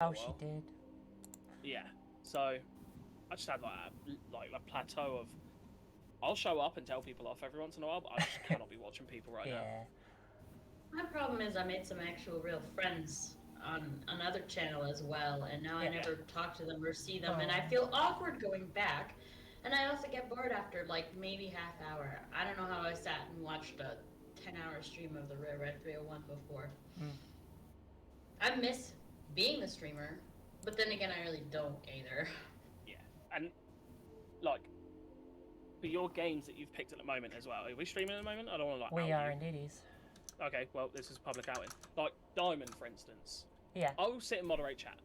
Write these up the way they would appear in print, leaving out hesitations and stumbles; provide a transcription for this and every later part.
Oh, she did. Yeah. So I just had like a plateau of I'll show up and tell people off every once in a while, but I just cannot be watching people right now. My problem is I made some actual real friends on another channel as well, and now I never talk to them or see them, and I feel awkward going back. And I also get bored after like maybe half hour. I don't know how I sat and watched a 10-hour stream of the Rare Red 301 before. I miss being the streamer, but then again, I really don't either. Yeah, and like for your games that you've picked at the moment as well, are we streaming at the moment? I don't want to We are indeed. Okay, well, this is public outing. Like Diamond, for instance. Yeah. I will sit and moderate chat.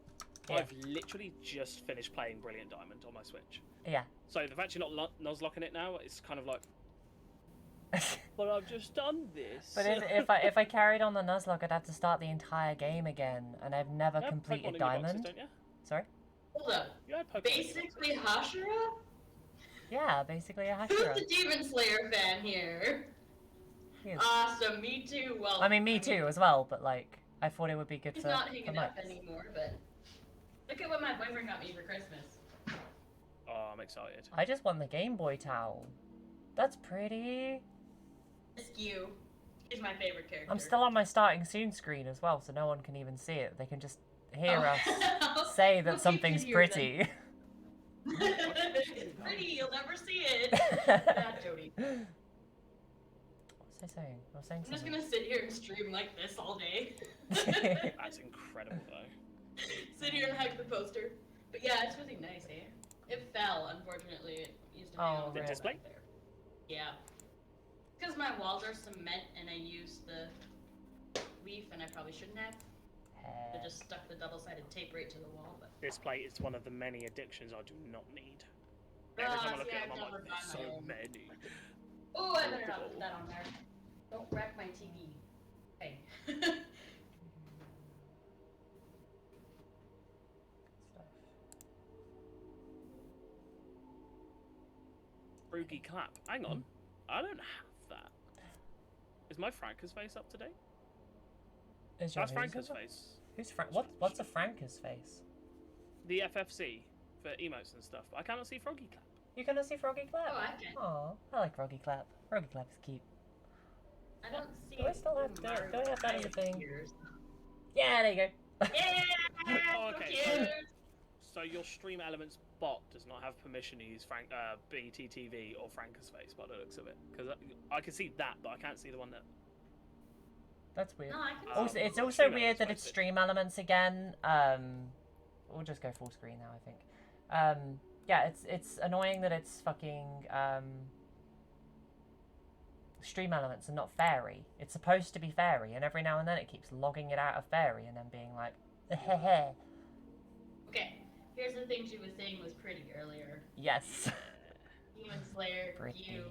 Yeah. I've literally just finished playing Brilliant Diamond on my Switch. Yeah. So the fact you're not nuzlocking it now, it's kind of like. But I've just done this. But if I carried on the Nuzlocke, I'd have to start the entire game again, and I've never completed Diamond. Boxes, don't you? Sorry? Hold up. Basically Hashira? Yeah, basically a Hashira. Who's the Demon Slayer fan here? Awesome, me too. Well, I mean, me too as well, but like, I thought it would be good he's for not hanging up Mike's. anymore, but look at what my boyfriend got me for Christmas. Oh, I'm excited. I just won the Game Boy towel. That's pretty. Skew. He's my favorite character. I'm still on my starting soon screen as well, so no one can even see it. They can just hear us say that something's pretty. It's pretty, you'll never see it. Yeah, Jodie. What was I saying? I was saying I'm just gonna sit here and stream like this all day. That's incredible, though. Sit here and hype the poster. But yeah, it's really nice, eh? It fell, unfortunately. It used to hang on the display? there. Yeah. Because my walls are cement and I used the leaf and I probably shouldn't have. I just stuck the double-sided tape right to the wall. But display is one of the many addictions I do not need. Every time I look at them, I'm like, so many. Oh, I better not put that on there. Don't wreck my TV. Hey. Froogie clap. Hang on. I don't have that. Is my Franca's face up to date? That's Franca's face. Who's what's a Franca's face? The FFC for emotes and stuff. But I cannot see Froggy Clap. You cannot see Froggy Clap? Oh, I can. Aw, I like Froggy Clap. Froggy Clap is cute. I don't see. Do I still have do I have that as a thing? Yeah, there you go. Yeah. Oh, okay. So your Stream Elements bot does not have permission to use BTTV or Franca's face by the looks of it, because I can see that, but I can't see the one that. That's weird. No, I can also, it's also weird that it's Stream Elements again. We'll just go full screen now, I think. Yeah, it's annoying that it's fucking Stream Elements and not Fairy. It's supposed to be Fairy, and every now and then it keeps logging it out of Fairy and then being like, heh. Okay, here's the thing she was saying was pretty earlier. Yes. Demon Slayer, pretty. you,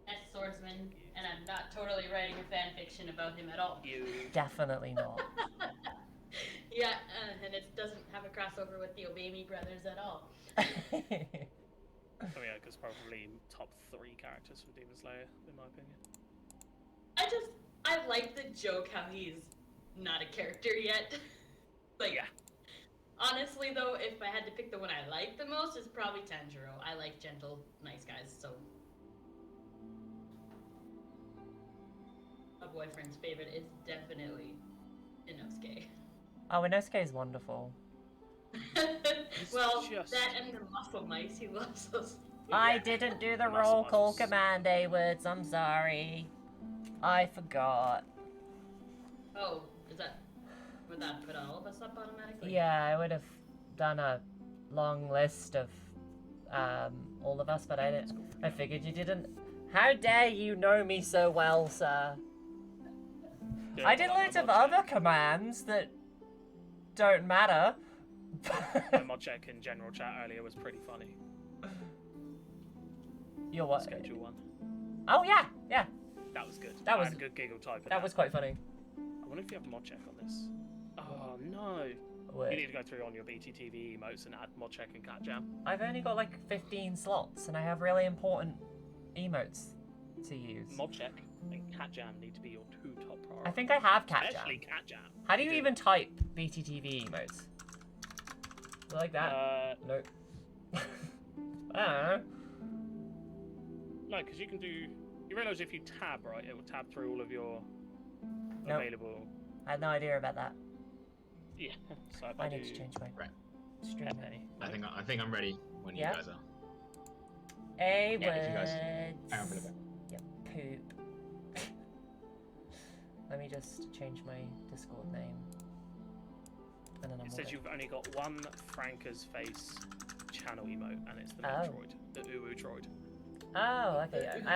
as Swordsman, and I'm not totally writing a fan fiction about him at all. You. Definitely not. Yeah, and it doesn't have a crossover with the Obey Me brothers at all. Oh yeah, because probably top 3 characters from Demon Slayer, in my opinion. I like the joke how he's not a character yet. Like, yeah. Honestly though, if I had to pick the one I like the most, it's probably Tanjiro. I like gentle, nice guys, so. My boyfriend's favorite is definitely Inosuke. Oh, Inosuke is wonderful. Well, that and the muscle mice, he loves those. I didn't do the roll call command, A-words, I'm sorry. I forgot. Oh, would that put all of us up automatically? Yeah, I would have done a long list of all of us, but I didn't. I figured you didn't. How dare you know me so well, sir? Yeah, I did loads of other commands that don't matter. My mod check in general chat earlier was pretty funny. Your what? Schedule 1. Oh yeah, yeah. That was good. That was I had a good giggle type. That was quite funny. I wonder if you have a mod check on this. Oh no. Wait. You need to go through on your BTTV emotes and add mod check and cat jam. I've only got like 15 slots, and I have really important emotes to use. Mod check and cat jam need to be your 2 top priorities. I think I have cat jam. Especially cat jam. How do you even type BTTV emotes? Like that? Nope. I don't know. No, because you can do. You realise if you tab, right, it will tab through all of your Nope. available. I had no idea about that. Yeah. So if I I need do... to change my Right. stream Okay. name. I think I'm ready when you Yeah. guys are. A Yeah, if you guys- words. Hang on for a bit. Yep, poop. Let me just change my Discord name. And then I'm It all says good. you've only got one Franca's face channel emote, and it's the Oh. Metroid, the Uwu Troid. Oh, okay. I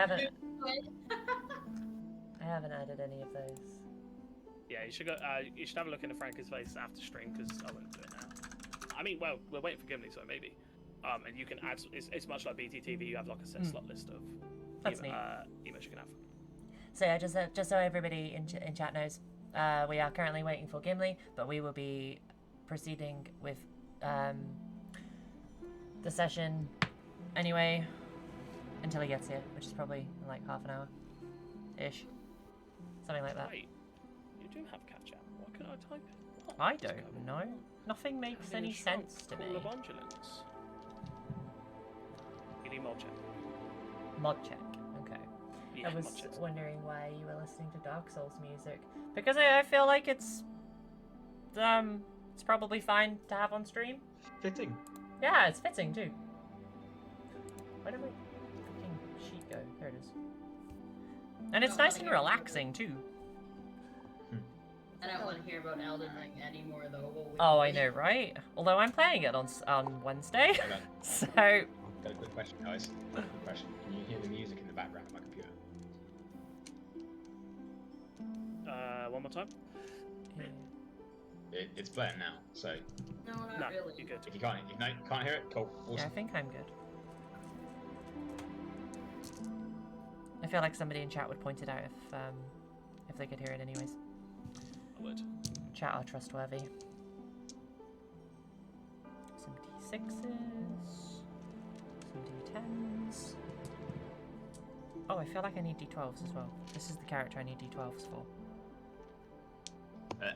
haven't added any of those. Yeah, you should go. You should have a look into Franca's face after stream because I wouldn't do it now. I mean, well, we're waiting for Gimli, so maybe. And you can add. It's much like BTTV. You have like a set slot list of That's neat. emotes you can have. So yeah, just so everybody in chat knows, we are currently waiting for Gimli, but we will be proceeding with the session anyway until he gets here, which is probably in like half an hour-ish. Something like that. Wait, you do have catch up. Why can't I type it? What I is don't going know. on? Nothing makes any sense to me. Call of Ambulance. You need mod check. Mod check. Okay. Yeah, I was mod check's- wondering why you were listening to Dark Souls music. Because I feel like it's probably fine to have on stream. Fitting. Yeah, it's fitting too. Where did my freaking sheet go? There it is. And it's nice and relaxing too. I don't want to hear about Elden Ring anymore, though. Oh, I know, right? Although I'm playing it on Wednesday, Okay. so Got a quick question, guys. Quick question. Can you hear the music in the background of my computer? One more time. It's playing now, so No, not No, really. you're good. if you can't hear it, cool. yeah, I Awesome. think I'm good. I feel like somebody in chat would point it out if they could hear it anyways. I would. Chat are trustworthy. Some D6s, some D10s. Oh, I feel like I need D12s as well. This is the character I need D12s for.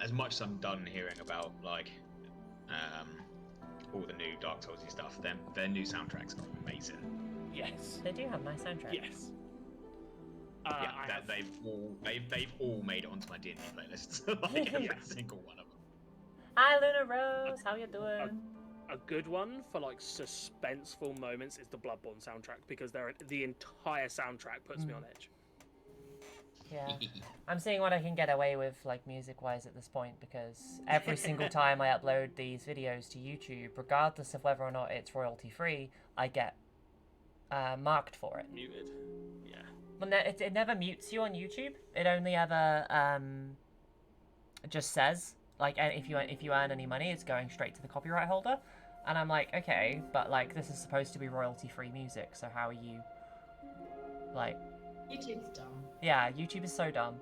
As much as I'm done hearing about like all the new Dark Souls stuff, their new soundtracks are amazing. Yes. They do have nice soundtracks. Yes. Yeah, I have- they've all made it onto my D&D playlists. Like every single one of them. Hi, Luna Rose. How you doing? A good one for like suspenseful moments is the Bloodborne soundtrack because the entire soundtrack puts me on edge. Yeah. I'm seeing what I can get away with, like, music-wise at this point, because every single time I upload these videos to YouTube, regardless of whether or not it's royalty-free, I get marked for it. Muted. Yeah. Well, it never mutes you on YouTube. It only ever just says, like, if you earn any money, it's going straight to the copyright holder. And I'm like, okay, but, like, this is supposed to be royalty-free music, so how are you, like... YouTube's dumb. Yeah, YouTube is so dumb.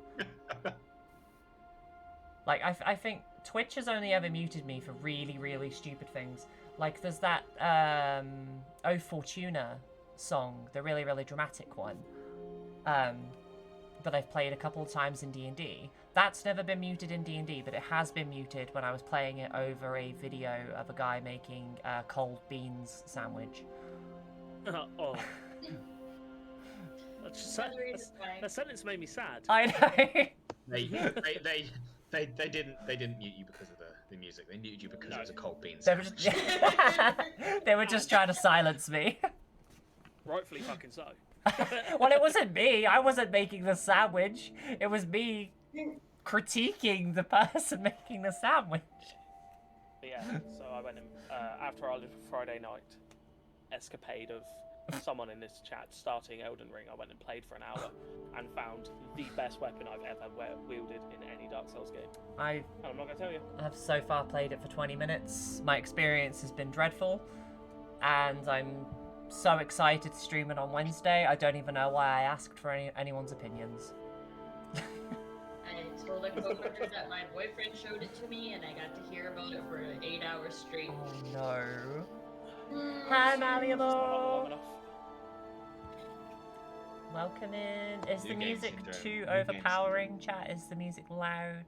Like, I think Twitch has only ever muted me for really, really stupid things. Like, there's that, Oh Fortuna song, the really, really dramatic one, that I've played a couple of times in D&D. That's never been muted in D&D, but it has been muted when I was playing it over a video of a guy making a cold beans sandwich. Oh. That sentence made me sad. I know. They didn't mute you because of the music. They muted you because it was a cold bean They were sandwich. just, they were just trying to silence me. Rightfully fucking so. Well, it wasn't me. I wasn't making the sandwich. It was me critiquing the person making the sandwich. But yeah, so I went in, after our little Friday night escapade of someone in this chat starting Elden Ring, I went and played for an hour and found the best weapon I've ever wielded in any Dark Souls game. And I'm not going to tell you. I've so far played it for 20 minutes. My experience has been dreadful, and I'm so excited to stream it on Wednesday. I don't even know why I asked for anyone's opinions. I told a coworker that my boyfriend showed it to me, and I got to hear about it for 8 hours straight. Oh no. Hi, It's not long Malleable. enough. Welcome in. Is the New games music syndrome. too New games overpowering, chat? Is the music loud?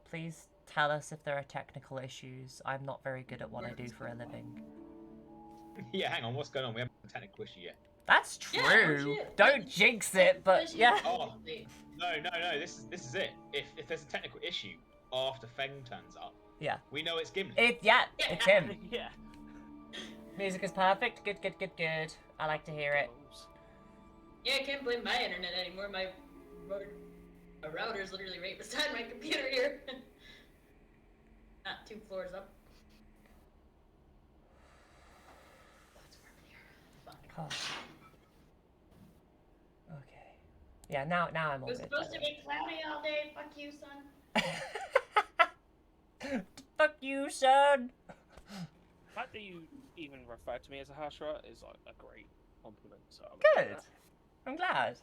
Please tell us if there are technical issues. I'm not very good at what I do for a living. Yeah, hang on, what's going on? We haven't had a technical issue yet. That's true. Don't jinx it, but yeah. Oh, no, this is it. If there's a technical issue after Feng turns up, Yeah. we know it's Gimli. It's him. Yeah. Music is perfect. Good. I like to hear it. Yeah, I can't blame my internet anymore. My router's literally right beside my computer here. Not 2 floors up. That's warm in here. Fuck. Oh. Okay. Yeah, now I'm all It was good. supposed to be cloudy all day. Fuck you, son. Fuck you, son. The fact that you even refer to me as a Hashra is like a great compliment. So I'm Good. I'm glad.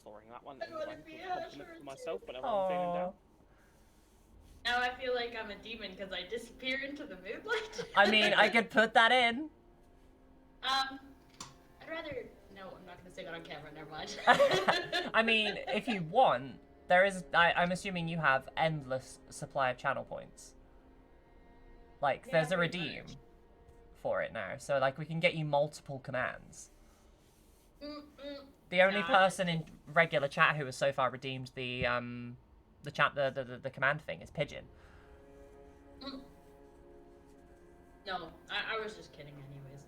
throwing that one I in wanna line be as a a compliment Hashra to myself whenever I'm feeling Aww. down. Now I feel like I'm a demon because I disappear into the moonlight. I mean, I could put that in. I'd rather. No, I'm not gonna say that on camera. Never mind. I mean, if you want, there is. I'm assuming you have endless supply of channel points. Like, Yeah, there's a pretty redeem much. for it now, so like we can get you multiple commands. The only Nah. person in regular chat who has so far redeemed the command thing is Pigeon. No, I was just kidding, anyways.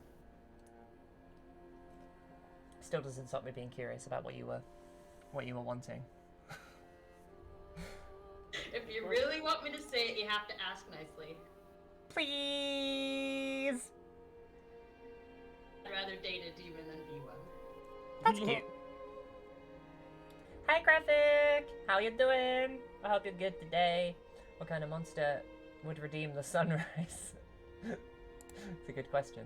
Still doesn't stop me being curious about what you were wanting. If you really want me to say it, you have to ask nicely. Please. I'd rather date a demon than be one. That's cute. Hi, Graphic. How you doing? I hope you're good today. What kind of monster would redeem the sunrise? It's a good question.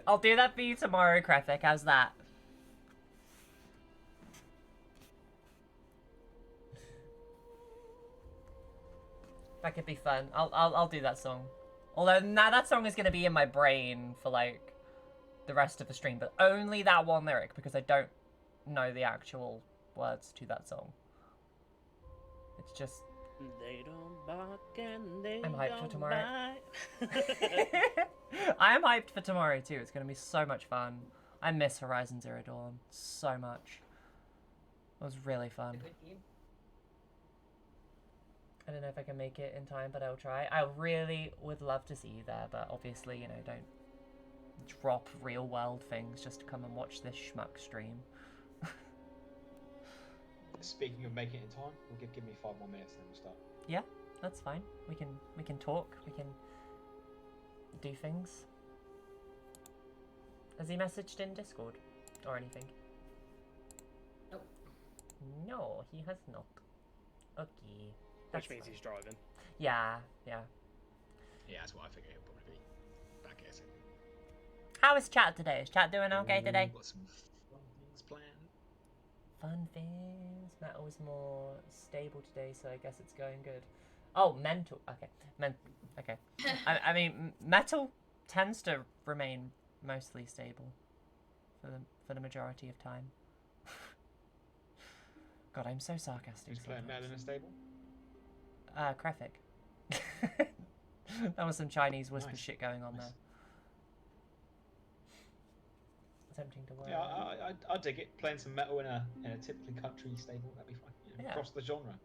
I'll do that for you tomorrow, Graphic. How's that? That could be fun. I'll do that song. Although now that song is gonna be in my brain for like the rest of the stream, but only that one lyric because I don't know the actual words to that song. It's just. They don't bark and they I'm hyped for don't tomorrow. bite. I am hyped for tomorrow too. It's gonna be so much fun. I miss Horizon Zero Dawn so much. It was really fun. Good game. I don't know if I can make it in time, but I'll try. I really would love to see you there, but obviously, you know, don't drop real world things just to come and watch this schmuck stream. Speaking of making it in time, we'll give me 5 more minutes and then we'll start. Yeah, that's fine. We can talk. We can do things. Has he messaged in Discord or anything? Nope. No, he has not. Okay. Which means he's driving. Yeah. Yeah, that's what I figure he'll probably be back here soon. How is chat today? Is chat doing okay today? Got some fun things planned. Fun things. Metal's more stable today, so I guess it's going good. Oh, mental. Okay. Okay. I mean, metal tends to remain mostly stable for the majority of time. God, I'm so sarcastic. Who's playing Mel in a stable? Krefik. That was some Chinese whisper Nice. shit going on Nice. there. Attempting to work. Yeah, I dig it. Playing some metal in a typically country stable, that'd be fun. You know, Yeah. Across the genre.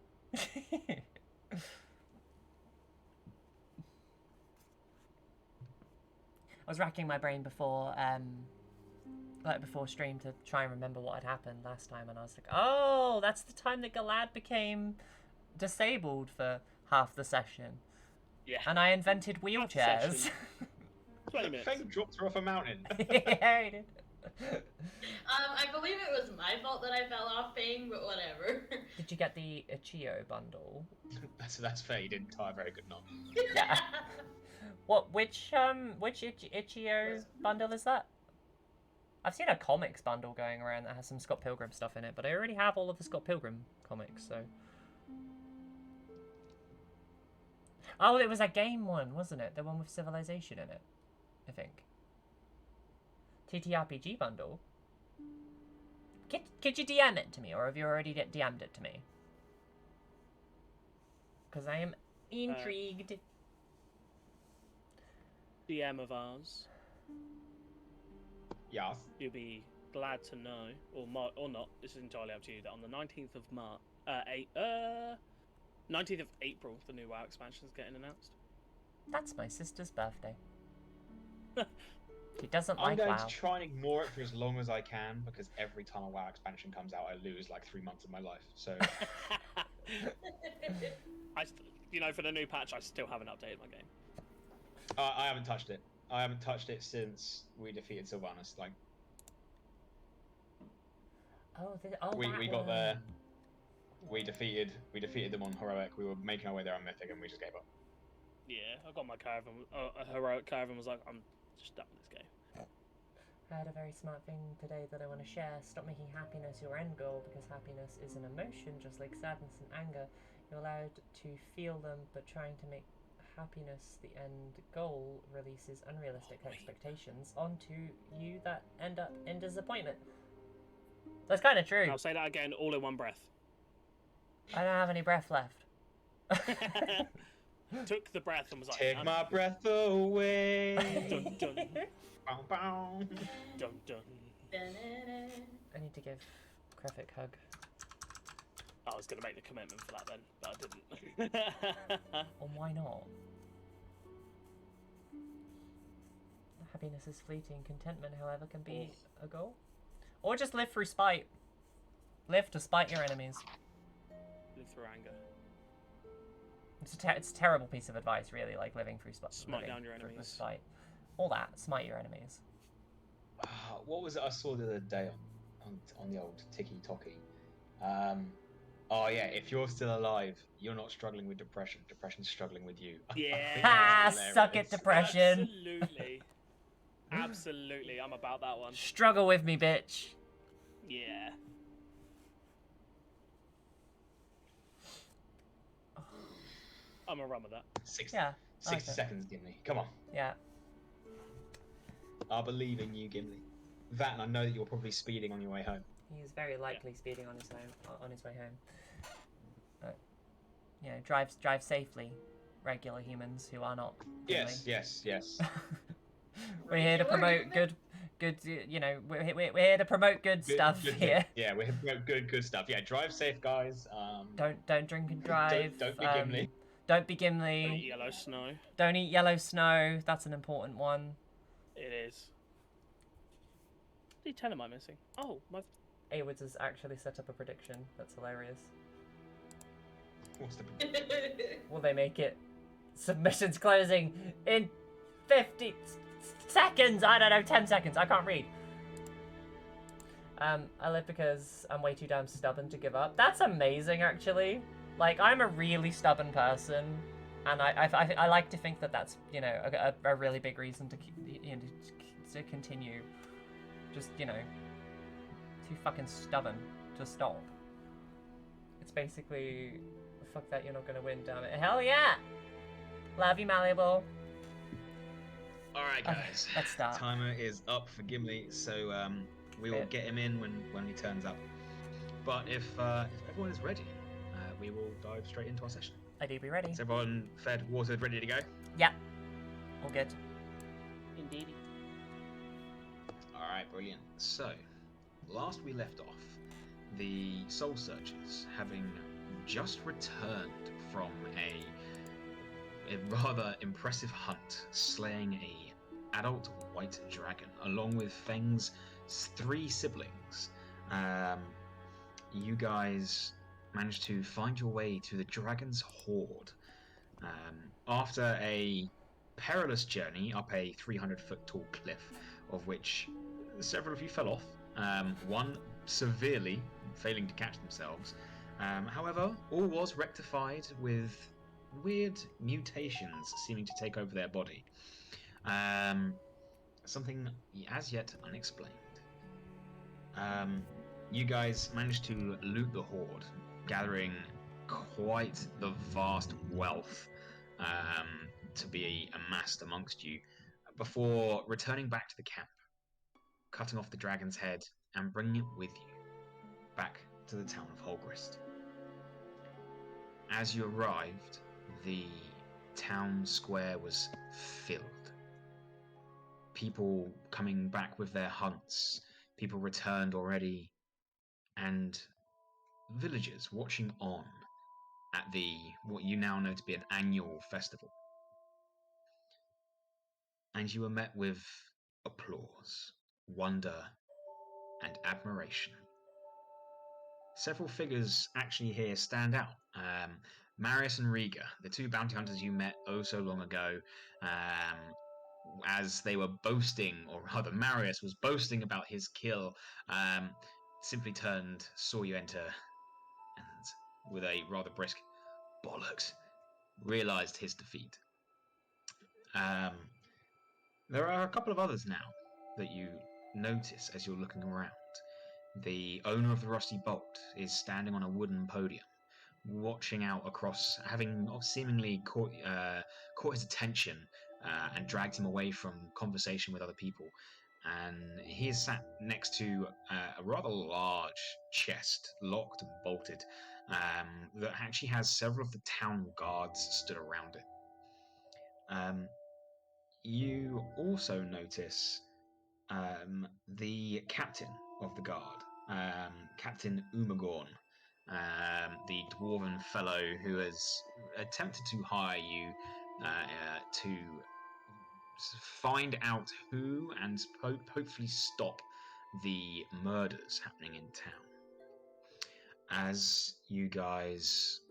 I was racking my brain before stream to try and remember what had happened last time, and I was like, oh, that's the time that Galad became disabled for half the session. Yeah. And I invented wheelchairs. session. 20 minutes. Feng dropped her off a mountain. Yeah, he did. I believe it was my fault that I fell off paying, but whatever. Did you get the Ichio bundle? that's fair. You didn't tie a very good knot. Yeah. Which Ichio bundle is that? I've seen a comics bundle going around that has some Scott Pilgrim stuff in it, but I already have all of the Scott Pilgrim comics, so. Oh, it was a game one, wasn't it? The one with Civilization in it, I think. TTRPG bundle. Could you DM it to me, or have you already DM'd it to me? Because I am intrigued. DM of ours. Yes. You'll be glad to know, or not. This is entirely up to you. That on the 19th of 19th of April, the new WoW expansion is getting announced. That's my sister's birthday. She doesn't I'm like going WoW. to try and ignore it for as long as I can, because every time a WoW expansion comes out, I lose like 3 months of my life. So For the new patch, I still haven't updated my game. I haven't touched it. I haven't touched it since we defeated Sylvanas. Like, we got there. We defeated them on heroic. We were making our way there on mythic, and we just gave up. Yeah, I got my caravan, a heroic caravan. Was like, I'm just done with this game. I had a very smart thing today that I want to share. Stop making happiness your end goal, because happiness is an emotion, just like sadness and anger. You're allowed to feel them, but trying to make happiness the end goal releases unrealistic expectations onto you that end up in disappointment. That's kind of true. I'll say that again, all in one breath. I don't have any breath left. Took the breath and was like, take my breath away. Dun, dun. Bow, bow. Dun, dun. I need to give Krefik a hug. I was going to make the commitment for that then, but I didn't. Well, why not? Happiness is fleeting. Contentment, however, can be a goal. Or just live through spite. Live to spite your enemies. Live through anger. It's a terrible piece of advice, really, like living through spite. Smite down your enemies. Spite. All that. Smite your enemies. What was it I saw the other day on the old Tiki-Toki? Oh yeah, if you're still alive, you're not struggling with depression. Depression's struggling with you. Yeah. Suck it, depression. Absolutely. Absolutely, I'm about that one. Struggle with me, bitch. Yeah. I'm a run with that. 60 Yeah. 60 seconds, Gimli. Come on. Yeah. I believe in you, Gimli. That, and I know that you're probably speeding on your way home. He is very likely speeding on his way home. Drive safely, regular humans who are not. Yes, yes, yes. We're here to promote good. You know, we're here to promote good stuff here. Yeah, we're here to promote good stuff. Yeah, drive safe, guys. Don't drink and drive. Don't be Gimli. Don't be Gimli. Don't eat yellow snow. Don't eat yellow snow. That's an important one. It is. What D10 am I missing? Oh, my. Awards has actually set up a prediction. That's hilarious. What's the... Will they make it? Submissions closing in 50 seconds. I don't know, 10 seconds. I can't read. I live because I'm way too damn stubborn to give up. That's amazing, actually. Like, I'm a really stubborn person, and I like to think that that's, you know, a really big reason to keep, you know, to continue. Just, you know, too fucking stubborn to stop. It's basically, fuck that, you're not gonna win, damn it. Hell yeah! Love you, Malleable. Alright, guys. Let's start. Timer is up for Gimli, so we will get him in when he turns up. But if everyone is ready, we will dive straight into our session. I do be ready. Is everyone fed, watered, ready to go? Yep. All good. Indeed. Alright, brilliant. So, last we left off, the Soul Searchers, having just returned from a rather impressive hunt, slaying a adult white dragon, along with Feng's 3 siblings. You guys managed to find your way to the dragon's hoard. After a perilous journey up a 300-foot tall cliff, of which several of you fell off, one severely failing to catch themselves. However, all was rectified with weird mutations seeming to take over their body. Something as yet unexplained. You guys managed to loot the hoard, gathering quite the vast wealth to be amassed amongst you, before returning back to the camp, cutting off the dragon's head and bringing it with you back to the town of Holgrist. As you arrived, the town square was filled. People coming back with their hunts, people returned already, and villagers watching on at what you now know to be an annual festival. And you were met with applause, wonder, and admiration. Several figures actually here stand out. Marius and Riga, the two bounty hunters you met oh so long ago, as they were boasting, or rather Marius was boasting about his kill, simply turned, saw you enter, and with a rather brisk bollocks, realized his defeat. There are a couple of others now that you notice as you're looking around. The owner of the Rusty Bolt is standing on a wooden podium, watching out across, having seemingly caught his attention and dragged him away from conversation with other people. And he is sat next to a rather large chest, locked and bolted, that actually has several of the town guards stood around it. You also notice the captain of the guard, Captain Umagorn, the dwarven fellow who has attempted to hire you to find out who and hopefully stop the murders happening in town. As you guys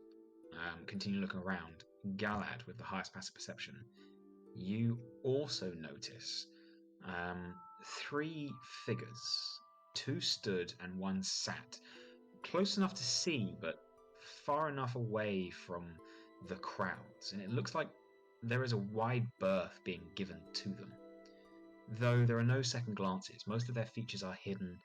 continue looking around, Galad, with the highest passive perception, you also notice three figures, two stood and one sat, close enough to see, but far enough away from the crowds, and it looks like there is a wide berth being given to them. Though there are no second glances, most of their features are hidden,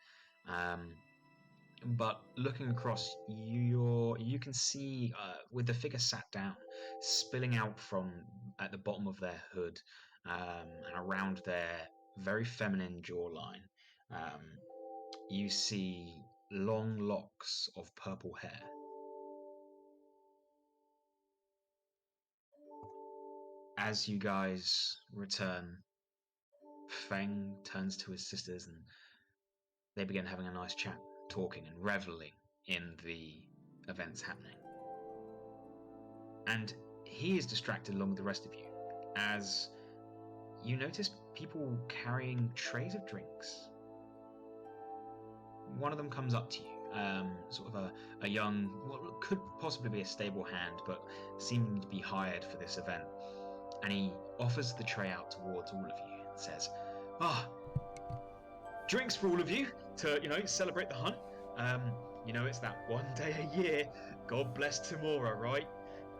but looking across, you can see, with the figure sat down, spilling out from at the bottom of their hood and around their very feminine jawline, you see long locks of purple hair. As you guys return, Feng turns to his sisters and they begin having a nice chat, talking and reveling in the events happening. And he is distracted along with the rest of you as you notice people carrying trays of drinks. One of them comes up to you, sort of a young, what could possibly be a stable hand, but seeming to be hired for this event. And he offers the tray out towards all of you and says, drinks for all of you to, celebrate the hunt. It's that one day a year. God bless Timora, right?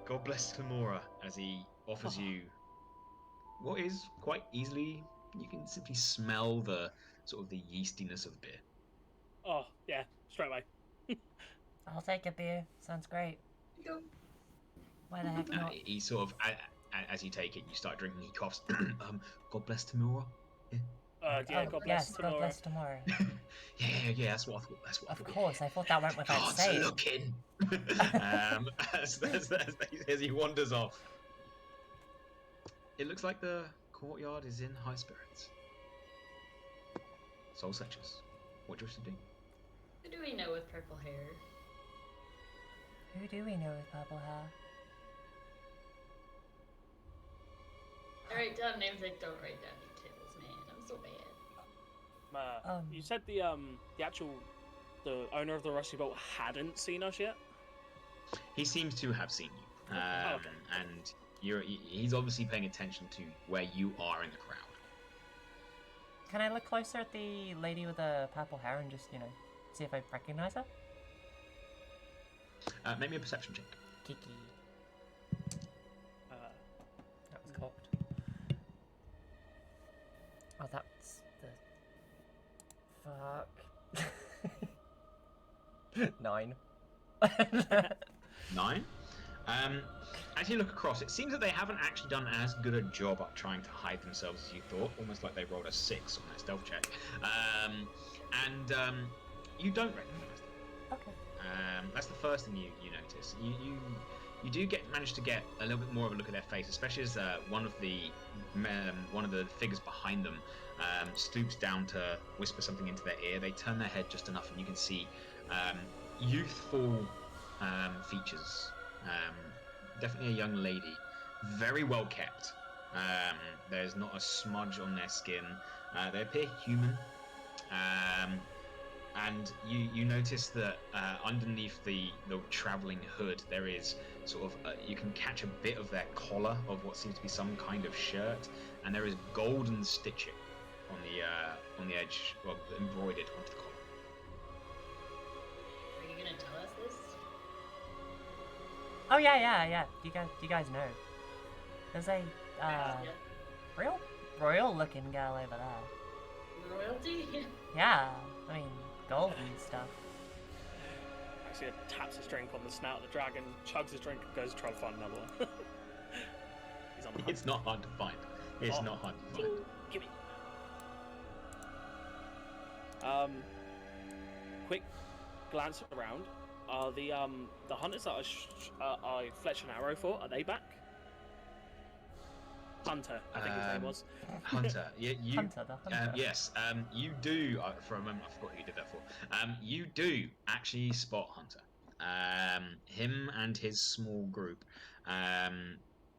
God bless Timora, as he offers you what is quite easily, you can simply smell the sort of the yeastiness of beer. Oh, yeah, straight away. I'll take a beer. Sounds great. Go. Why the heck not? He sort of, as you take it, you start drinking, he coughs. God bless Timora. Yeah, God bless yes, tomorrow. God bless tomorrow. yeah, that's what I thought. Of course, I thought that went without God's saying. looking. As he wanders off. It looks like the courtyard is in high spirits. Soul Searchers, what do you wish to do? Who do we know with purple hair? Who do we know with purple hair? I write down names, I don't write down details, man. I'm so bad. You said the owner of the Rusty Bolt hadn't seen us yet? He seems to have seen you, Okay. and he's obviously paying attention to where you are in the crowd. Can I look closer at the lady with the purple hair and just, see if I recognize her? Make me a perception check. Kiki. That was cocked. Oh, that's the... Fuck. 9. 9. As you look across, it seems that they haven't actually done as good a job at trying to hide themselves as you thought. Almost like they rolled a 6 on their stealth check. And you don't recognize them. That's the first thing you notice. You do manage to get a little bit more of a look at their face, especially as one of the figures behind them stoops down to whisper something into their ear. They turn their head just enough, and you can see youthful features. Definitely a young lady, very well kept. There's not a smudge on their skin. They appear human. And you notice that underneath the travelling hood there is sort of you can catch a bit of their collar of what seems to be some kind of shirt, and there is golden stitching on the edge, well, embroidered onto the collar. Are you gonna tell us this? Oh yeah. You guys know. There's a real royal-looking girl over there. Royalty? Yeah, I mean, gold and stuff. Actually, taps his drink on the snout of the dragon, chugs his drink, and goes to try to find another one. He's on the hunt. It's not hard to find. It's not hard to find. Give me. Quick glance around. Are the hunters that I fletched an arrow for? Are they back? Hunter, I think his name was. Hunter, yeah, Hunter, the hunter. yes, you do. For a moment, I forgot who you did that for. You do actually spot Hunter. Him and his small group.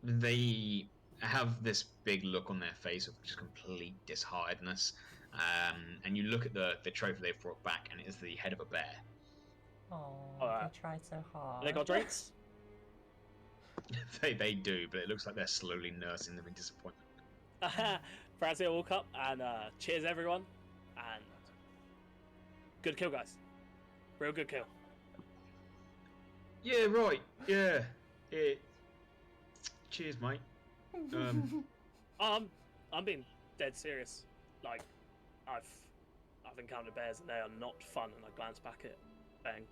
They have this big look on their face of just complete disheartenedness. And you look at the trophy they've brought back, and it is the head of a bear. Oh, they tried so hard. They got drinks. They do, but it looks like they're slowly nursing them in disappointment. Paraxia walk up and cheers everyone, and good kill, guys. Real good kill. Yeah, right. Yeah. Cheers, mate. I'm being dead serious. Like, I've encountered bears and they are not fun. And I glance back at Feng.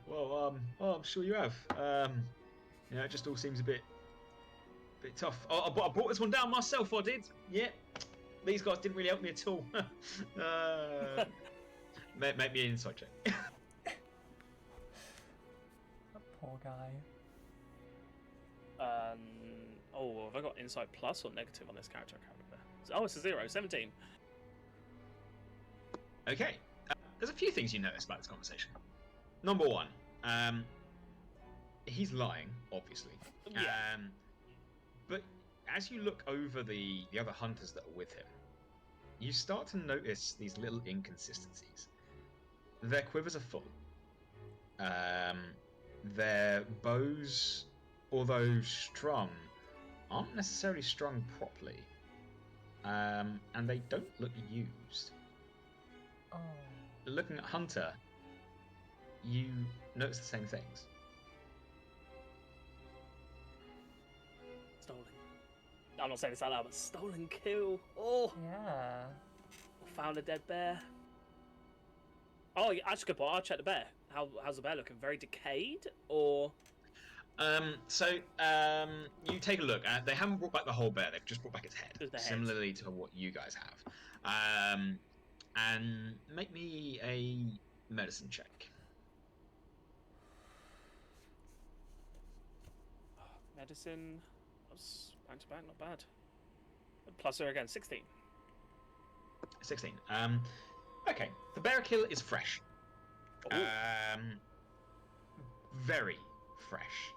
Well, I'm sure you have. Yeah, it just all seems a bit tough. I brought this one down myself. I did. Yeah, these guys didn't really help me at all. Make me an insight check. Poor guy. Have I got insight plus or negative on this character? I can't remember. Oh, it's a 0, 17. Okay. There's a few things you notice about this conversation. Number one, he's lying, obviously. Yeah. But as you look over the other hunters that are with him, you start to notice these little inconsistencies. Their quivers are full. Their bows, although strung, aren't necessarily strung properly. And they don't look used. Oh. Looking at Hunter, you notice the same things. Stolen. I'm not saying this out loud, but stolen kill. Oh. Yeah. Found a dead bear. Oh, yeah, that's a good point. I'll check the bear. How's the bear looking? Very decayed, or? You take a look. They haven't brought back the whole bear. They've just brought back its head, Just the head. similarly to what you guys have. And make me a medicine check. Medicine. That's back to back, not bad. Plus her again, 16. 16. Okay. The bear kill is fresh. Ooh. Very fresh.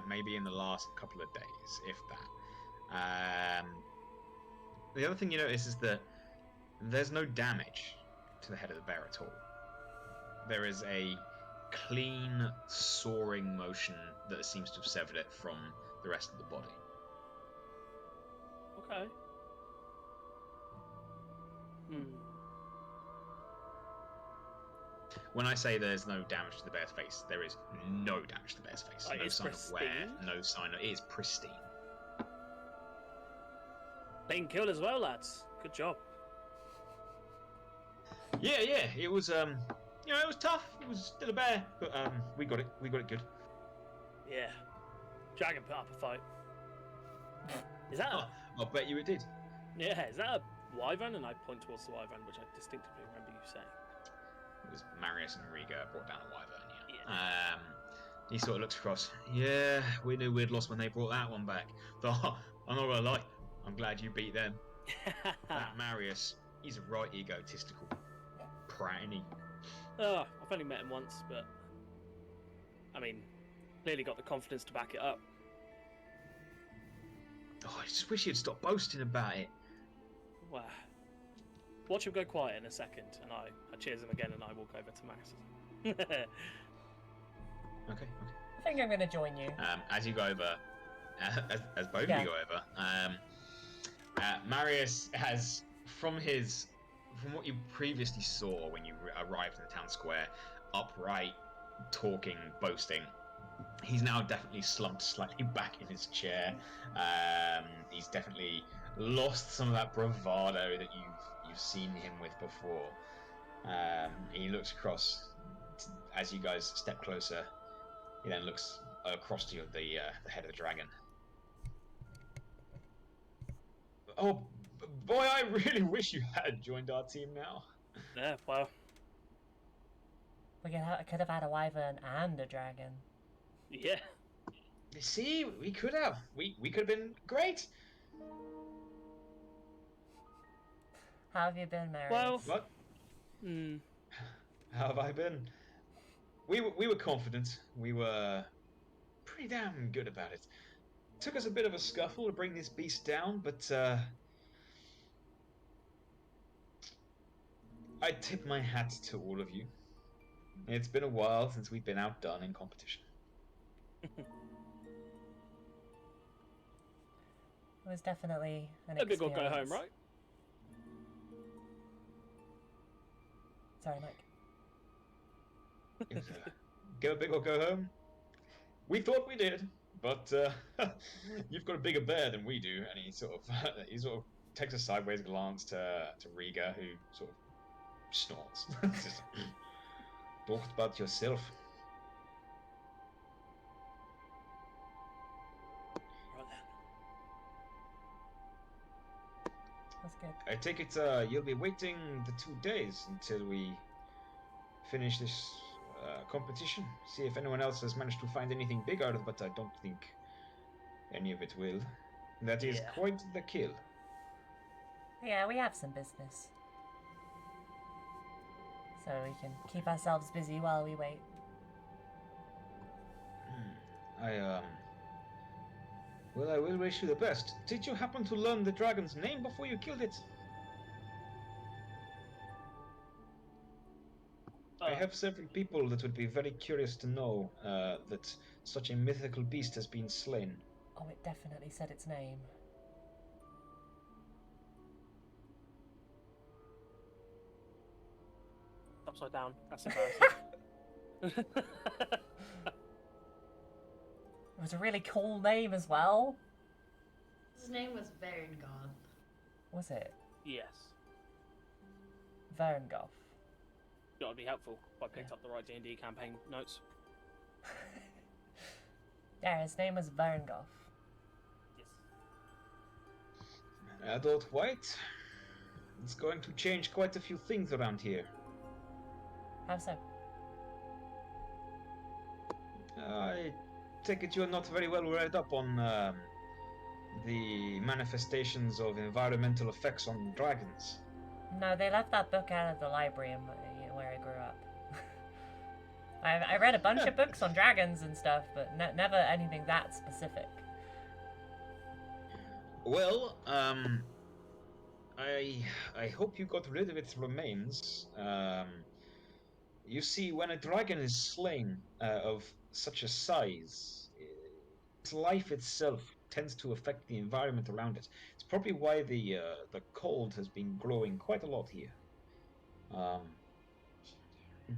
Maybe in the last couple of days, if that. The other thing you notice is that there's no damage to the head of the bear at all. There is a clean, soaring motion that seems to have severed it from the rest of the body. Okay. When I say there's no damage to the bear's face, there is no damage to the bear's face. Like, No it's sign of wear, pristine? no sign of... It is pristine. Clean kill as well, lads. Good job. Yeah, it was, it was tough. It was still a bear, but we got it good. Yeah. Dragon put up a fight. Is that a... I'll bet you it did. Yeah, is that a wyvern? And I point towards the wyvern, which I distinctively remember you saying. was Marius and Riga brought down a wyvern. Yeah. He sort of looks across. Yeah, we knew we'd lost when they brought that one back. Though I'm not gonna lie, I'm glad you beat them. That Marius, he's a right egotistical prat, isn't he? Oh, I've only met him once, but I mean, clearly got the confidence to back it up. Oh, I just wish he'd stop boasting about it. Wow. Watch him go quiet in a second, and I cheers him again, and I walk over to Max. Okay. I think I'm going to join you. As you go over, as both of you go over, Marius has, from what you previously saw when you arrived in the town square, upright, talking, boasting, he's now definitely slumped slightly back in his chair. He's definitely lost some of that bravado that you've seen him with before. He looks across as you guys step closer. He then looks across to the head of the dragon. Oh, boy, I really wish you had joined our team now. Yeah, well. We could have had a wyvern and a dragon. Yeah. See, we could have. We could have been great. How have you been, Marius? Well. What? Hmm. How have I been? We were confident. We were pretty damn good about it. Took us a bit of a scuffle to bring this beast down, but I tip my hat to all of you. It's been a while since we've been outdone in competition. It was definitely an A big experience. old go home, right? Sorry, Mike. It was get a big or go home. We thought we did, but you've got a bigger bear than we do. And he sort of takes a sideways glance to Riga, who sort of snorts. Just, talk about yourself. Right then. That's good. I take it you'll be waiting the 2 days until we finish this competition. See if anyone else has managed to find anything big out of it, but I don't think any of it will. That is quite the kill. Yeah, we have some business. So we can keep ourselves busy while we wait. Well, I will wish you the best. Did you happen to learn the dragon's name before you killed it? I have several people that would be very curious to know that such a mythical beast has been slain. Oh, it definitely said its name. Upside down. That's embarrassing. It was a really cool name as well. His name was Varengoth. Was it? Yes. Varengoth. That would be helpful if I picked up the right D&D campaign notes. Yeah, his name was Varengoth. Yes. Adult white. It's going to change quite a few things around here. How so? I take it you're not very well read up on the manifestations of environmental effects on dragons. No, they left that book out of the library where I grew up. I read a bunch of books on dragons and stuff, but never anything that specific. Well, I hope you got rid of its remains. You see, when a dragon is slain of such a size, its life itself tends to affect the environment around it. It's probably why the cold has been growing quite a lot here.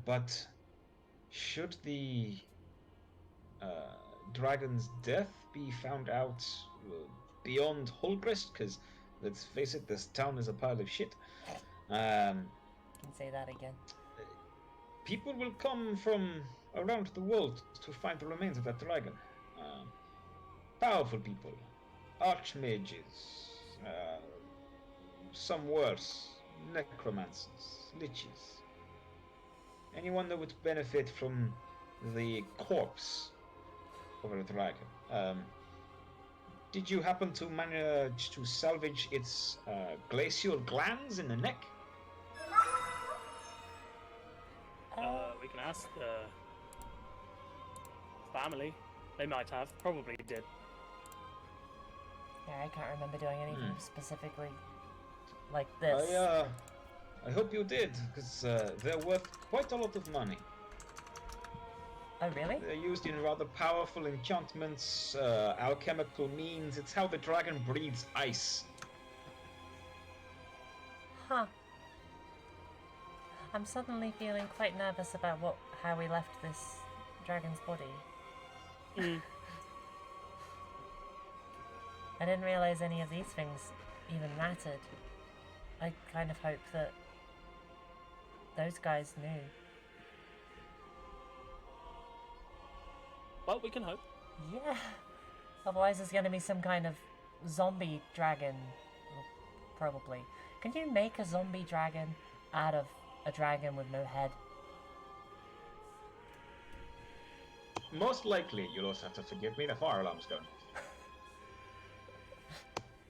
But should the dragon's death be found out beyond Holgrist, because let's face it, this town is a pile of shit. Can say that again. People will come from around the world to find the remains of that dragon. Powerful people, archmages, some worse, necromancers, liches. anyone that would benefit from the corpse of a dragon. Did you happen to manage to salvage its glacial glands in the neck? We can ask the family. They might have. Probably did. Yeah, I can't remember doing anything specifically like this. I hope you did, because they're worth quite a lot of money. Oh, really? They're used in rather powerful enchantments, alchemical means. It's how the dragon breathes ice. Huh. I'm suddenly feeling quite nervous about how we left this dragon's body. I didn't realize any of these things even mattered. I kind of hoped that those guys knew. Well, we can hope. Yeah. Otherwise there's going to be some kind of zombie dragon. Well, probably. Can you make a zombie dragon out of a dragon with no head? Most likely, you'll also have to forgive me, the fire alarm's going off.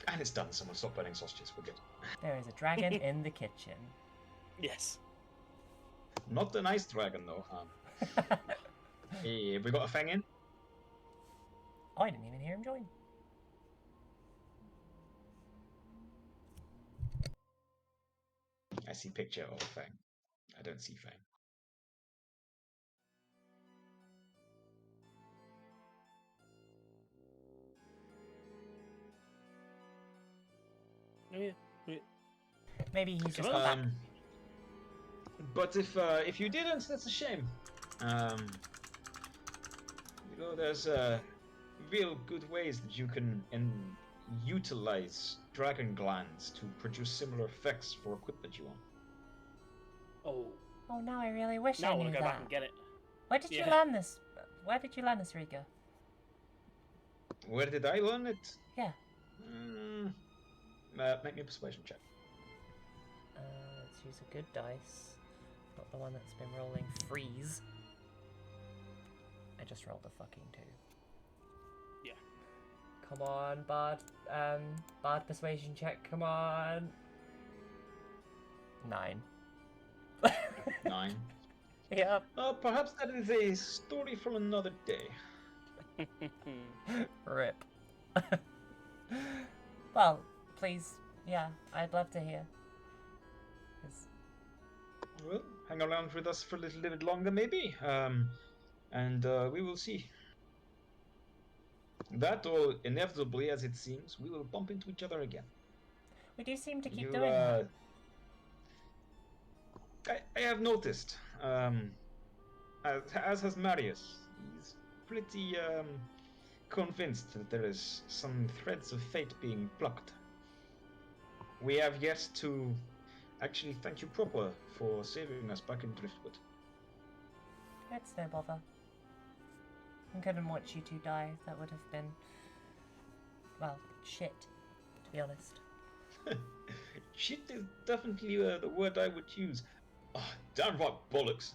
And it's done, someone stop burning sausages, we're good. There is a dragon in the kitchen. Yes. Not a nice dragon, though. Hey, have we got a Feng in? Oh, I didn't even hear him join. I see picture of Feng. I don't see Feng. Maybe he's just got back. But if you didn't, that's a shame. You know, there's real good ways that you can utilize dragon glands to produce similar effects for equipment you want. Oh. Oh, now I really wish Now I I knew want to go that. back and get it. Where did you learn this? Where did you learn this, Rika? Where did I learn it? Yeah. Make me a persuasion check. Let's use a good dice. Not the one that's been rolling freeze. I just rolled a fucking 2. Yeah. Come on, Bard. Bard persuasion check, come on. 9. 9. Yep. Perhaps that is a story from another day. Rip. Well, please, yeah, I'd love to hear. 'Cause Well, hang around with us for a little bit longer, maybe. And we will see. That, or inevitably, as it seems, we will bump into each other again. we do seem to keep doing that. I have noticed, as has Marius. He's pretty convinced that there is some threads of fate being plucked. We have yet to actually thank you proper for saving us back in Driftwood. It's no bother. I couldn't watch you two die. That would have been, well, shit, to be honest. Shit is definitely the word I would use. Oh, downright bollocks.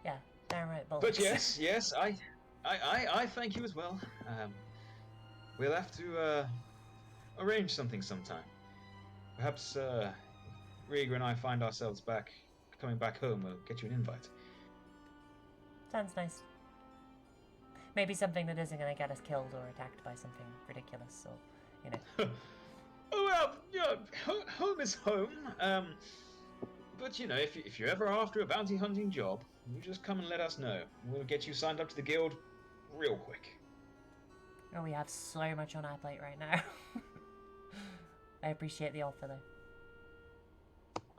Yeah, downright bollocks. But yes, I thank you as well. We'll have to arrange something sometime. Perhaps Rieger and I find ourselves coming back home. We'll get you an invite. Sounds nice. Maybe something that isn't going to get us killed or attacked by something ridiculous, or, you know. Oh, well, home is home. But, you know, if you're ever after a bounty hunting job, you just come and let us know. We'll get you signed up to the guild real quick. Oh, we have so much on our plate right now. I appreciate the offer, though.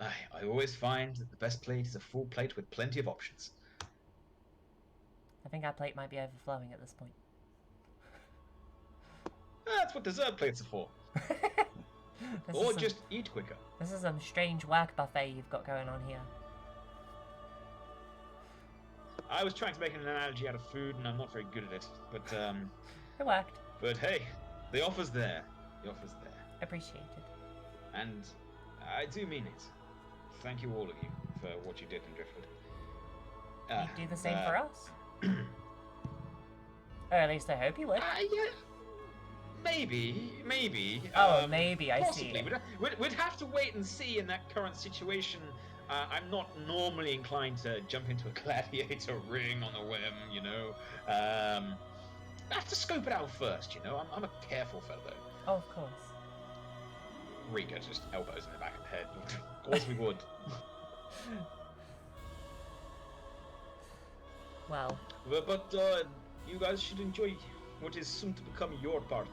I always find that the best plate is a full plate with plenty of options. I think our plate might be overflowing at this point. That's what dessert plates are for. Or just eat quicker. This is some strange work buffet you've got going on here. I was trying to make an analogy out of food, and I'm not very good at it. But It worked. But hey, the offer's there. The offer's there. Appreciated. And I do mean it. Thank you, all of you, for what you did in Driftwood. You'd do the same for us. Or at least I hope you would. Yeah. Maybe. Oh, maybe, I possibly. see. We'd have to wait and see in that current situation. I'm not normally inclined to jump into a gladiator ring on a whim, you know. I have to scope it out first, you know. I'm a careful fellow. Oh, of course. Rika just elbows in the back of the head. Of course we would. Well. But you guys should enjoy what is soon to become your party.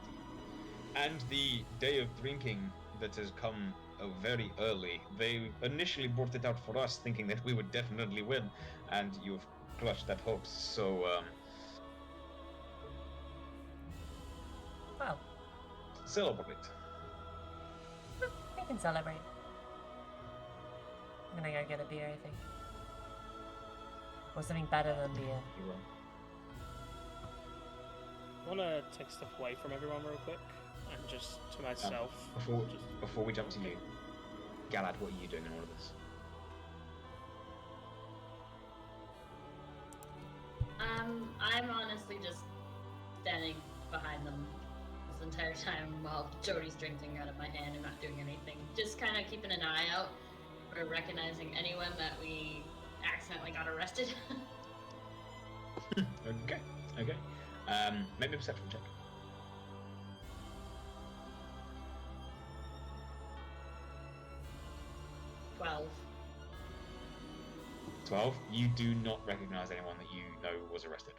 And the day of drinking that has come very early. They initially brought it out for us, thinking that we would definitely win, and you've crushed that hope. So, Well. celebrate. We can celebrate. I'm gonna go get a beer, I think. Or something better than beer. You will. I want to take a step away from everyone real quick, and just to myself. Before we jump to you, Galad, what are you doing in all of this? I'm honestly just standing behind them this entire time while Jodie's drinking out of my hand and not doing anything. Just kind of keeping an eye out or recognizing anyone that we accidentally got arrested. Okay. Make me a perception check. 12. You do not recognize anyone that you know was arrested.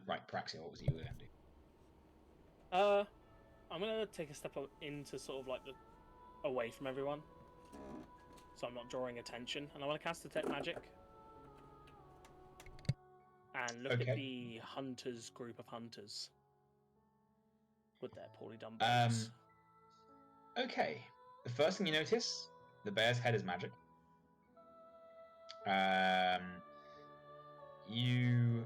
Right, Paraxia, what was you going to do? I'm gonna take a step into sort of like the away from everyone, so I'm not drawing attention, and I want to cast Detect Magic and look at the hunters group of hunters with their poorly done bows. Okay. The first thing you notice, the bear's head is magic. You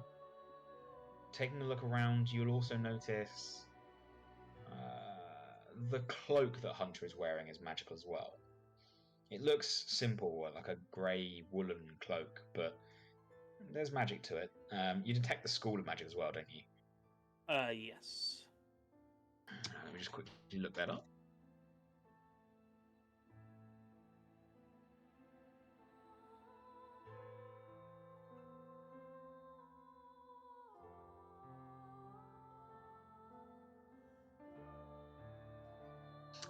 taking a look around, you'll also notice the cloak that Hunter is wearing is magical as well. It looks simple, like a grey woolen cloak, but there's magic to it. You detect the school of magic as well, don't you? Yes. Let me just quickly look that up.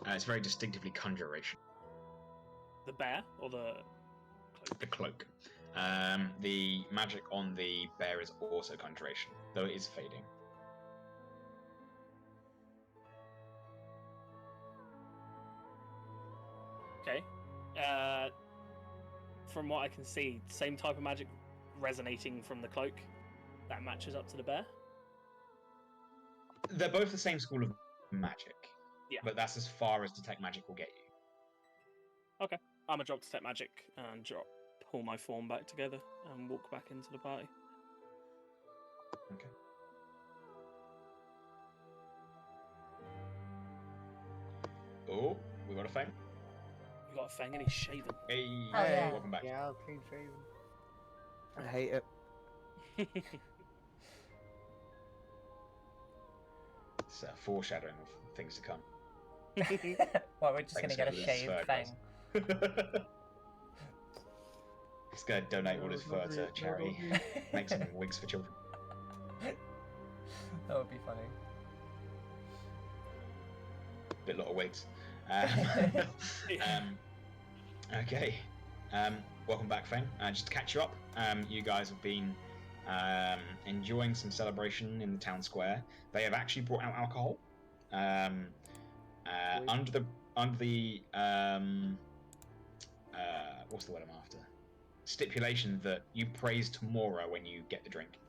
It's very distinctively conjuration. The bear or the cloak? The cloak. The magic on the bear is also conjuration, though it is fading. Okay. From what I can see, same type of magic resonating from the cloak that matches up to the bear. They're both the same school of magic. Yeah. But that's as far as Detect Magic will get you. Okay. I'm gonna drop Detect Magic and pull my form back together and walk back into the party. Okay. Oh, we got a Feng. We got a Feng and he's shaven. Hey, yeah. welcome back. Yeah, clean shaven. I hate it. It's foreshadowing of things to come. Well, we're just gonna get a shaved Feng. He's gonna donate all his fur to charity. Make some wigs for children. That would be funny. Bit lot of wigs. Okay. Welcome back, Feng. Just to catch you up, you guys have been enjoying some celebration in the town square. They have actually brought out alcohol. Under the what's the word I'm after? Stipulation that you praise Tamora when you get the drink.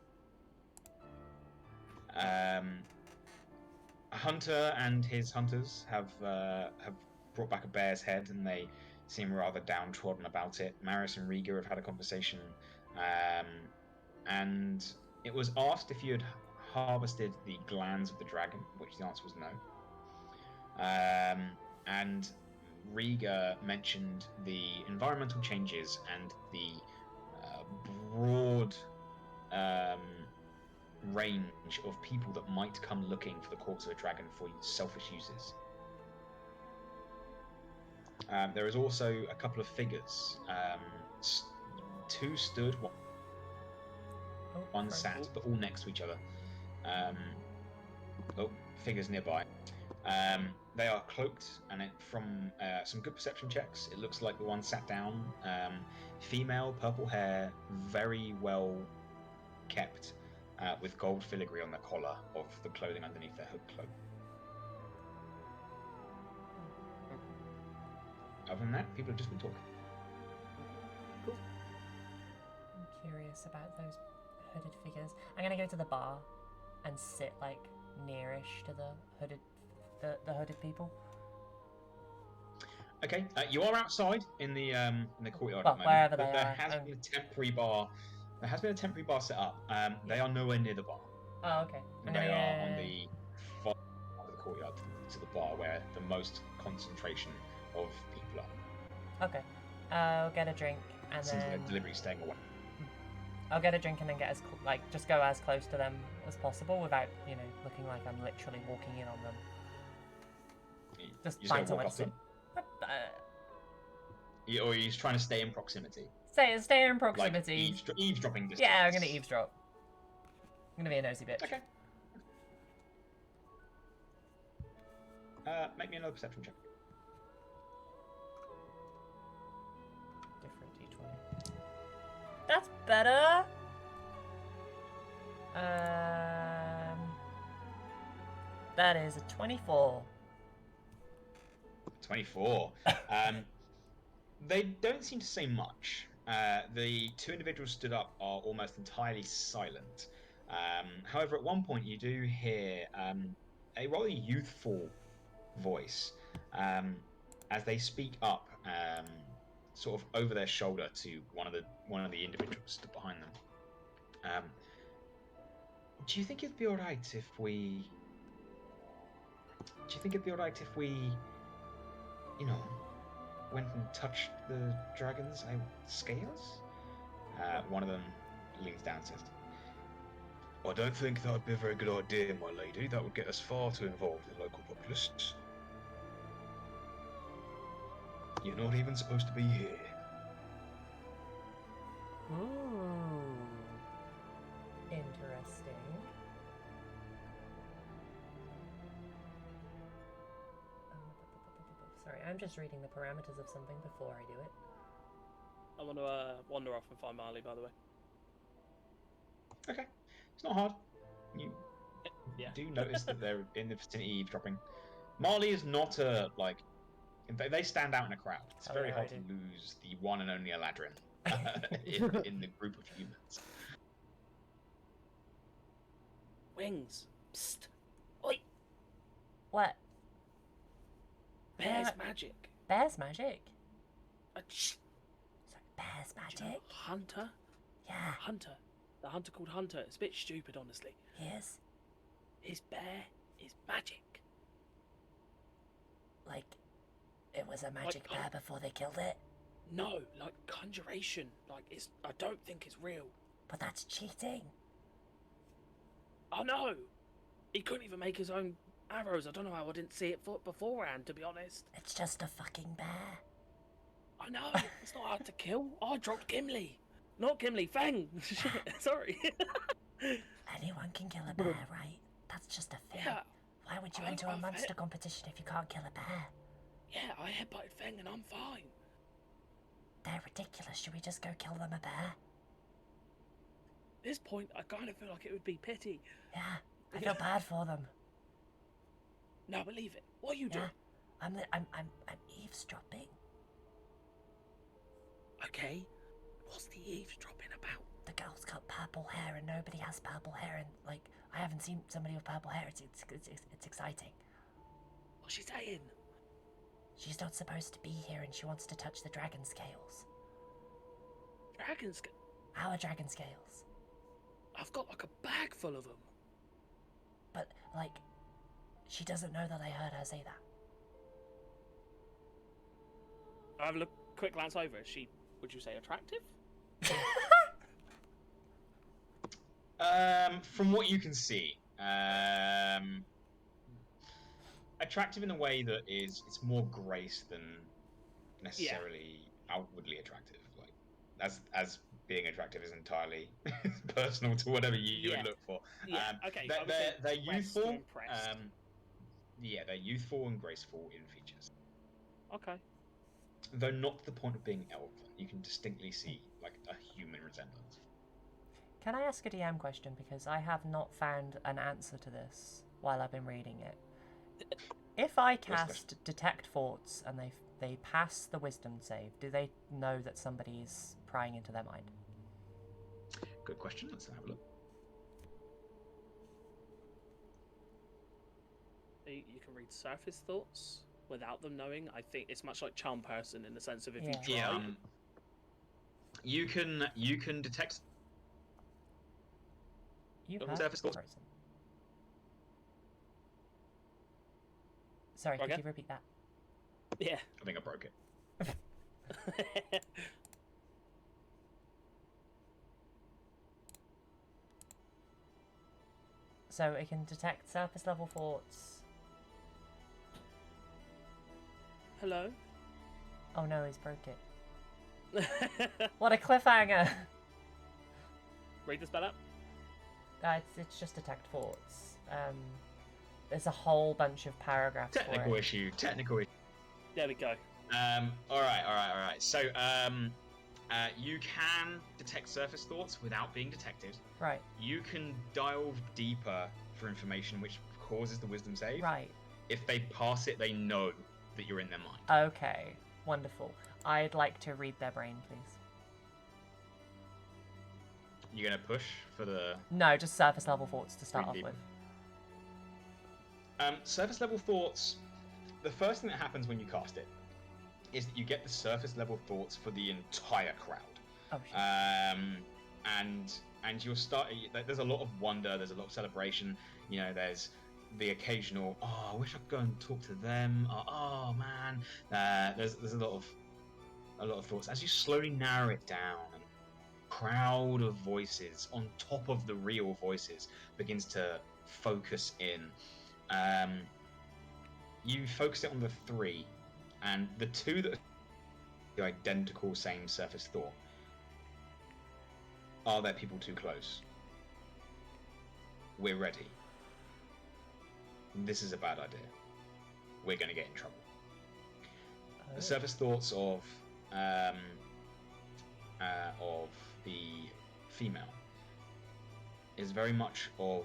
Hunter and his hunters have brought back a bear's head, and they seem rather downtrodden about it. Maris and Riga have had a conversation, and it was asked if you had harvested the glands of the dragon, which the answer was no. And Riga mentioned the environmental changes and the broad range of people that might come looking for the corpse of a dragon for selfish uses. There is also a couple of figures. Two stood, one sat, but all next to each other. Figures nearby. They are cloaked, and from some good perception checks, it looks like the one sat down. Female, purple hair, very well kept, with gold filigree on the collar of the clothing underneath their hood cloak. Other than that, people have just been talking. Cool. I'm curious about those hooded figures. I'm gonna go to the bar and sit like nearish to the hooded people. Okay, you are outside in the courtyard Well, at the moment, wherever but they there are. has been a temporary bar. There has been a temporary bar set up. They are nowhere near the bar. Oh, okay. They are on the far side of the courtyard to the bar where the most concentration of people are. Okay. I'll get a drink and Seems then like they're deliberately staying away. I'll get a drink and then get just go as close to them as possible without looking like I'm literally walking in on them. Just find somewhere to sit. Or he's trying to stay in proximity. Stay in proximity. Like eavesdropping distance. Yeah, I'm gonna eavesdrop. I'm gonna be a nosy bitch. Okay. Make me another perception check. Different d20. That's better. That is a 24. 24. They don't seem to say much. The two individuals stood up are almost entirely silent. However, at one point you do hear a rather youthful voice as they speak up, sort of over their shoulder to one of the individuals stood behind them. Do you think it'd be alright if we? Do you think it'd be alright if we, went and touched the dragon's scales? One of them leans down and says, I don't think that would be a very good idea, my lady. That would get us far too involved in the local populace. You're not even supposed to be here. Ooh. Interesting. Sorry, I'm just reading the parameters of something before I do it. I want to wander off and find Marle, by the way. Okay. It's not hard. You Yeah. do notice that they're in the vicinity eavesdropping. Marle is not they stand out in a crowd. It's very hard to lose the one and only Eladrin in the group of humans. Wings. Psst. Oi. What? Bear's magic. Bear's magic? Shh. Sorry, bear's magic? Do you know Hunter? Yeah. Hunter. The hunter called Hunter. It's a bit stupid, honestly. Yes. His bear is magic. Like, it was a magic bear before they killed it? No, like conjuration. I don't think it's real. But that's cheating. Oh no! He couldn't even make his own arrows. I don't know how I didn't see it beforehand, to be honest. It's just a fucking bear. I know, it's not hard to kill. I dropped Gimli. Not Gimli, Feng! Shit, sorry. Anyone can kill a bear, right? That's just a thing. Yeah. Why would you enter a monster competition if you can't kill a bear? Yeah, I headbutted Feng and I'm fine. They're ridiculous. Should we just go kill them a bear? At this point, I kind of feel like it would be pity. Yeah, I feel bad for them. No, believe it. What are you doing? I'm eavesdropping. Okay, what's the eavesdropping about? The girl's got purple hair and nobody has purple hair, and I haven't seen somebody with purple hair. It's exciting. What's she saying? She's not supposed to be here, and she wants to touch the dragon scales. Dragon scales? Our dragon scales. I've got like a bag full of them. But she doesn't know that I heard her say that. I have a quick glance over. Is she, would you say, attractive? From what you can see, attractive in a way that it's more grace than necessarily outwardly attractive. Like as being attractive is entirely personal to whatever you would look for. Yeah. Okay. They're youthful. Impressed. They're youthful and graceful in features. Okay. Though not to the point of being elven. You can distinctly see like a human resemblance. Can I ask a DM question, because I have not found an answer to this while I've been reading it. If I cast Detect Thoughts and they pass the Wisdom save, do they know that somebody is prying into their mind? Good question. Let's have a look. You can read surface thoughts without them knowing. I think it's much like Charm Person in the sense of if you try. Yeah. You can detect. You have surface thoughts. person. Sorry, could you repeat that? Yeah. I think I broke it. So it can detect surface level thoughts. Hello? Oh no, he's broke it. What a cliffhanger! Read the spell up. It's just detect thoughts. There's a whole bunch of paragraphs Technical for it. issue. There we go. All right. So, you can detect surface thoughts without being detected. Right. You can delve deeper for information which causes the wisdom save. Right. If they pass it, they know that you're in their mind. Okay. Wonderful. I'd like to read their brain, please. You're gonna push for the... No, just surface level thoughts to start off deeper. with. Surface level thoughts, the first thing that happens when you cast it is that you get the surface level thoughts for the entire crowd. Oh, shit. And you'll start, there's a lot of wonder, there's a lot of celebration, you know, there's the occasional, oh, I wish I could go and talk to them, oh man, there's a lot of thoughts. As you slowly narrow it down, and a crowd of voices on top of the real voices begins to focus in. You focus it on the three, and the two that are the identical same surface thought. Are there people too close? We're ready. This is a bad idea. We're going to get in trouble. The surface thoughts of the female is very much of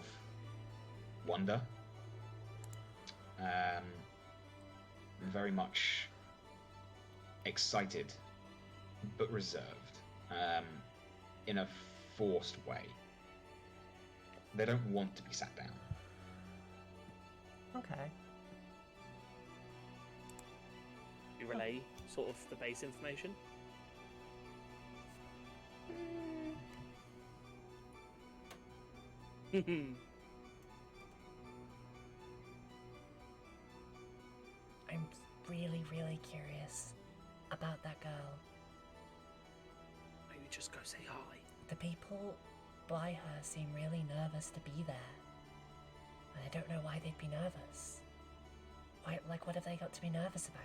wonder, very much excited but reserved, in a forced way. They don't want to be sat down. Okay. You relay sort of the base information. I'm really, really curious about that girl. Maybe just go say hi. The people by her seem really nervous to be there. And I don't know why they'd be nervous. What have they got to be nervous about?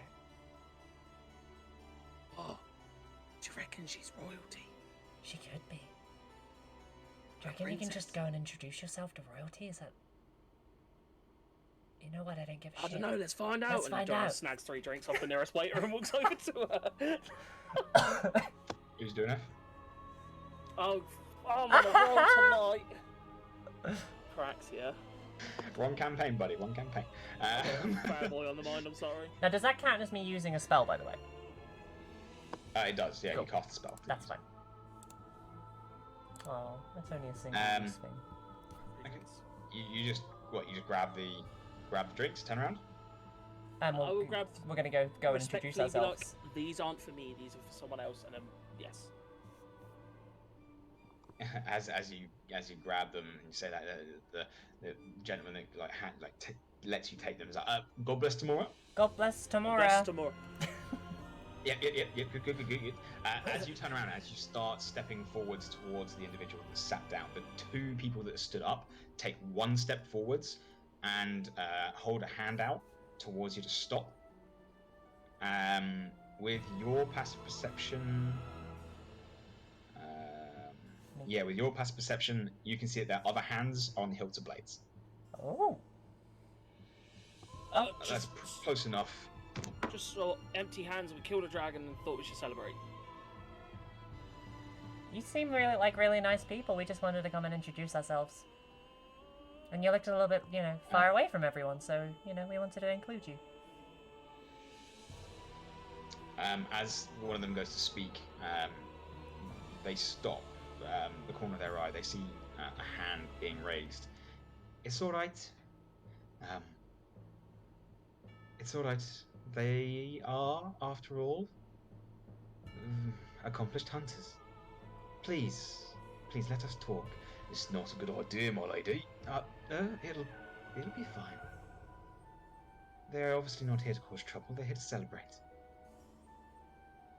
Oh, do you reckon she's royalty? She could be. Do you reckon you can just go and introduce yourself to royalty? Is that... You know what, I don't give a shit. I don't know, let's find out. Let's find out. Snags 3 drinks off the nearest waiter and walks over to her. Who's doing it? Oh, I'm on a roll tonight. Paraxia. Wrong campaign, buddy. Wrong campaign. Bad boy on the mind, I'm sorry. Now, does that count as me using a spell, by the way? It does, yeah, Cool. You cast a spell. That's fine. Oh, that's only a single use thing. Okay. You just grab the drinks, turn around? We're gonna go and introduce ourselves. Like, these aren't for me, these are for someone else, and yes. As you grab them and you say that, the gentleman that lets you take them is like, God bless tomorrow. God bless tomorrow. Best tomorrow. Good. As you turn around, as you start stepping forwards towards the individual that sat down, the two people that stood up take one step forwards and hold a hand out towards you to stop. With your passive perception, with your passive perception, you can see that their other hands are on the hilts of blades. Oh. That's close enough. Just saw empty hands. We killed a dragon and thought we should celebrate. You seem really nice people. We just wanted to come and introduce ourselves. And you looked a little bit, far away from everyone, so, we wanted to include you. As one of them goes to speak, they stop. The corner of their eye, they see a hand being raised. It's all right. It's all right. They are, after all, accomplished hunters. Please let us talk. It's not a good idea, my lady. It'll be fine. They're obviously not here to cause trouble. They're here to celebrate.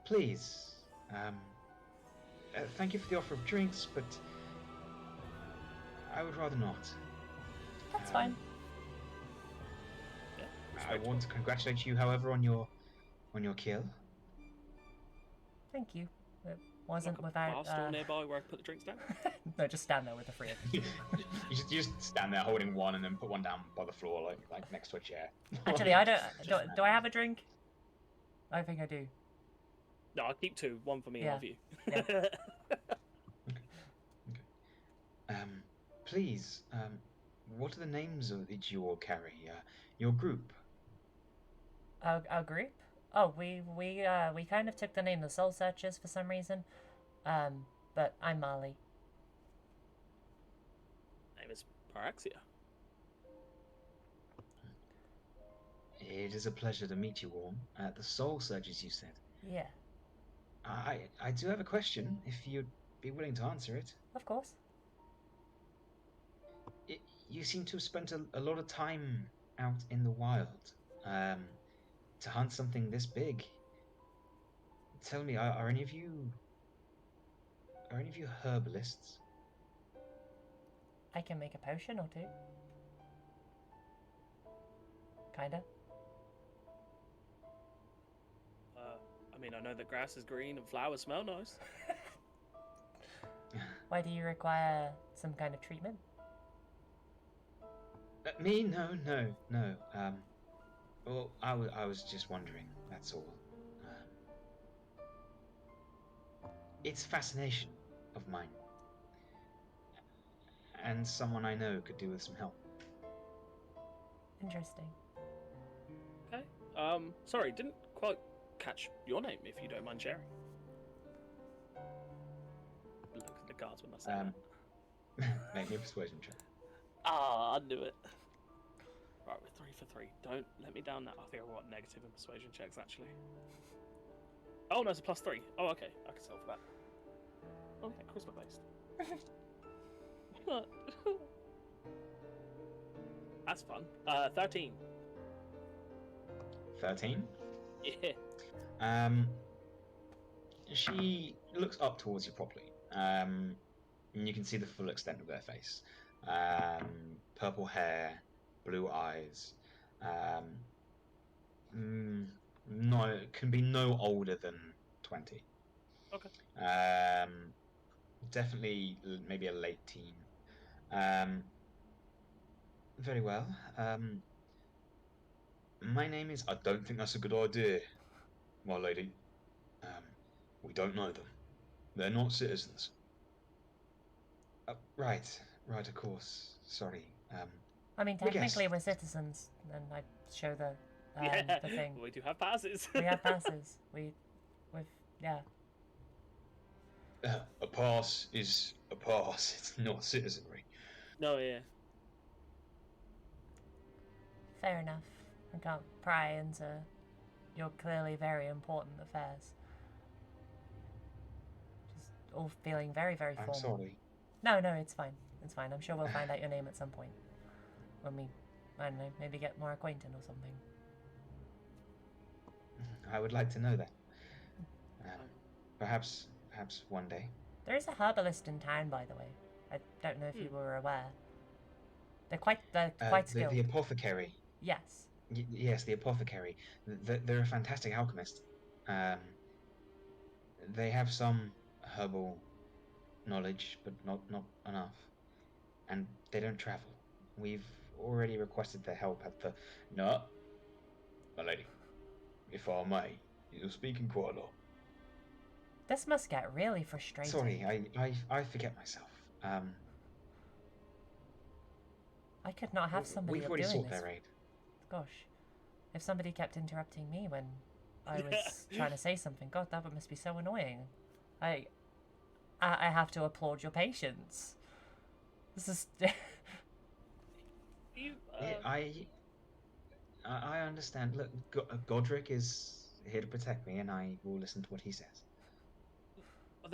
Please, thank you for the offer of drinks, but I would rather not. That's fine. I want to congratulate you, however, on your kill. Thank you. It wasn't without. Bar nearby where I can put the drinks down. No, just stand there with the three of them. you just stand there holding one and then put one down by the floor, like next to a chair. Actually, I don't. Do I have a drink? I think I do. No, I'll keep two. One for me and one for you. Yeah. Okay. Please, what are the names that you all carry? Your group. Our group? Oh, we kind of took the name the Soul Searchers for some reason. But I'm Marle. Name is Paraxia. It is a pleasure to meet you all. The Soul Searchers, you said. Yeah. I do have a question, if you'd be willing to answer it. Of course. You seem to have spent a lot of time out in the wild to hunt something this big. Tell me, are any of you herbalists? I can make a potion or two. Kinda. I mean, I know that grass is green and flowers smell nice. Why do you require some kind of treatment? Me? No. Well, I was just wondering, that's all. It's a fascination of mine. And someone I know could do with some help. Interesting. Okay. Sorry, didn't quite catch your name, if you don't mind sharing. Look at the cards when I say that. Make me a persuasion check. Ah, I knew it. Right, we're 3 for 3. Don't let me down that. I think I got negative in persuasion checks, actually. Oh, no, it's a +3. Oh, okay. I can sell for that. Oh, yeah, charisma-based. That's fun. 13. 13? Yeah. She looks up towards you properly. And you can see the full extent of their face. Purple hair, blue eyes. Can be no older than 20. Okay. Definitely maybe a late teen. Very well. My name is... I don't think that's a good idea, my lady. We don't know them. They're not citizens. Right, of course. Sorry. I mean, technically we're citizens, and I show the thing. We do have passes. We have passes. Yeah. A pass is a pass. It's not citizenry. No, yeah. Fair enough. I can't pry into your clearly very important affairs. Just all feeling very, very formal. I'm sorry. No, it's fine. It's fine. I'm sure we'll find out your name at some point. When we, I don't know, maybe get more acquainted or something. I would like to know that. perhaps one day. There is a herbalist in town, by the way. I don't know if you were aware. They're quite skilled. The apothecary. Yes. Yes, the apothecary. They're a fantastic alchemist. They have some herbal knowledge, but not enough. And they don't travel. We've already requested their help at the... No, my lady. If I may, you're speaking quite a lot. This must get really frustrating. Sorry, I forget myself. I could not have somebody We've already doing sought this. their aid. Gosh. If somebody kept interrupting me when I was trying to say something, God, that must be so annoying. I have to applaud your patience. This is... I understand. Look, Godric is here to protect me, and I will listen to what he says. Are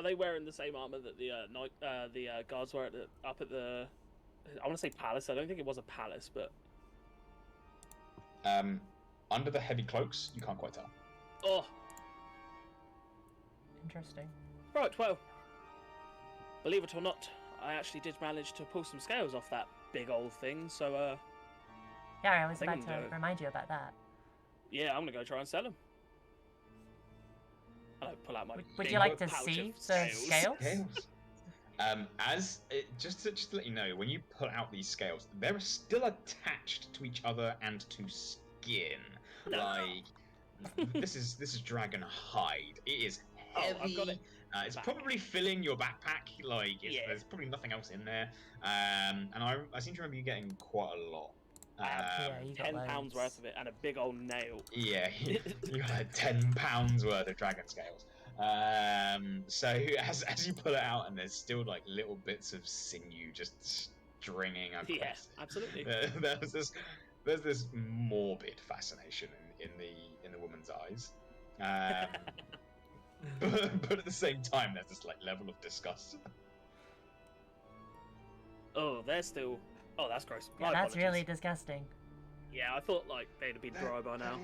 they wearing the same armor that the guards were up at the? I want to say palace. I don't think it was a palace, but under the heavy cloaks, you can't quite tell. Oh, interesting. Right. Well, believe it or not, I actually did manage to pull some scales off that big old thing. So yeah, I was about to remind you about that. Yeah, I'm gonna go try and sell them. I pull out my. Would you like to see the scales? Just to let you know, when you pull out these scales, they're still attached to each other and to skin. No. Like this is dragon hide. It is heavy. Oh, I've got it. It's probably filling your backpack. Like there's probably nothing else in there. And I seem to remember you getting quite a lot. You 10 pounds worth of it and a big old nail. Yeah, you got like 10 pounds worth of dragon scales. So as you pull it out, and there's still like little bits of sinew just stringing across. Yeah, absolutely. There's this morbid fascination in the woman's eyes. But at the same time, there's this like level of disgust. Oh, they're still. Oh, that's gross. Yeah, that's really disgusting. Yeah, I thought like they'd have been dry by now.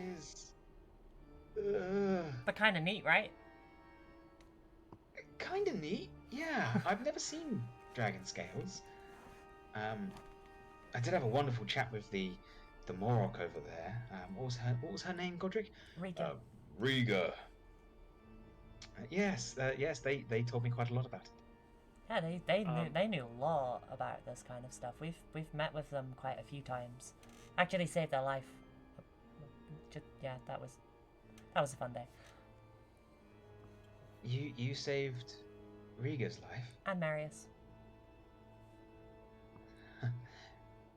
But kind of neat, right? Kind of neat. Yeah, I've never seen dragon scales. I did have a wonderful chat with the Morok over there. What was her name, Godric? Riga. Riga. Yes, they told me quite a lot about it. Yeah, they knew a lot about this kind of stuff. We've met with them quite a few times. Actually, saved their life. Yeah, that was a fun day. You saved Riga's life. And Marius.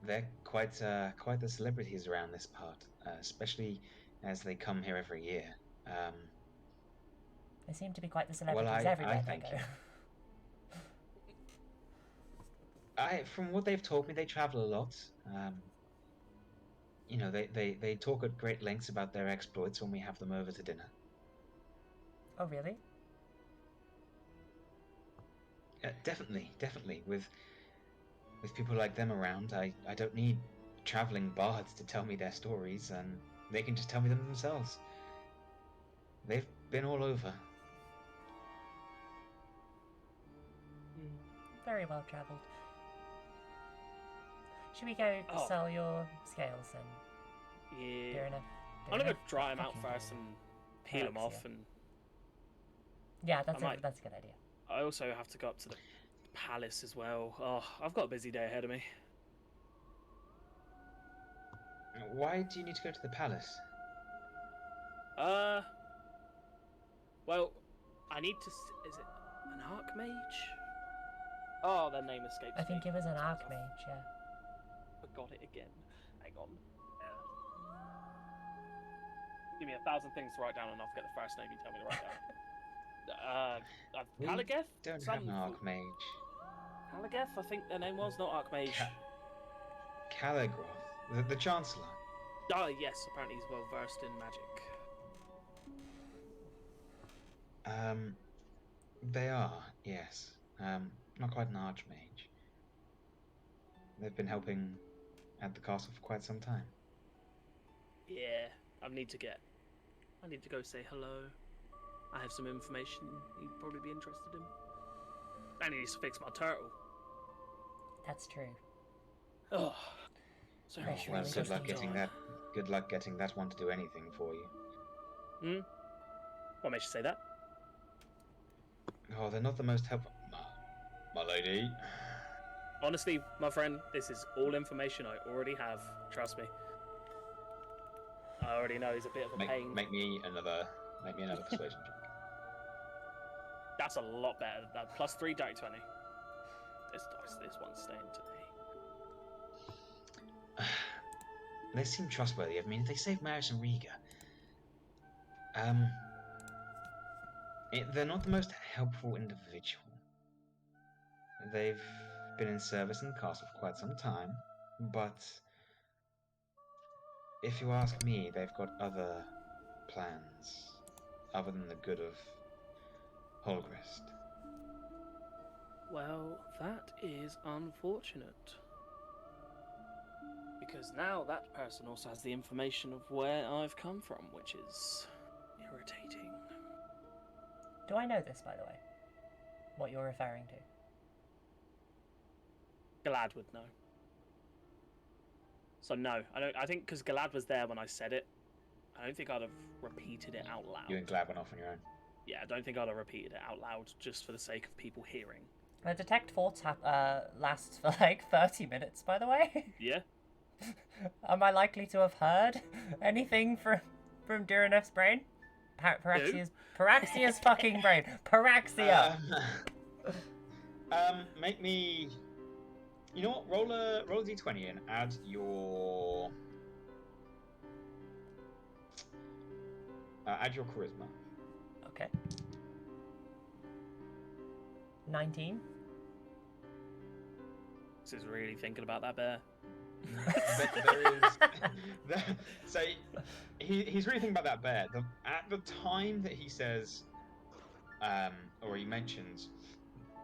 They're quite the celebrities around this part, especially as they come here every year. They seem to be quite the celebrities everywhere they go. From what they've told me, they travel a lot. They talk at great lengths about their exploits when we have them over to dinner. Oh, really? Definitely. With people like them around, I don't need traveling bards to tell me their stories, and they can just tell me them themselves. They've been all over. Very well travelled. Should we go sell your scales then? Yeah. I'm gonna go dry them out first and peel them off, and yeah, that's a good idea. I also have to go up to the palace as well. Oh, I've got a busy day ahead of me. Why do you need to go to the palace? Well, I need to. Is it an archmage? Oh, their name escapes me. I think it was an archmage, yeah. Forgot it again. Hang on. Give me 1,000 things to write down, and I'll forget the first name you tell me to write down. Galadesis? Don't have an archmage. Galadesis, I think their name was, not archmage. Caligroth, the Chancellor. Oh, yes, apparently he's well versed in magic. They are, yes. Not quite an archmage. They've been helping at the castle for quite some time. Yeah, I need to go say hello. I have some information you'd probably be interested in. I need to fix my turtle. That's true. Oh, so Pressure Well, really good does luck need getting on. that. Good luck getting that one to do anything for you. What makes you say that? Oh, they're not the most helpful. My lady. Honestly, my friend, this is all information I already have. Trust me. I already know he's a bit of a pain. Make me another persuasion check. That's a lot better than that. +3 die 20. This one's staying today. They seem trustworthy. I mean, they saved Maris and Riga. They're not the most helpful individual. They've been in service in the castle for quite some time, but if you ask me, they've got other plans other than the good of Holgrist. Well, that is unfortunate. Because now that person also has the information of where I've come from, which is irritating. Do I know this, by the way? What you're referring to? Galad would know. So no, I think because Galad was there when I said it, I don't think I'd have repeated it out loud. You and Glad went off on your own. Yeah, I don't think I'd have repeated it out loud just for the sake of people hearing. Detect Thoughts lasts for like 30 minutes, by the way. Yeah. Am I likely to have heard anything from Duranef's brain? Paraxia's fucking brain. Paraxia! Make me... You know what? Roll a d20 and add your... add your charisma. Okay. 19. This is really thinking about that bear. So he's really thinking about that bear. At the time that he says, or he mentions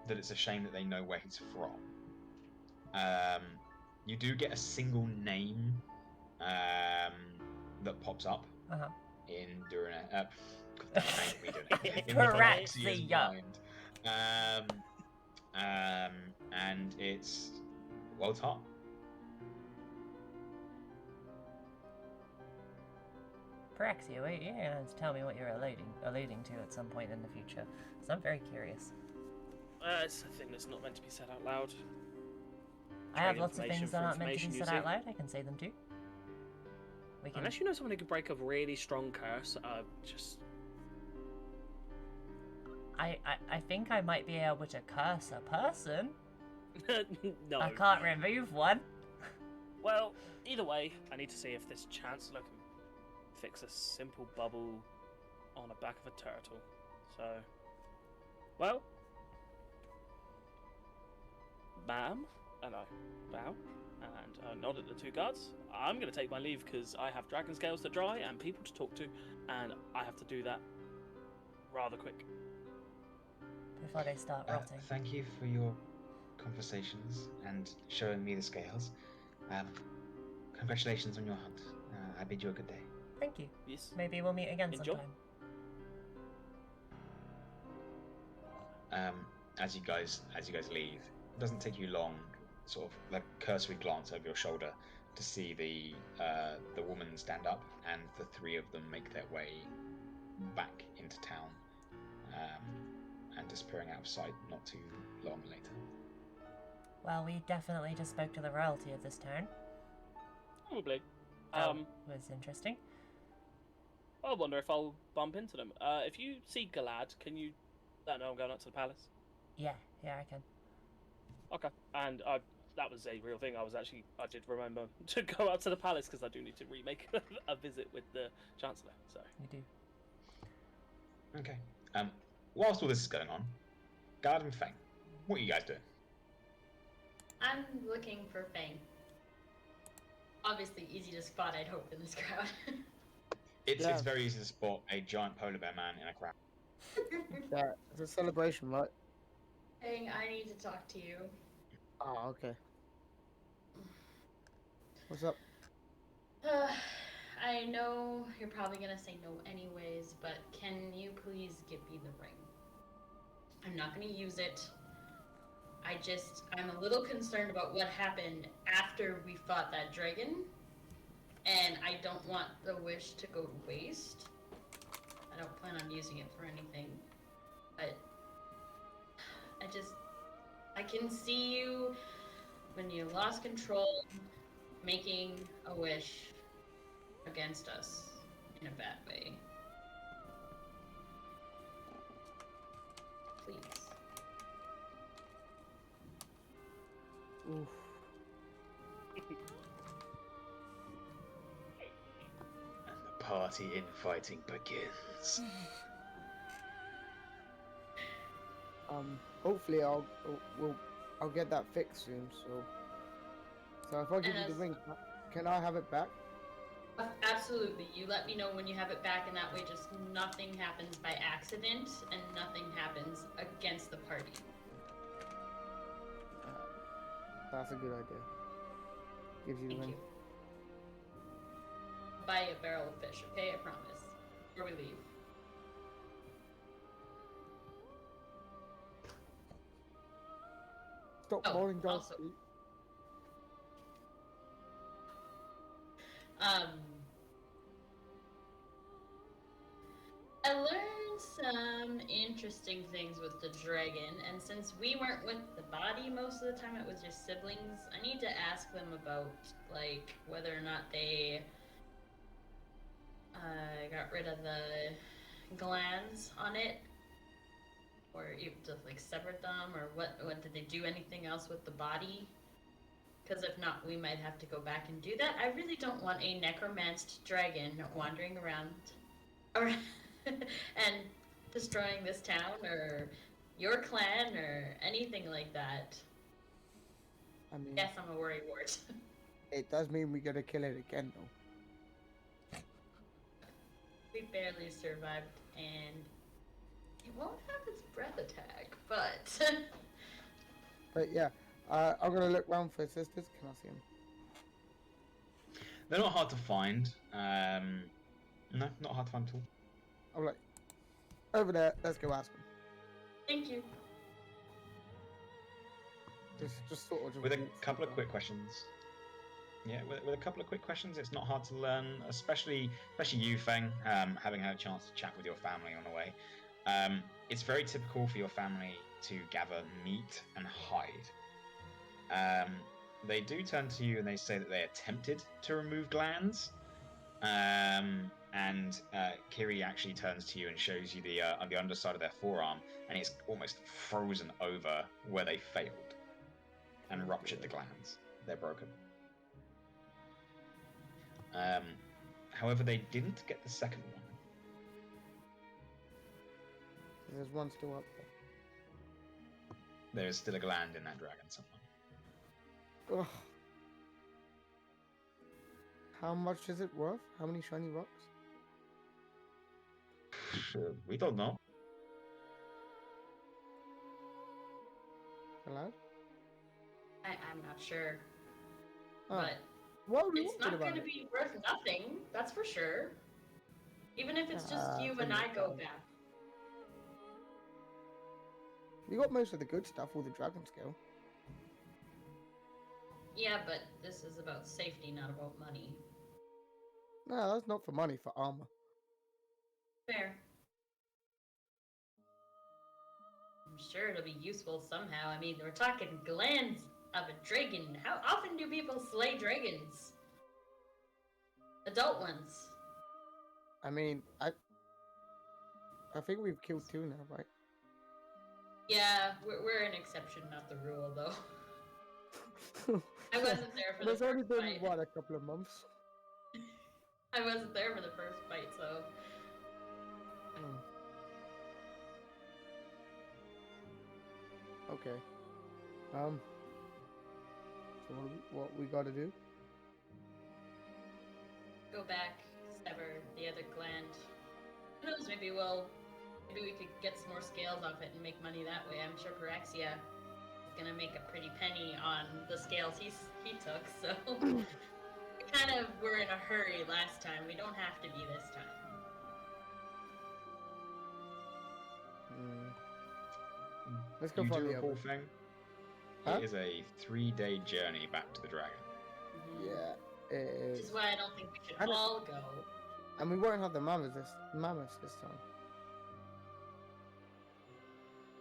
that it's a shame that they know where he's from, you do get a single name that pops up in Durana. Paraxia. And it's well taught. Paraxia, wait, you're gonna have to tell me what you're alluding to at some point in the future, because I'm very curious. It's a thing that's not meant to be said out loud. I have lots of things that aren't meant to be said out loud. I can say them too. Unless you know someone who can break a really strong curse, just... I think I might be able to curse a person. No. I can't remove one. Well, either way, I need to see if this Chancellor can fix a simple bubble on the back of a turtle. So, well, ma'am, and I bow and nod at the two guards. I'm going to take my leave because I have dragon scales to dry and people to talk to, and I have to do that rather quick. Before they start rotting. Thank you for your conversations and showing me the scales. Congratulations on your hunt. I bid you a good day. Thank you. Yes. Maybe we'll meet again Enjoy. sometime. As you guys leave, it doesn't take you long, sort of like cursory glance over your shoulder to see the woman stand up, and the three of them make their way back into town, and disappearing out of sight not too long later. Well, we definitely just spoke to the royalty of this town. Probably. That was interesting. I wonder if I'll bump into them. If you see Galad, can you let know I'm going up to the palace? Yeah, I can. Okay. And that was a real thing. I did remember to go out to the palace because I do need to remake a visit with the Chancellor. So You do. Okay. Whilst all this is going on, Galad and Feng, what are you guys doing? I'm looking for Feng. Obviously easy to spot, I'd hope, in this crowd. It's very easy to spot a giant polar bear man in a crowd. It's a celebration, right? Feng, I need to talk to you. Oh, okay. What's up? I know you're probably gonna say no anyways, but can you please give me the ring? I'm not gonna use it. I'm a little concerned about what happened after we fought that dragon, and I don't want the wish to go to waste. I don't plan on using it for anything, but I can see you when you lost control, making a wish against us in a bad way. Please. Oof. And the party infighting begins. Hopefully I'll get that fixed soon. So if I give you the ring, can I have it back? Absolutely. You let me know when you have it back, and that way just nothing happens by accident and nothing happens against the party. That's a good idea. Gives you the Thank ring. you. Buy a barrel of fish, okay? I promise. Before we leave. Stop Oh, falling down. also- I learned some interesting things with the dragon, and since we weren't with the body most of the time, it was just siblings, I need to ask them about, like, whether or not they got rid of the glands on it, or you just, like, severed them, or what did they do anything else with the body? Because if not, we might have to go back and do that. I really don't want a necromanced dragon wandering around and destroying this town or your clan or anything like that. I mean, Yes, I'm a worrywart. it does mean we gotta kill it again, though. We barely survived, and it won't have its breath attack, but... But yeah, I'm gonna look round for sisters. Can I see them? They're not hard to find. No, not hard to find at all. I'm like, over there. Let's go ask them. Thank you. Just sort of just With a walk couple of through quick questions. Yeah, with a couple of quick questions, it's not hard to learn, especially you, Feng, having had a chance to chat with your family on the way. It's very typical for your family to gather meat and hide. They do turn to you and they say that they attempted to remove glands. And Kiri actually turns to you and shows you the on the underside of their forearm, and it's almost frozen over where they failed and ruptured the glands. They're broken. However, they didn't get the second one. There's one still up there. There is still a gland in that dragon somewhere. Ugh. How much is it worth? How many shiny rocks? We don't know. Allowed? I'm not sure. Oh. But What are we it's talking not about? going to be worth nothing, that's for sure. Even if it's just you for and I me, go fine. back. We got most of the good stuff, all the dragon scale. Yeah, but this is about safety, not about money. No, that's not for money, for armor. Fair. I'm sure it'll be useful somehow. I mean, we're talking glands of a dragon. How often do people slay dragons? Adult ones. I mean, I think we've killed 2 now, right? Yeah, we're an exception, not the rule, though. I wasn't there for the There's only first been, fight. what, a couple of months? I wasn't there for the first fight, so... Okay. So what we gotta do? Go back, sever the other gland. Who knows, maybe we could get some more scales off it and make money that way. I'm sure Paraxia is gonna make a pretty penny on the scales he took, so... we kind of were in a hurry last time. We don't have to be this time. Let's go You find do the recall, others. Feng? Huh? It is a 3-day journey back to the dragon. Yeah, it Which is. is why I don't think we should I don't- all go. And we won't have the mammoths this time.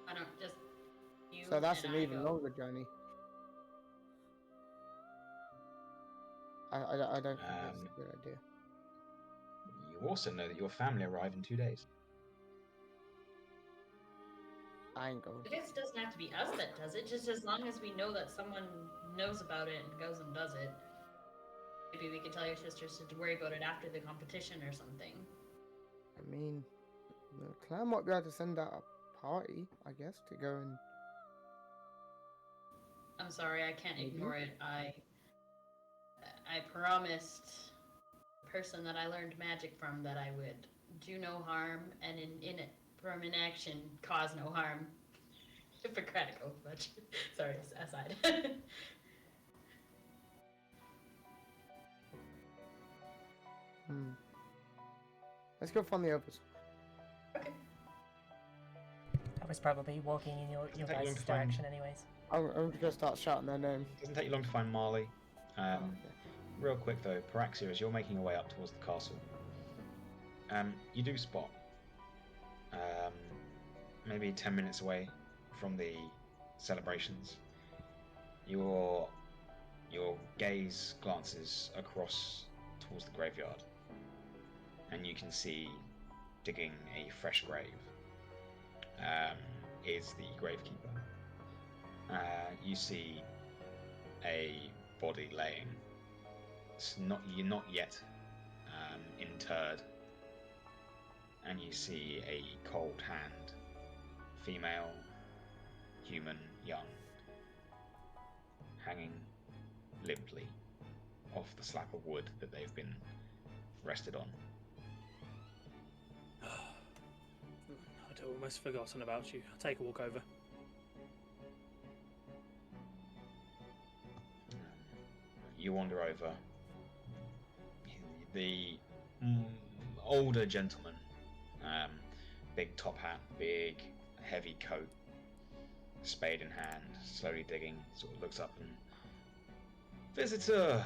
I don't just you So that's and an I even go. longer journey. I don't think that's a good idea. You also know that your family arrive in 2 days. I ain't going. I guess it doesn't have to be us that does it, just as long as we know that someone knows about it and goes and does it. Maybe we can tell your sisters to worry about it after the competition or something. I mean, the clan might be able to send out a party, I guess, to go and. I'm sorry, I can't Maybe. ignore it. I promised the person that I learned magic from that I would do no harm, and from inaction cause no harm. Hypocritical, but sorry, aside. Let's go find the others. Okay. I was probably walking in your Doesn't take long guys' to find- direction anyways. I'm just gonna start shouting their name. It doesn't take you long to find Marle. Oh, okay. Real quick though, Paraxia, as you're making your way up towards the castle, you do spot, maybe 10 minutes away from the celebrations, your gaze glances across towards the graveyard, and you can see, digging a fresh grave, is the gravekeeper. You see a body laying. You're not yet interred, and you see a cold hand, female, human, young, hanging limply off the slab of wood that they've been rested on. I'd almost forgotten about you. I'll take a walk over. You wander over. The older gentleman, big top hat, big heavy coat, spade in hand, slowly digging, sort of looks up and... Visitor!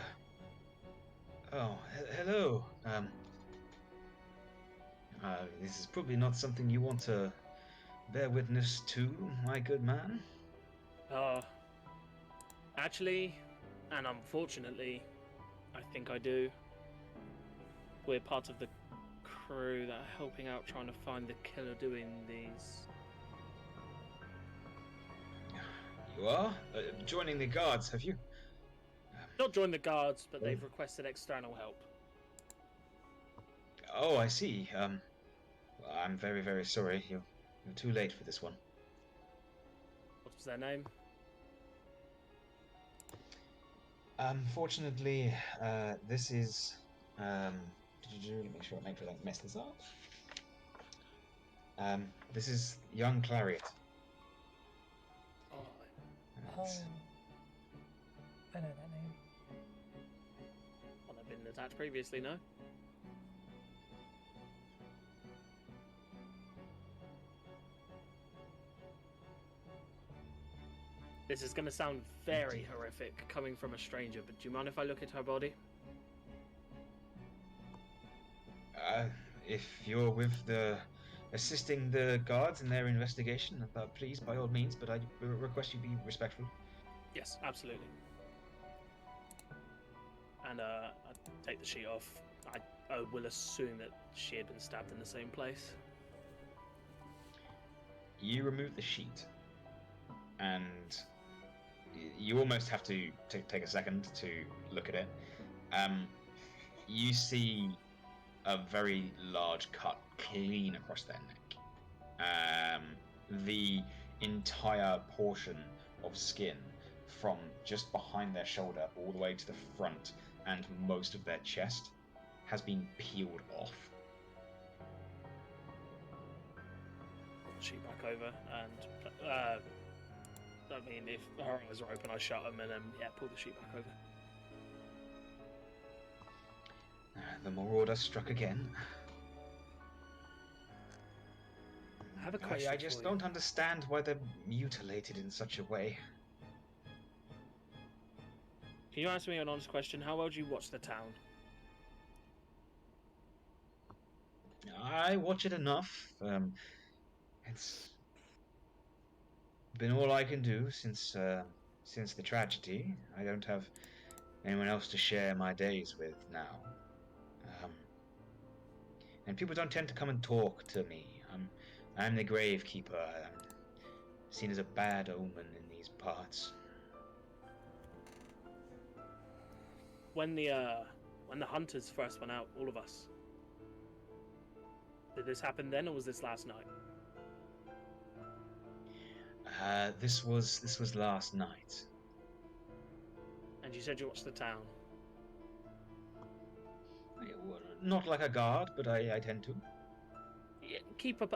Oh, hello. This is probably not something you want to bear witness to, my good man. Actually, and unfortunately, I think I do. We're part of the crew that are helping out trying to find the killer doing these. You are? Joining the guards, have you? Not join the guards, but they've requested external help. Oh, I see. I'm very, very sorry. You're too late for this one. What was their name? Unfortunately, this is... make sure I don't mess this up. This is young Clariot. Oh, Oh, I know that name. well, they've been attached previously, no? This is going to sound very horrific coming from a stranger, but do you mind if I look at her body? If you're with assisting the guards in their investigation, please, by all means, but I request you be respectful. Yes, absolutely. And I take the sheet off. I will assume that she had been stabbed in the same place. You remove the sheet, and you almost have to take a second to look at it. You see a very large cut clean across their neck. The entire portion of skin from just behind their shoulder all the way to the front and most of their chest has been peeled off. Sheet back over, and I mean, if her eyes are open, I shut them, and then pull the sheet back over. the Marauder struck again. I have a question I just for you. don't understand why they're mutilated in such a way. Can you answer me an honest question? How well do you watch the town? I watch it enough. It's been all I can do since the tragedy. I don't have anyone else to share my days with now. And people don't tend to come and talk to me. I'm the gravekeeper. I'm seen as a bad omen in these parts. When the hunters first went out, all of us. Did this happen then, or was this last night? This was last night. And you said you watched the town. Not like a guard, but I tend to. Yeah, keep a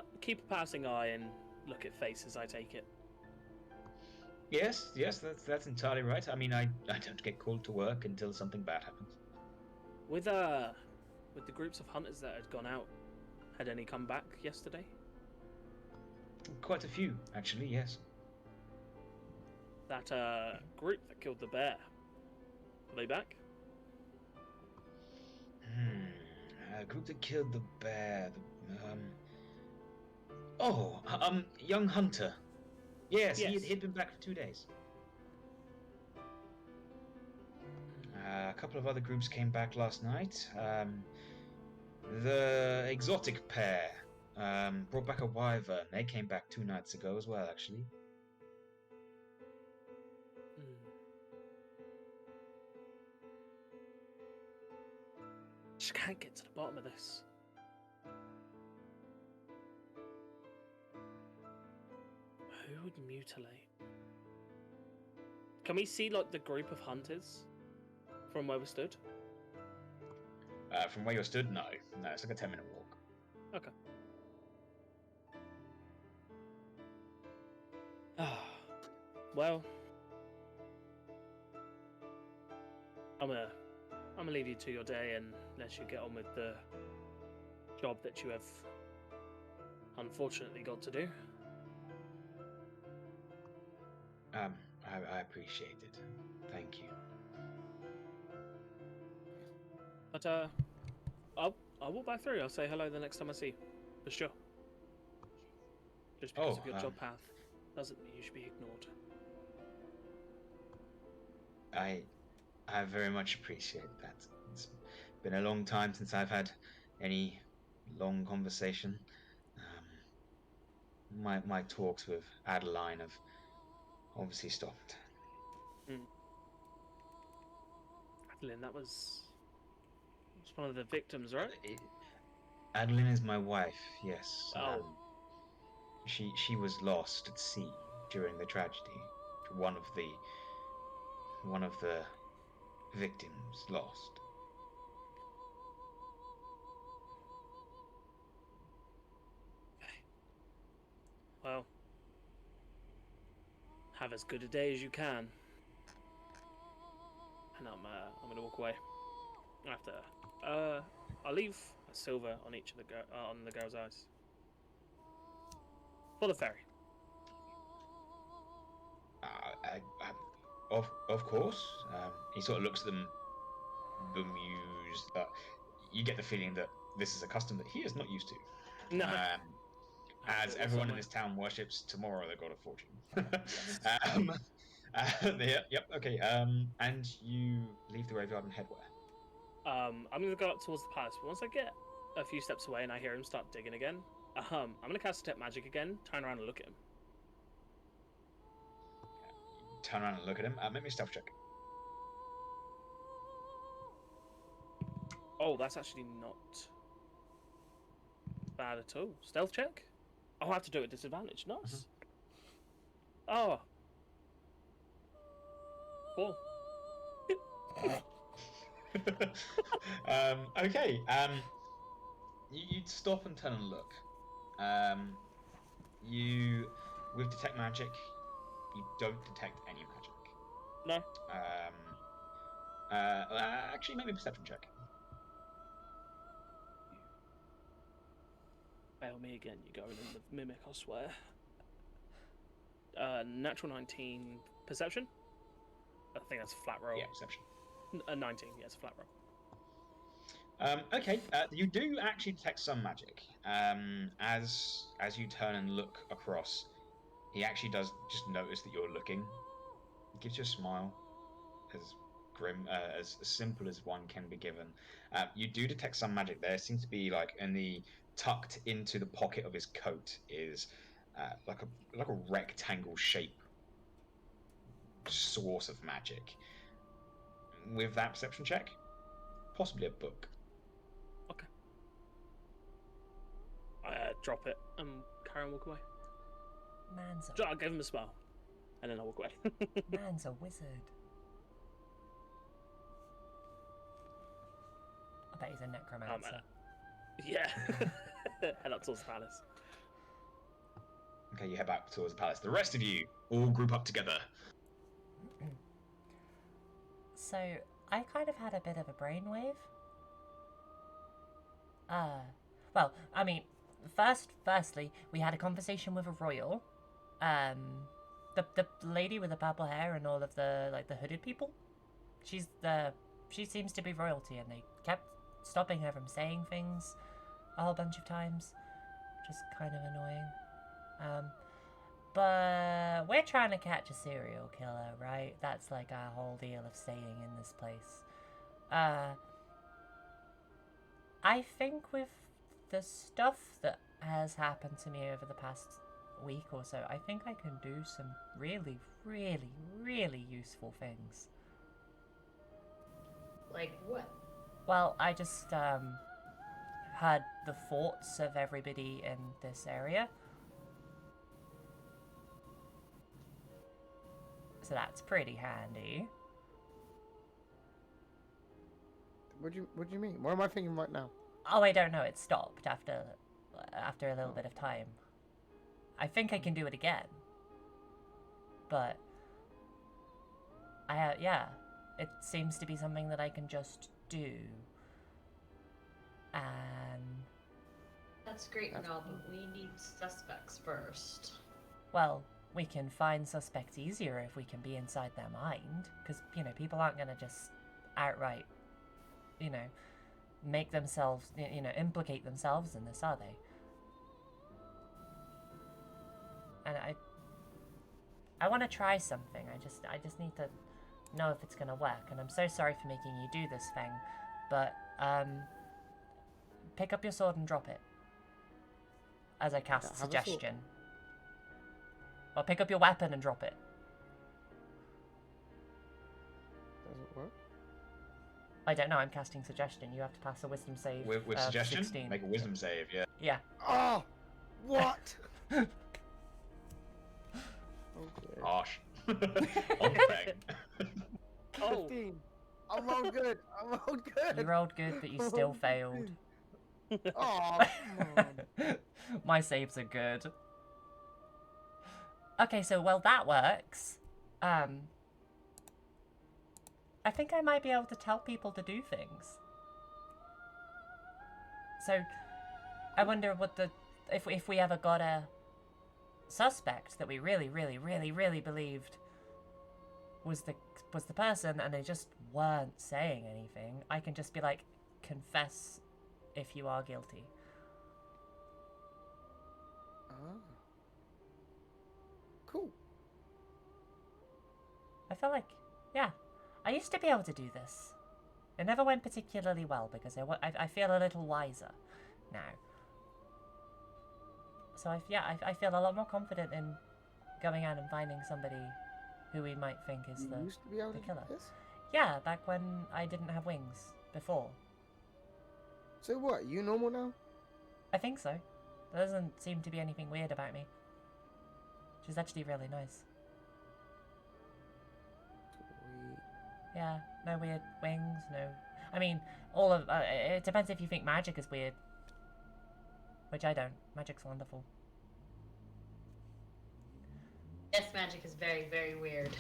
passing eye and look at faces. I take it. Yes, that's entirely right. I mean, I don't get called to work until something bad happens. With the groups of hunters that had gone out, had any come back yesterday? Quite a few, actually. Yes. That group that killed the bear. Are they back? A group that killed the bear. Young Hunter. Yes, Yes. He'd been back for 2 days. A couple of other groups came back last night. The exotic pair brought back a wyvern. They came back 2 nights ago as well, actually. Just can't get to the bottom of this. Who would mutilate? Can we see like the group of hunters from where we stood? From where you stood, no, it's like a 10-minute walk. Okay. Well, I'm gonna leave you to your day and let you get on with the job that you have unfortunately got to do. I appreciate it. Thank you. But I'll walk back through. I'll say hello the next time I see you, for sure. Just because of your job path doesn't mean you should be ignored. I very much appreciate that. It's been a long time since I've had any long conversation. My talks with Adeline have obviously stopped. Adeline, that was one of the victims, right? Adeline is my wife, yes. Oh. She was lost at sea during the tragedy. One of the victims lost. Okay. Well, have as good a day as you can. And I'm gonna walk away. After I'll leave a silver on each of the girl's eyes for the ferry. Of course. He sort of looks at them bemused, but you get the feeling that this is a custom that he is not used to. No. As everyone in this town worships tomorrow, the god of fortune. Yep. Okay. And you leave the graveyard and head where? I'm gonna go up towards the palace, but once I get a few steps away and I hear him start digging again, I'm gonna cast Step Magic again, turn around and look at him. Turn around and look at him. Make me a stealth check. Oh, that's actually not bad at all. Stealth check? Oh, I have to do it at disadvantage. Nice. Oh. 4. Okay. You'd stop and turn and look. You, with detect magic, you don't detect any magic. No. Actually, make me a perception check. Fail me again, you going in the mimic, I swear. Natural 19 perception. I think that's a flat roll. Yeah, perception. A 19, yeah, it's a flat roll. Okay, you do actually detect some magic. As you turn and look across, he actually does just notice that you're looking. He gives you a smile, as grim, as simple as one can be given. You do detect some magic there. It seems to be like tucked into the pocket of his coat is like a rectangle shape source of magic. With that perception check, possibly a book. Okay. I drop it and carry on walk away. Man's I'll give him a smile, and then I'll walk away. Man's a wizard. I bet he's a necromancer. Yeah. Head up towards the palace. Okay, you head back towards the palace. The rest of you all group up together. So, I kind of had a bit of a brainwave. Well, I mean, firstly, we had a conversation with a royal. The lady with the purple hair and all of the hooded people. She seems to be royalty, and they kept stopping her from saying things a whole bunch of times, which is kind of annoying. But we're trying to catch a serial killer, right? That's like our whole deal of staying in this place. I think with the stuff that has happened to me over the past week or so, I think I can do some really, really, really useful things. Like what? Well, I just heard the thoughts of everybody in this area. So that's pretty handy. What do you mean? What am I thinking right now? Oh, I don't know. It stopped after a little bit of time. I think I can do it again. But yeah, it seems to be something that I can just do. And That's great and all, but we need suspects first. well, we can find suspects easier if we can be inside their mind, because people aren't gonna just outright, make themselves, implicate themselves in this, are they? And I want to try something. I just need to know if it's gonna work. And I'm so sorry for making you do this, Feng, but pick up your sword and drop it as I cast suggestion. Or pick up your weapon and drop it. Does it work? I don't know, I'm casting suggestion. You have to pass a wisdom save. With suggestion? 16. Make a wisdom save, yeah. Yeah. Oh! What? Okay. Harsh. On Feng. Oh, 15. I rolled good. You rolled good, but you still failed. Oh, come on. My saves are good. Okay, so, well, that works. I think I might be able to tell people to do things. So, I wonder what if we ever got a suspect that we really, really, really, really believed was the person, and they just weren't saying anything, I can just be like, confess if you are guilty. Ah. Cool. I feel like, yeah, I used to be able to do this. It never went particularly well because I feel a little wiser now. So I feel a lot more confident in going out and finding somebody who we might think is You used to be able the to do killer. this? Yeah, back when I didn't have wings before. So what? You normal now? I think so. There doesn't seem to be anything weird about me. Which is actually really nice. Sweet. Yeah, no weird wings, no... I mean, all of... it depends if you think magic is weird. Which I don't. Magic's wonderful. Yes, magic is very, very weird.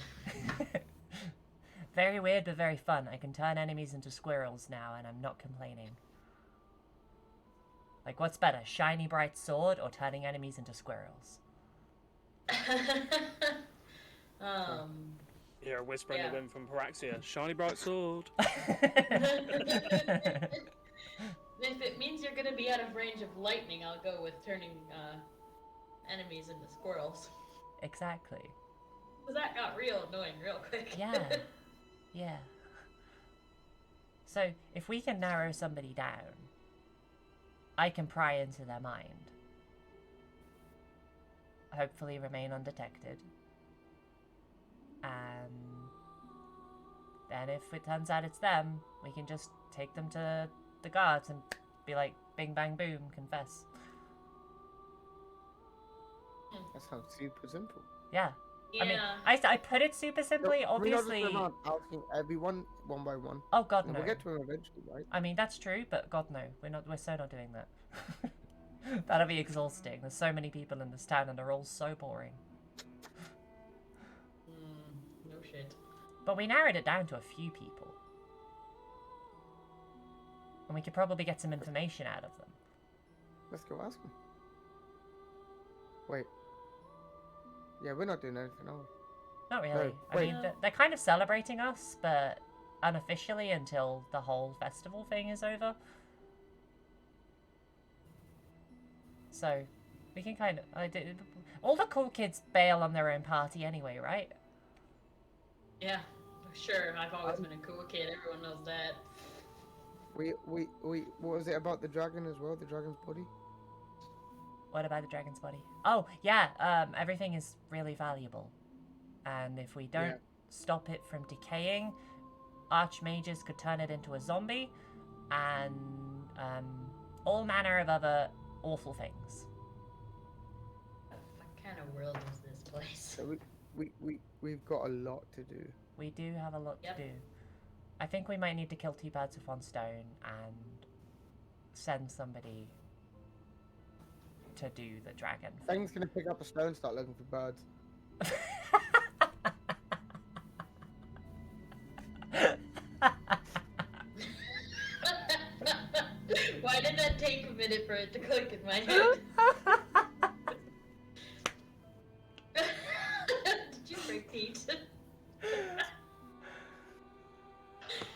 Very weird, but very fun. I can turn enemies into squirrels now, and I'm not complaining. Like, what's better, shiny bright sword or turning enemies into squirrels? Hear a whisper in Yeah. the wind from Paraxia. Shiny bright sword. If it means you're gonna be out of range of lightning, I'll go with turning enemies into squirrels. Exactly. Cause that got real annoying real quick. Yeah. Yeah. So, if we can narrow somebody down, I can pry into their mind. Hopefully remain undetected. And then if it turns out it's them, we can just take them to the guards and be like, bing bang boom, confess. That sounds super simple. Yeah. Yeah. I mean, I put it super simply, So, we're not just obviously. going around asking everyone one by one. Oh god, And no. we'll get to him eventually, right? I mean, that's true, but god no. We're so not doing that. That'll be exhausting. There's so many people in this town and they're all so boring. No shit. But we narrowed it down to a few people. And we could probably get some information out of them. Let's go ask him. Wait. Yeah, we're not doing anything, are we? Not really. No, I wait. mean, they're kind of celebrating us, but unofficially until the whole festival thing is over. So, we can kind of... all the cool kids bail on their own party anyway, right? Yeah, sure. I've always been a cool kid. Everyone knows that. What was it about the dragon as well? The dragon's body? What about the dragon's body? Oh, yeah, everything is really valuable. And if we don't stop it from decaying, archmages could turn it into a zombie, and all manner of other awful things. What kind of world is this place? So we've got a lot to do. We do have a lot Yep. to do. I think we might need to kill 2 birds with 1 stone and send somebody to do the dragon. Feng's gonna pick up a stone and start looking for birds. Why did that take a minute for it to click in my head? Did you repeat?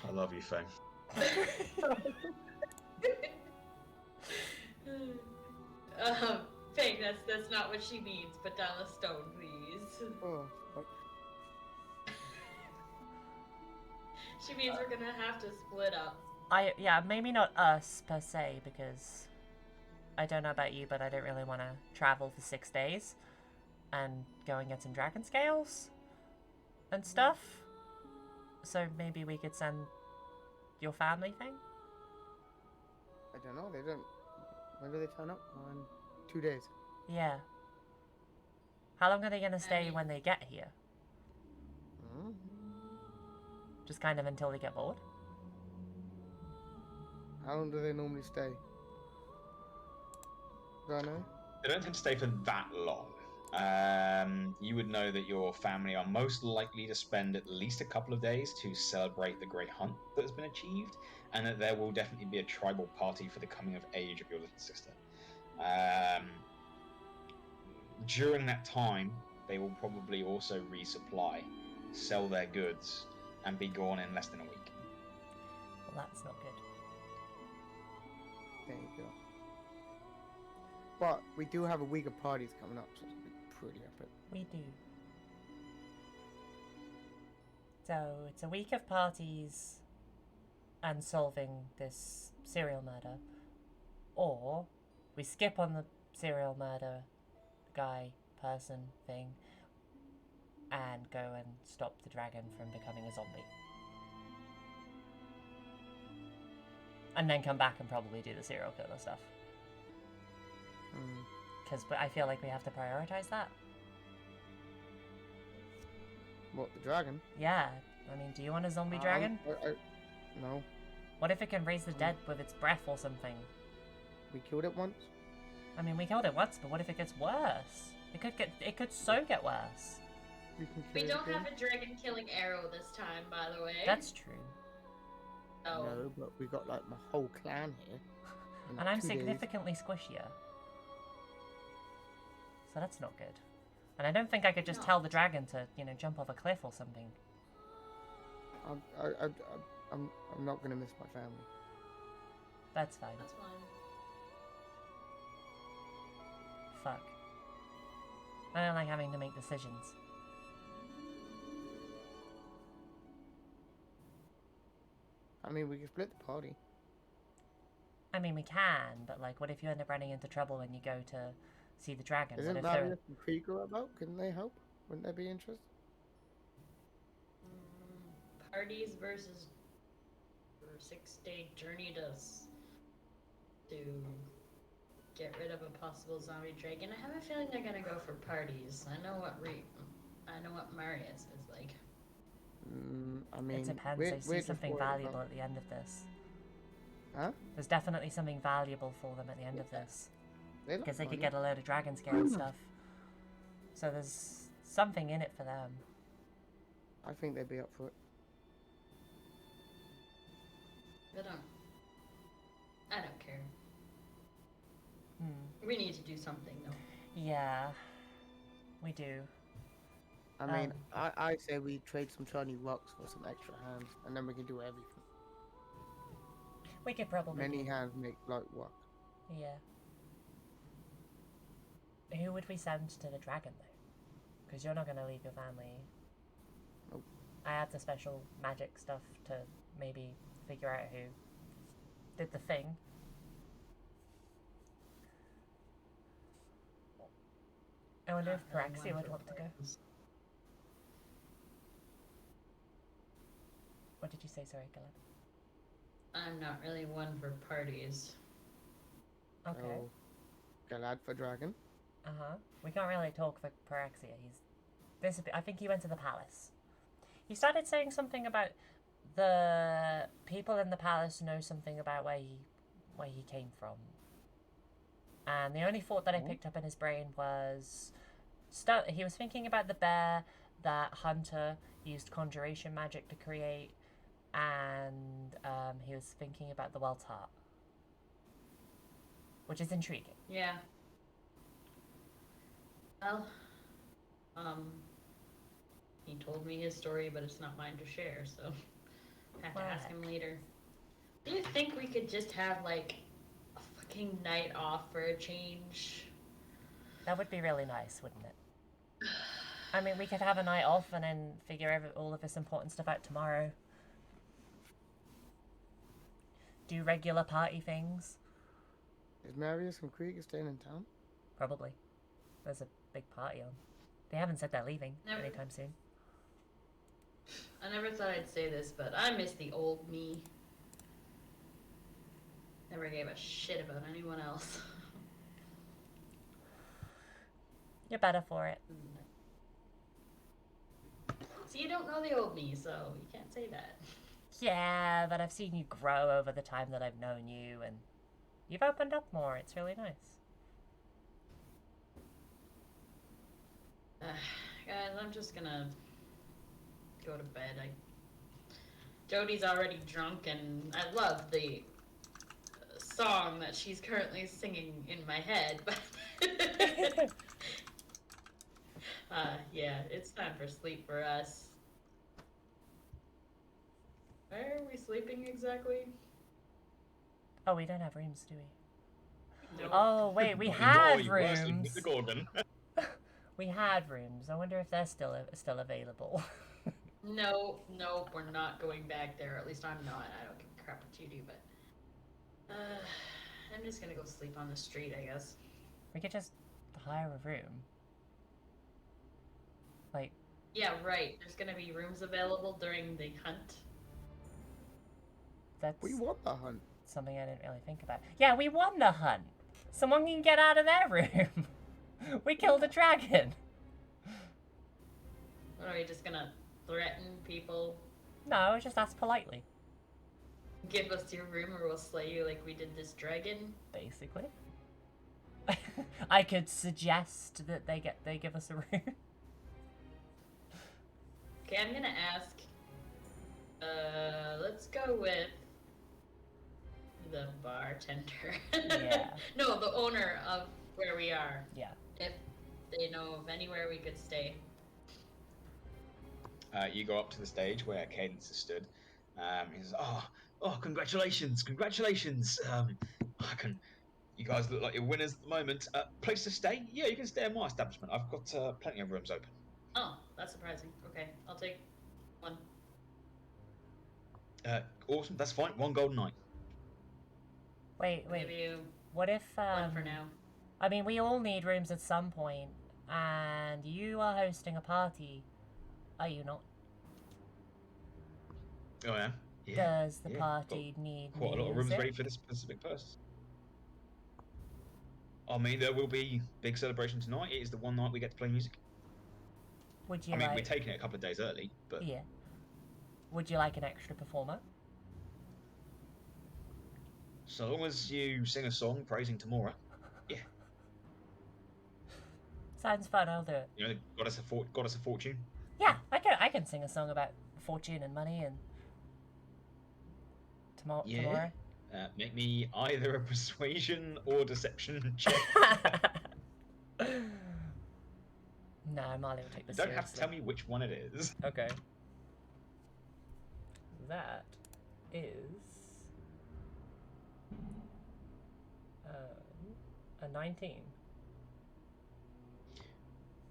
I love you, Feng. Feng, that's not what she means. Put down a stone, please. Oh, fuck. She means we're gonna have to split up. Yeah, maybe not us per se, because I don't know about you, but I don't really want to travel for 6 days and go and get some dragon scales and stuff. So maybe we could send your family thing? I don't know. They don't. When do they turn up? On 2 days. Yeah. How long are they going to stay when they get here? Hmm? Just kind of until they get bored? How long do they normally stay? Do I know? They don't tend to stay for that long. You would know that your family are most likely to spend at least a couple of days to celebrate the great hunt that has been achieved, and that there will definitely be a tribal party for the coming of age of your little sister. During that time, they will probably also resupply, sell their goods, and be gone in less than a week. Well, that's not good. There you go. But we do have a week of parties coming up, so it's gonna be pretty epic. We do. So, it's a week of parties and solving this serial murder. Or, we skip on the serial murder guy, person, thing, and go and stop the dragon from becoming a zombie. And then come back and probably do the serial killer stuff. Because I feel like we have to prioritize that. What, the dragon? Yeah. I mean, do you want a zombie dragon? No. What if it can raise the dead with its breath or something? We killed it once. I mean, we killed it once, but what if it gets worse? It could so get worse. We can We kill it don't again. have a dragon killing arrow this time, by the way. That's true. Oh. No, but we got like my whole clan here. in And like I'm 2 days. significantly squishier. So that's not good. And I don't think I could just No. tell the dragon to, you know, jump off a cliff or something. I'm not gonna miss my family. That's fine. That's fine. Fuck. I don't like having to make decisions. I mean, we can split the party. I mean, we can, but like, what if you end up running into trouble when you go to see the dragon? What Isn't if they're... Various and Krieger about? Couldn't they help? Wouldn't they be interested? Parties versus 6-day journey to get rid of a possible zombie dragon. I have a feeling they're gonna go for parties. I know what Marius is like. I mean, It depends. we're I see just something worried valuable about- at the end of this. Huh? There's definitely something valuable for them at the end of this. They like Because they could money. get a load of dragon scale and stuff. So there's something in it for them. I think they'd be up for it. I don't care. Hmm. We need to do something though. Yeah. We do. I mean, I say we trade some shiny rocks for some extra hands, and then we can do everything. We could probably Many do. hands make light work. Yeah. Who would we send to the dragon, though? Because you're not going to leave your family. Nope. I had the special magic stuff to maybe figure out who did the thing. I wonder if Not really Paraxia one would for want to go. parties. What did you say? Sorry, Galad. I'm not really one for parties. Okay. So, Galad for dragon. Uh-huh. We can't really talk for Paraxia. I think he went to the palace. He started saying something about the people in the palace know something about where he came from. And the only thought that I picked up in his brain was he was thinking about the bear that Hunter used conjuration magic to create, and he was thinking about the Welt's heart, which is intriguing. Yeah. Well, he told me his story, but it's not mine to share, so have to ask him later. Do you think we could just have like a fucking night off for a change? That would be really nice, wouldn't it? I mean, we could have a night off and then figure all of this important stuff out tomorrow. Do regular party things. Is Marius and Krieger staying in town? Probably. There's a big party on. They haven't said they're leaving Never. anytime soon. I never thought I'd say this, but I miss the old me. Never gave a shit about anyone else. You're better for it. See, you don't know the old me, so you can't say that. Yeah, but I've seen you grow over the time that I've known you, and you've opened up more. It's really nice. Guys, I'm just gonna go to bed. Jodie's already drunk, and I love the song that she's currently singing in my head, but yeah, it's time for sleep for us. Where are we sleeping exactly? Oh, we don't have rooms, do we? Nope. Oh, wait, we Enjoy had working rooms. with the Gordon. We had rooms. I wonder if they're still available. No, nope, we're not going back there. At least I'm not. I don't give a crap what you do, but I'm just gonna go sleep on the street, I guess. We could just hire a room. Like, Yeah, right. There's gonna be rooms available during the hunt. that's We want the hunt. something I didn't really think about. Yeah, we won the hunt. Someone can get out of their room. We killed a dragon. What, are we just gonna threaten people? No, just ask politely. Give us your room or we'll slay you like we did this dragon? Basically. I could suggest that they give us a room. Okay, I'm gonna ask. Let's go with the bartender. Yeah. No, the owner of where we are. Yeah. If they know of anywhere we could stay. You go up to the stage where Cadence has stood. He says, "Oh, congratulations! You guys look like you're winners at the moment. Place to stay? Yeah, you can stay in my establishment. I've got plenty of rooms open." Oh, that's surprising. Okay, I'll take one. Awesome, that's fine. 1 golden night. Wait. Give you What if one for now. I mean, we all need rooms at some point, and you are hosting a party, are you not? Oh yeah. Yeah. Does the party need Quite a lot of rooms music? ready for this specific person. I mean, there will be big celebration tonight. It is the one night we get to play music. Would you We're taking it a couple of days early, but Yeah. Would you like an extra performer? so long as you sing a song praising Tamora, yeah. Sounds fun. I'll do it. You know, goddess of fortune. Yeah, I can sing a song about fortune and money and tomorrow. Make me either a persuasion or deception check. No, Marle will take You this don't have to seriously. tell me which one it is. Okay. That is a 19.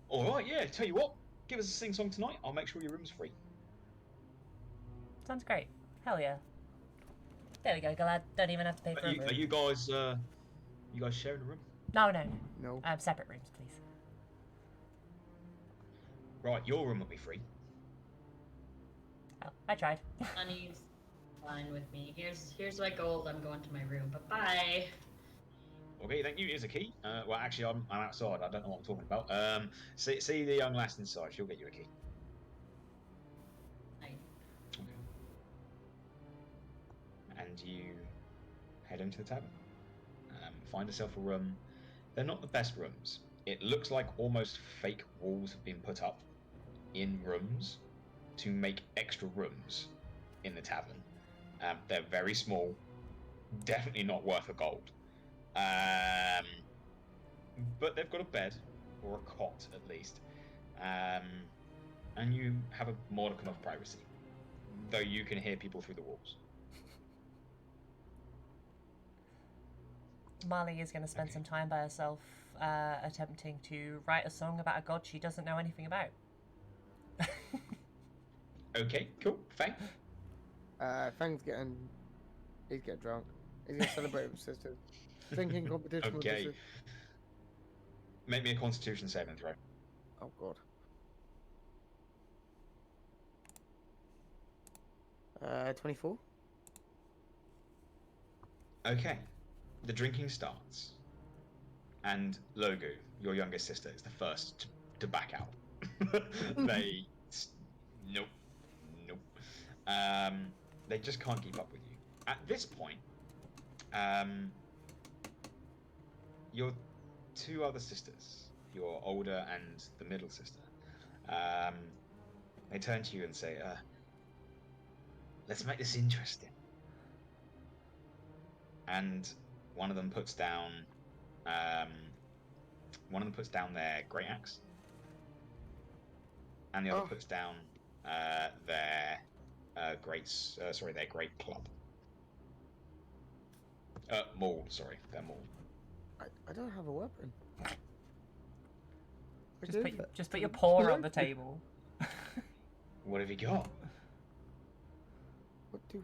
All right, yeah. Tell you what, give us a sing song tonight. I'll make sure your room's free. Sounds great. Hell yeah. There we go, Galad. Don't even have to pay for a room. Are you guys sharing a room? No. No. Separate rooms, please. Right, your room will be free. Oh, I tried. Money's fine with me. Here's my gold. I'm going to my room. Bye bye. Okay, thank you. Here's a key. Well, actually, I'm outside. I don't know what I'm talking about. See the young lass inside. She'll get you a key. Nice. Okay. And you head into the tavern. Find yourself a room. They're not the best rooms. It looks like almost fake walls have been put up in rooms to make extra rooms in the tavern. They're very small. Definitely not worth a gold. But they've got a bed, or a cot at least, and you have a modicum of privacy, though you can hear people through the walls. Marle is going to spend some time by herself attempting to write a song about a god she doesn't know anything about. Okay, cool. Feng? Fang's he's getting drunk. He's gonna celebrate with his sisters. Drinking competition with his Okay. sisters. Make me a Constitution saving throw. Oh god. 24. Okay. The drinking starts, and Logu, your youngest sister, is the first to back out. Nope. They just can't keep up with you. At this point, your two other sisters, your older and the middle sister, they turn to you and say, let's make this interesting. And one of them puts down their great axe, and the other puts down their great club. Maul, sorry, their maul. I don't have a weapon. Just put your paw on the table. What have you got? What do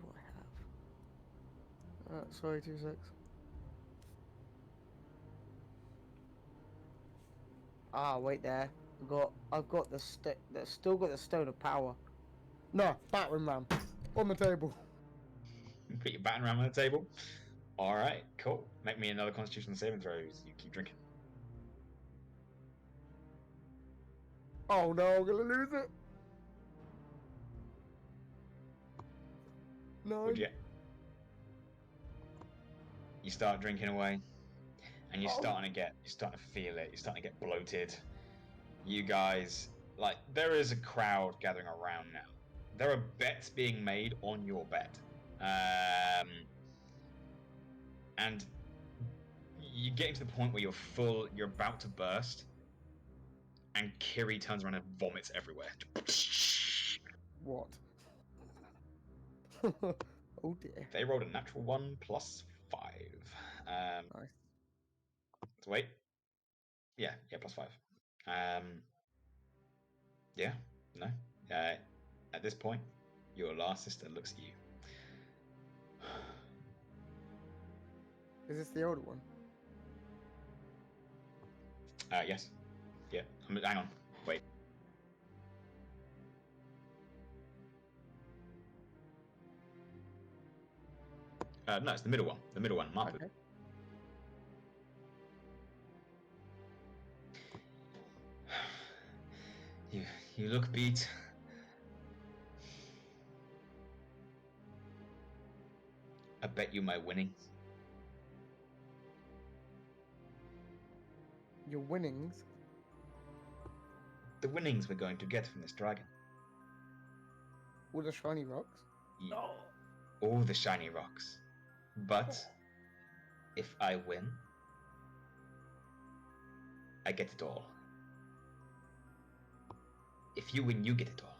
I have? Sorry, 2 secs. Ah, wait there. I've got the stick. That's still got the stone of power. No, battering ram on the table. Put your battering ram on the table. All right, cool. Make me another Constitution saving throw as you keep drinking. Oh no, I'm gonna lose it. No. Would you? You start drinking away, and you're starting to feel it. You're starting to get bloated. You guys, there is a crowd gathering around now. There are bets being made on your bet. and you're getting to the point where you're about to burst, and Kiri turns around and vomits everywhere. What? Oh dear. They rolled a natural 1 plus 5. Nice. So wait. Yeah, plus 5. Yeah, no. At this point, your last sister looks at you. Is this the older one? Yes. Yeah. Hang on. Wait. No, it's the middle one. The middle one, Marle. Okay. You look beat. I bet you my winnings. Your winnings? The winnings we're going to get from this dragon. All the shiny rocks? No. All the shiny rocks. But if I win, I get it all. If you win, you get it all.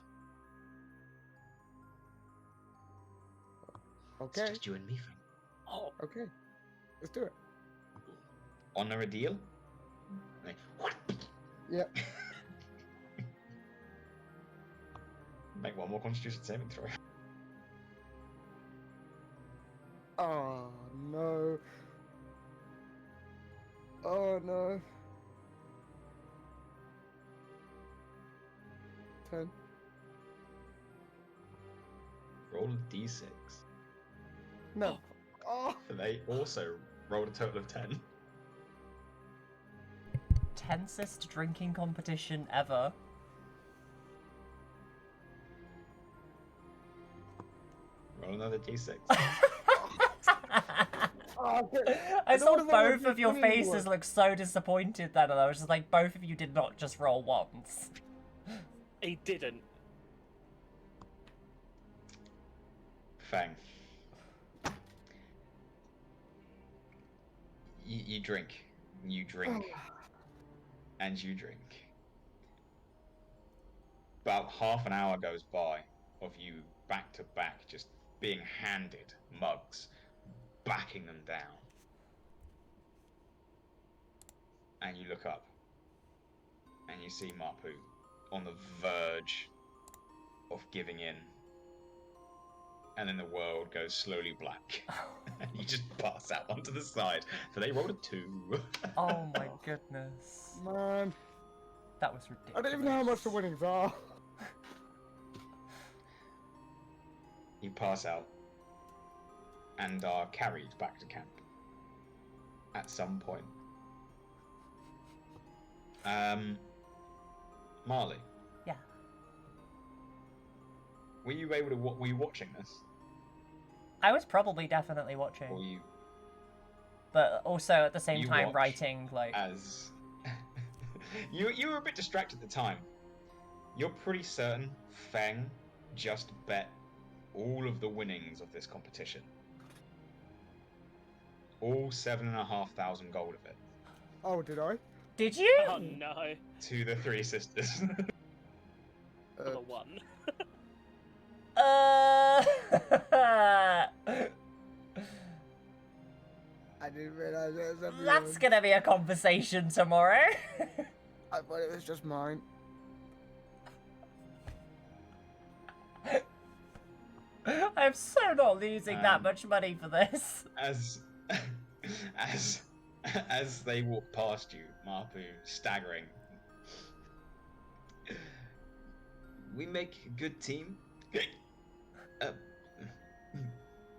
Okay. It's just you and me, Feng. Oh. Okay. Let's do it. Honor a deal? Like, what? Yep. Make one more Constitution saving throw. Oh no. Oh no. 10. Roll a d6. No. Oh. They also rolled a total of 10. Tensest drinking competition ever. Roll another d6. Oh, okay. I saw don't wanna both of your winning faces one. look so disappointed then, and I was just like, both of you did not just roll once. He didn't. Feng. You drink. You drink. And you drink. About half an hour goes by of you back to back just being handed mugs, backing them down. And you look up and you see Marpu on the verge of giving in. And then the world goes slowly black. And you just pass out onto the side. So they rolled a 2. Oh my goodness. Man. That was ridiculous. I don't even know how much the winnings are. You pass out and are carried back to camp at some point. Marle, Yeah. were you able to? Were you watching this? I was probably definitely watching. Or you But also at the same You time watch writing, like... as you were a bit distracted at the time. You're pretty certain Feng just bet all of the winnings of this competition. All 7,500 gold of it. Oh, did I? Did you? Oh no. To the 3 sisters. For the one. I didn't realize it was everyone. That's gonna be a conversation tomorrow. I thought it was just mine. I'm so not losing that much money for this. As they walk past you, Marpu staggering. We make a good team,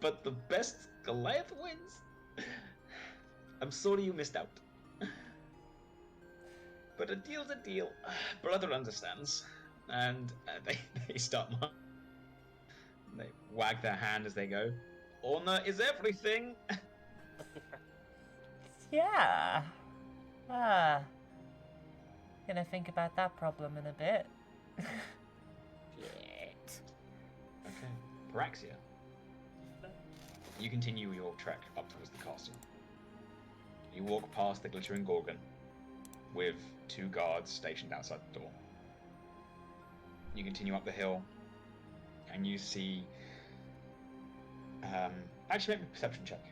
but the best Goliath wins. I'm sorry you missed out, but a deal's a deal. Brother understands, and they start. They wag their hand as they go. Honor is everything. Yeah. Gonna think about that problem in a bit. Okay. Paraxia. you continue your trek up towards the castle. You walk past the glittering gorgon with 2 guards stationed outside the door. You continue up the hill, and you see. Actually, make a perception check.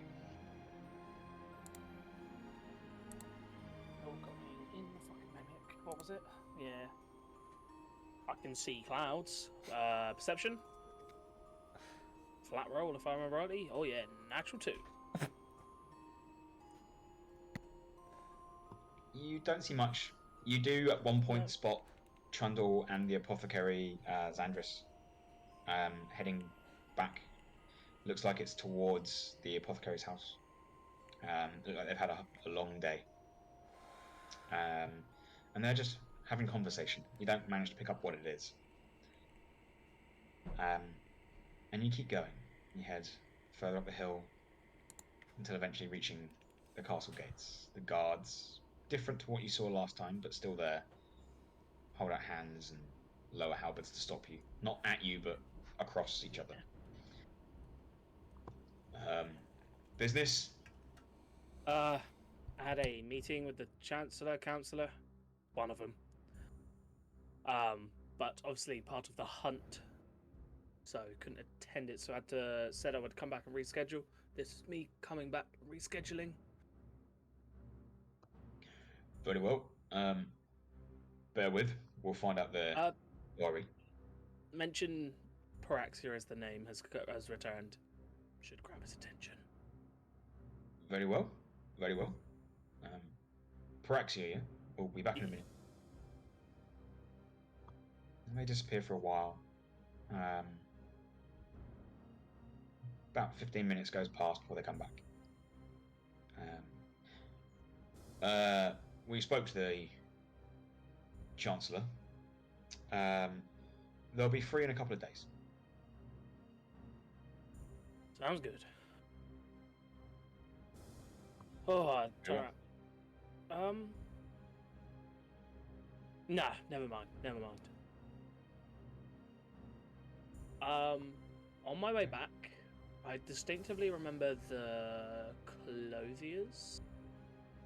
Oh, got me in the fucking mimic. What was it? Yeah. I can see clouds. Perception. Flat roll, if I remember rightly. Oh yeah, natural 2. You don't see much. You do at one point No. spot Trundle and the apothecary Xandris heading back. Looks like it's towards the apothecary's house. Look like they've had a long day. And they're just having conversation. You don't manage to pick up what it is. And you keep going. You head further up the hill until eventually reaching the castle gates. The guards, different to what you saw last time, but still there, hold out hands and lower halberds to stop you. Not at you, but across each other. Business? I had a meeting with the councillor, one of them. But obviously part of the hunt, so couldn't attend it. So I said I would come back and reschedule. This is me coming back, rescheduling. Very well. Bear with. We'll find out the worry. Mention Paraxia as the name has returned. Should grab his attention. Very well. Very well. Paraxia, yeah? We'll be back in a minute. They may disappear for a while. About 15 minutes goes past before they come back. We spoke to the Chancellor. They'll be free in a couple of days. Sounds good. Oh, Yeah. Nah, never mind. On my way back, I distinctively remember the clothiers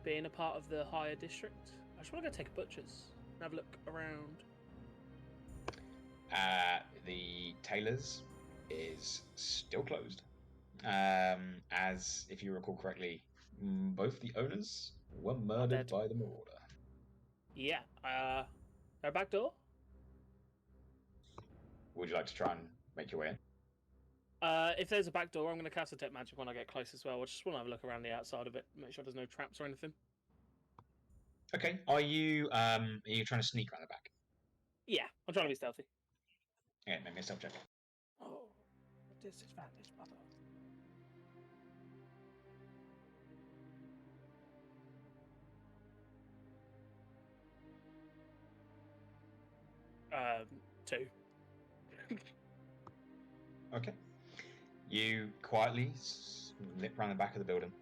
being a part of the higher district. I just want to go take a butcher's and have a look around. The tailor's is still closed. As, if you recall correctly, both the owners were murdered by the Marauder. Yeah, our back door? Would you like to try and make your way in? If there's a back door, I'm going to cast Detect Magic when I get close as well. I just want to have a look around the outside of it, make sure there's no traps or anything. Okay. Are you trying to sneak around the back? Yeah, I'm trying to be stealthy. Yeah, make me a stealth check. Oh, disadvantage, brother. Two. Okay. You quietly slip around the back of the building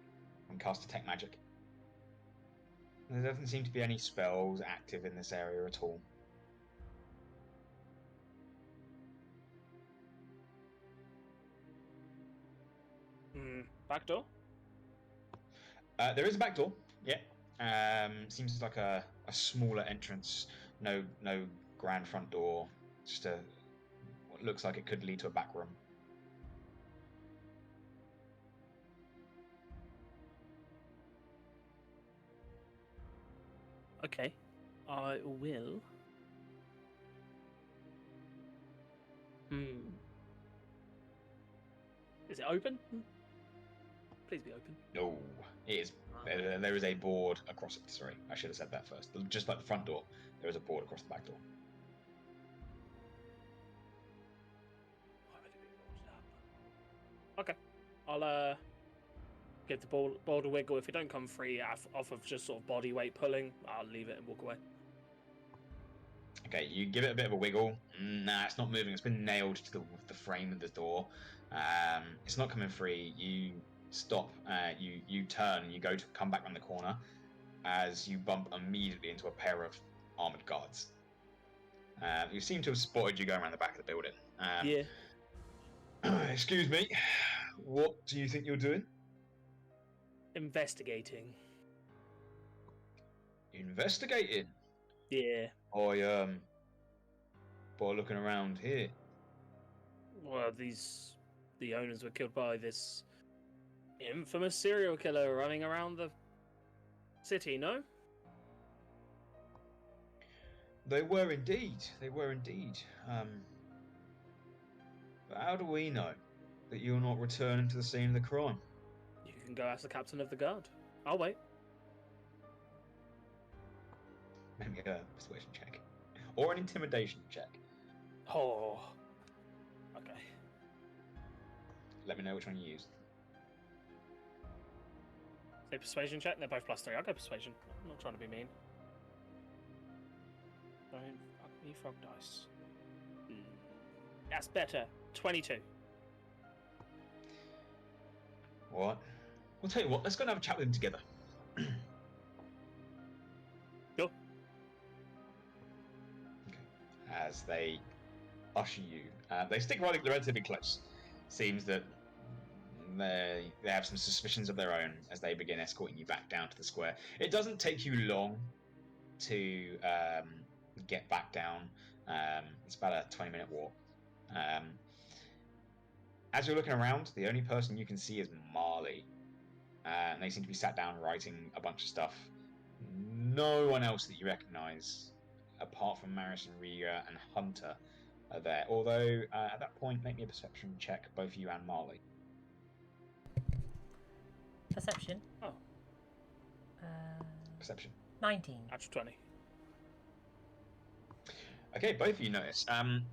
and cast Detect Magic. There doesn't seem to be any spells active in this area at all. Back door? There is a back door. Yeah. Seems like a smaller entrance. No grand front door. Just what looks like it could lead to a back room. Okay. I will. Is it open? Please be open. No, it is. There is a board across it. Sorry, I should have said that first. Just like the front door, there is a board across the back door. Okay. I'll give the board a wiggle. If it don't come free off of just sort of body weight pulling, I'll leave it and walk away. Okay, you give it a bit of a wiggle. Nah, it's not moving. It's been nailed to the frame of the door. It's not coming free. You stop. You turn. You go to come back around the corner as you bump immediately into a pair of armored guards. You seem to have spotted you going around the back of the building. Yeah. Excuse me. What do you think you're doing? Investigating. Investigating. Yeah. By looking around here. Well, the owners were killed by this infamous serial killer running around the city, no? They were indeed. But how do we know that you're not returning to the scene of the crime? You can go ask the captain of the guard. I'll wait. Maybe a persuasion check. Or an intimidation check. Oh. Okay. Let me know which one you use. Say persuasion check, they're both +3. I'll go persuasion. I'm not trying to be mean. Don't fuck me, frog dice. That's better. 22. What? We'll tell you what, let's go and have a chat with him together. Sure. Okay. As they usher you, they stick relatively close. Seems that they have some suspicions of their own as they begin escorting you back down to the square. It doesn't take you long to get back down. It's about a 20-minute walk. As you're looking around, the only person you can see is Marle. And they seem to be sat down writing a bunch of stuff. No one else that you recognise, apart from Maris and Riga and Hunter, are there. Although, at that point, make me a perception check, both you and Marle. Perception. Oh. Perception. 19. Natural 20. Okay, both of you notice.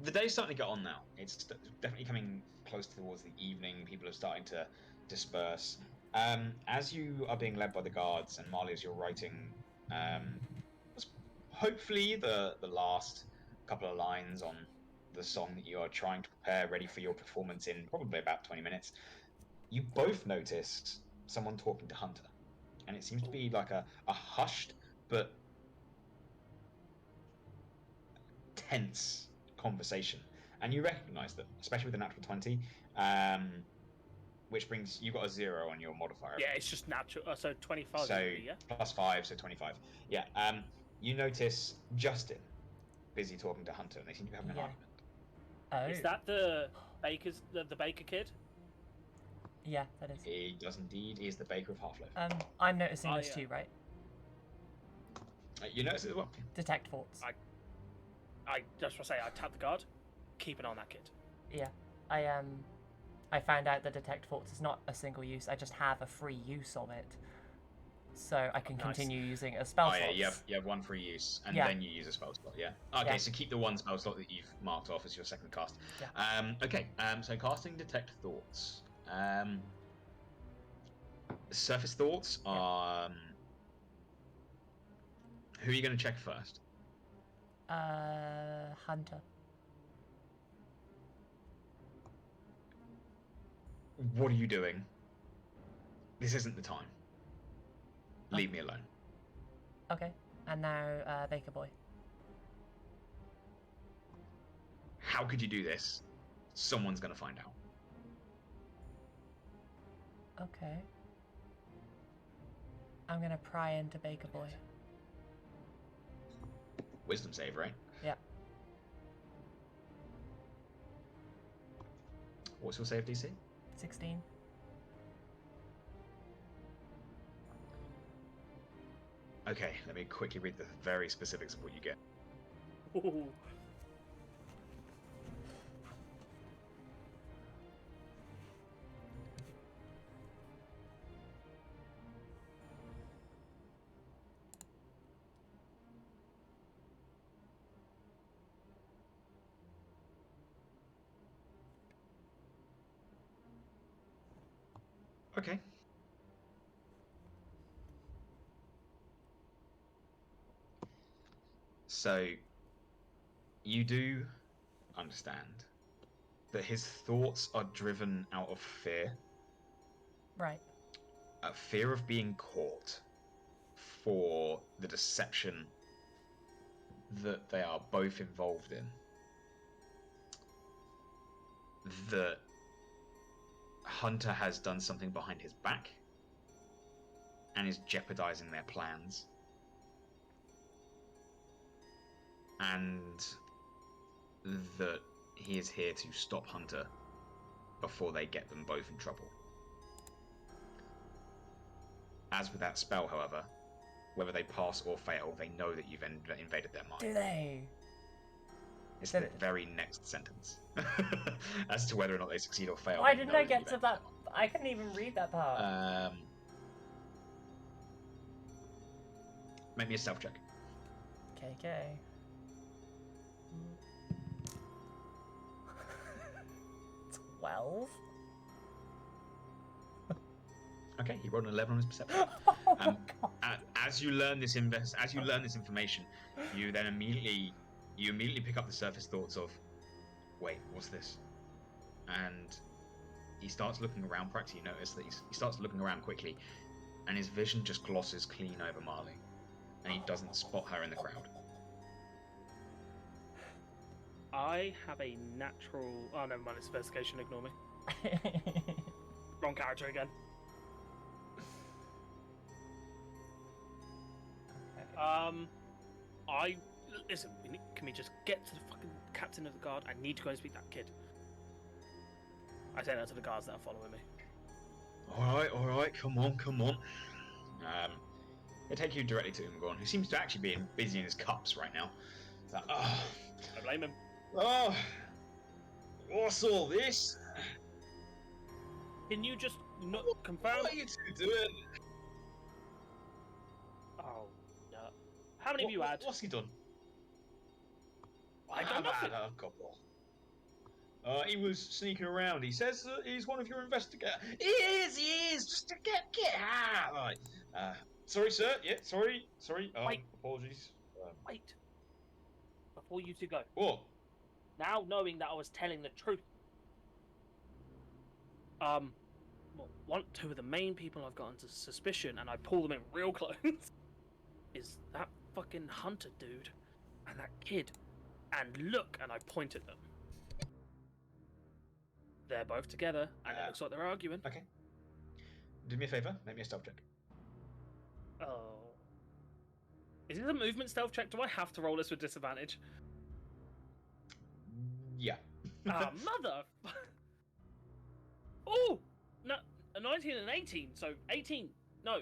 The day's starting to get on now. It's definitely coming close towards the evening. People are starting to disperse. As you are being led by the guards, and Marle, as you're writing, hopefully the last couple of lines on the song that you are trying to prepare, ready for your performance in probably about 20 minutes, you both notice someone talking to Hunter. And it seems to be like a hushed but tense conversation. And you recognise them, especially with the natural 20, which brings, you got a 0 on your modifier. Yeah, it's just natural. So 25. So yeah? +5, so 25. Yeah. You notice Justin busy talking to Hunter, and they seem to be having an Yeah. argument. Oh. Is that the the baker kid? Yeah, that is. He does indeed. He is the baker of Half-Life. I'm noticing Oh, this yeah. too, right? You notice it as well. Detect thoughts. I just want to say, I tapped the guard. Keep an eye on that kid. Yeah. I found out that detect thoughts is not a single use. I just have a free use of it, so I can Nice. continue using a spell Oh slot. yeah, you have one free use, and Yeah. then you use a spell slot. Yeah. Okay, Yeah. so keep the one spell slot that you've marked off as your second cast. Yeah. Okay. So casting detect thoughts. Surface thoughts are. Who are you going to check first? Hunter. What are you doing? This isn't the time. Leave me alone. Okay. And now, Baker Boy. How could you do this? Someone's going to find out. Okay. I'm gonna pry into Baker Boy. Wisdom save, right? Yeah. What's your save DC? 16. Okay, let me quickly read the very specifics of what you get. Ooh. Okay. So, you do understand that his thoughts are driven out of fear. Right. A fear of being caught for the deception that they are both involved in. That Hunter has done something behind his back and is jeopardizing their plans. And that he is here to stop Hunter before they get them both in trouble. As with that spell, however, whether they pass or fail, they know that you've invaded their mind. Do they? It's the very next sentence. As to whether or not they succeed or fail. Why didn't I get to that? I couldn't even read that part. Make me a stealth check. Okay. 12. Okay, he rolled an 11 on his perception. As you learn this information, you then immediately pick up the surface thoughts of, wait, what's this? And he starts looking around. Paraxia, you notice that he starts looking around quickly, and his vision just glosses clean over Marle, and he doesn't spot her in the crowd. I have a natural... Oh, never mind, it's investigation, ignore me. Wrong character again. Listen, can we just get to the fucking captain of the guard? I need to go and speak to that kid. I say that to the guards that are following me. Alright, come on. They take you directly to Umgorn, who seems to actually be busy in his cups right now. It's like, I blame him. Oh, what's all this? Can you just not confirm? What are you two doing? Oh, no. How many have you had? What's he done? I don't know. I've had a couple. He was sneaking around. He says that he's one of your investigators. He is. Just to get out. Right. Sorry, sir. Yeah, sorry. Wait. Apologies. Wait. Before you two go. What? Now knowing that I was telling the truth. Two of the main people I've got into suspicion, and I pull them in real close, is that fucking Hunter dude and that kid. And look, and I point at them. They're both together, and it looks like they're arguing. Okay. Do me a favour. Make me a stealth check. Oh. Is this a movement stealth check? Do I have to roll this with disadvantage? Yeah. Mother! Oh! No, a 19 and 18, so 18. No,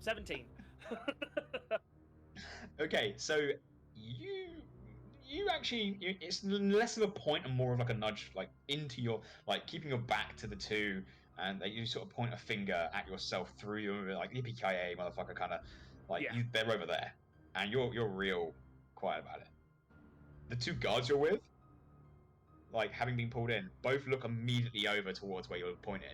17. Okay, so you actually, it's less of a point and more of like a nudge, like into your, like keeping your back to the two, and you sort of point a finger at yourself through your, like, yippee-ki-yay, motherfucker, kind of, like, Yeah. they're over there, and you're real quiet about it. The two guards you're with, like, having been pulled in, both look immediately over towards where you're pointing.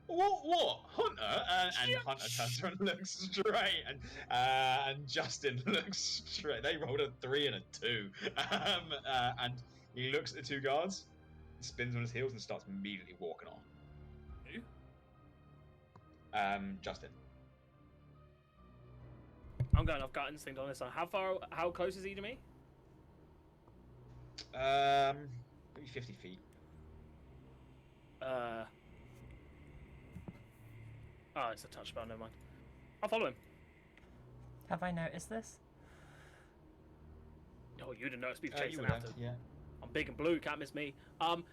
What? Hunter? And Hunter turns around and looks straight, and Justin looks straight. They rolled a 3 and a 2. And he looks at the two guards, spins on his heels, and starts immediately walking on. Who? Justin. I'm going off gut instinct on this one. How close is he to me? Maybe 50 feet. Oh, it's a touch spell, never mind. I'll follow him. Have I noticed this? Oh, you didn't notice me chasing you after. yeah. I'm big and blue, can't miss me. Out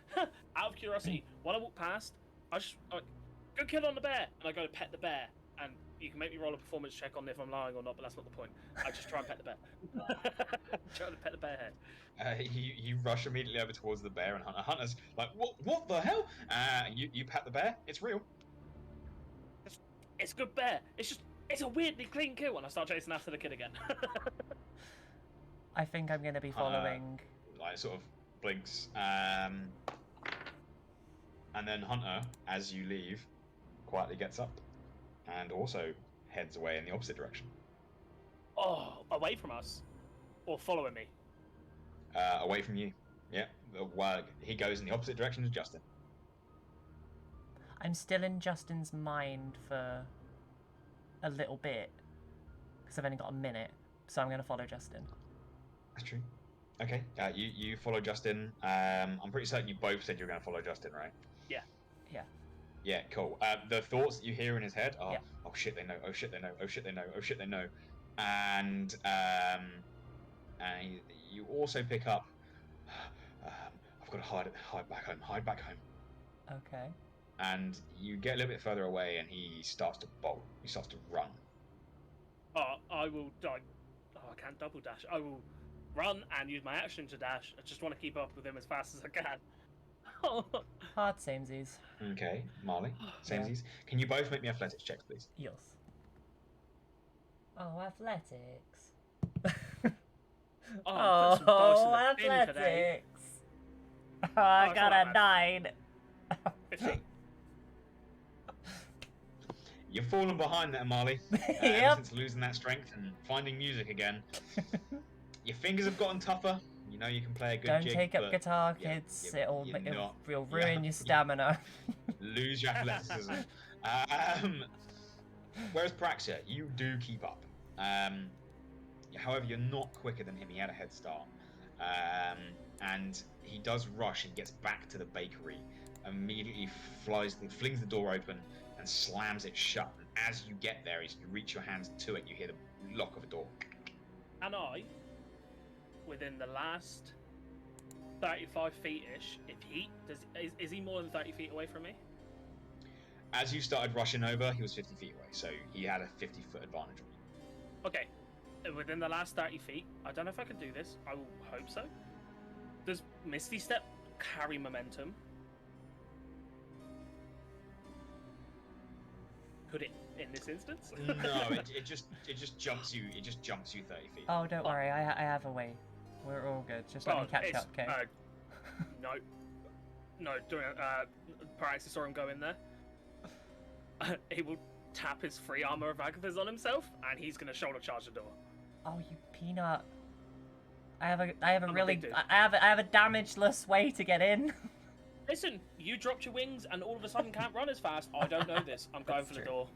of curiosity, while I walk past, I just go kill on the bear, and I go to pet the bear, and you can make me roll a performance check on if I'm lying or not, but that's not the point. I just try and pet the bear. Try to pet the bear head. You rush immediately over towards the bear, and Hunter's like, what the hell? You pat the bear. It's real. It's a good bear. It's a weirdly clean kill, and I start chasing after the kid again. I think I'm going to be following... Like, sort of blinks. And then Hunter, as you leave, quietly gets up and also heads away in the opposite direction. Oh, away from us? Or following me? Away from you. Yeah. He goes in the opposite direction as Justin. I'm still in Justin's mind for a little bit, because I've only got a minute, so I'm going to follow Justin. That's true. Okay, you follow Justin. I'm pretty certain you both said you were going to follow Justin, right? Yeah. Yeah. Yeah, cool. The thoughts that you hear in his head are, Yeah. oh shit, they know, oh shit, they know, oh shit, they know, oh shit, they know. And you also pick up, I've got to hide back home, hide back home. Okay. And you get a little bit further away, and he starts to bolt. He starts to run. I will die. Oh, I can't double dash. I will run and use my action to dash. I just want to keep up with him as fast as I can. Hard samesies. Okay, Marley, samesies. Can you both make me athletics checks, please? Yes. Oh, athletics. I'm putting some dice in the bin athletics. today. Oh, I it's got not a that 9. 15. You're falling behind there, Marley. Yep. Ever since losing that strength and finding music again. Your fingers have gotten tougher. You know you can play a good Don't jig, take up but guitar, kids. It'll ruin your stamina. Lose your athleticism. Whereas Paraxia, you do keep up. However, you're not quicker than him. He had a head start. And he does rush and gets back to the bakery. Immediately flings the door open and slams it shut. And as you get there, as you reach your hands to it, you hear the lock of a door. And I, within the last 35 feet-ish, is he more than 30 feet away from me? As you started rushing over, he was 50 feet away, so he had a 50-foot advantage on you. Okay, within the last 30 feet, I don't know if I can do this. I will hope so. Does Misty Step carry momentum? Could it in this instance? No, it just jumps you. It just jumps you 30 feet. Oh, don't worry. I have a way. We're all good. Just let me catch up, okay? No. During Paraxia saw him go in there. He will tap his free armor of Agathis on himself, and he's gonna shoulder charge the door. Oh, you peanut! I have a damageless way to get in. Listen, you dropped your wings and all of a sudden can't run as fast. I don't know this. I'm going for the door.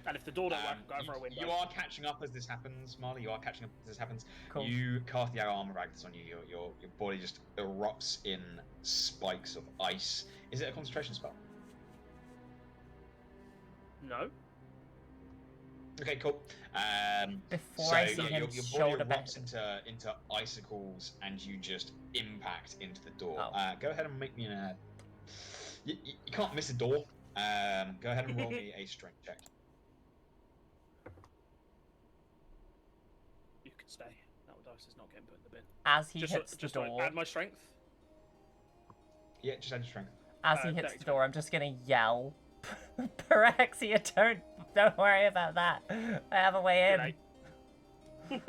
And if the door don't work, I'm going for a window. You are catching up as this happens, Marley. You are catching up as this happens. Cool. You cast the armor of Agnes on you. Your body just erupts in spikes of ice. Is it a concentration spell? No. Okay, cool. Before I see him your shoulder body erupts into icicles, and you just impact into the door. Oh. Go ahead and make me a. You can't miss a door. Go ahead and roll me a strength check. You can stay. That dice is not getting put in the bin. As he hits the door. Add my strength. Yeah, just add your strength. As he hits the door, I'm just gonna yell, "Paraxia, don't worry about that. I have a way in."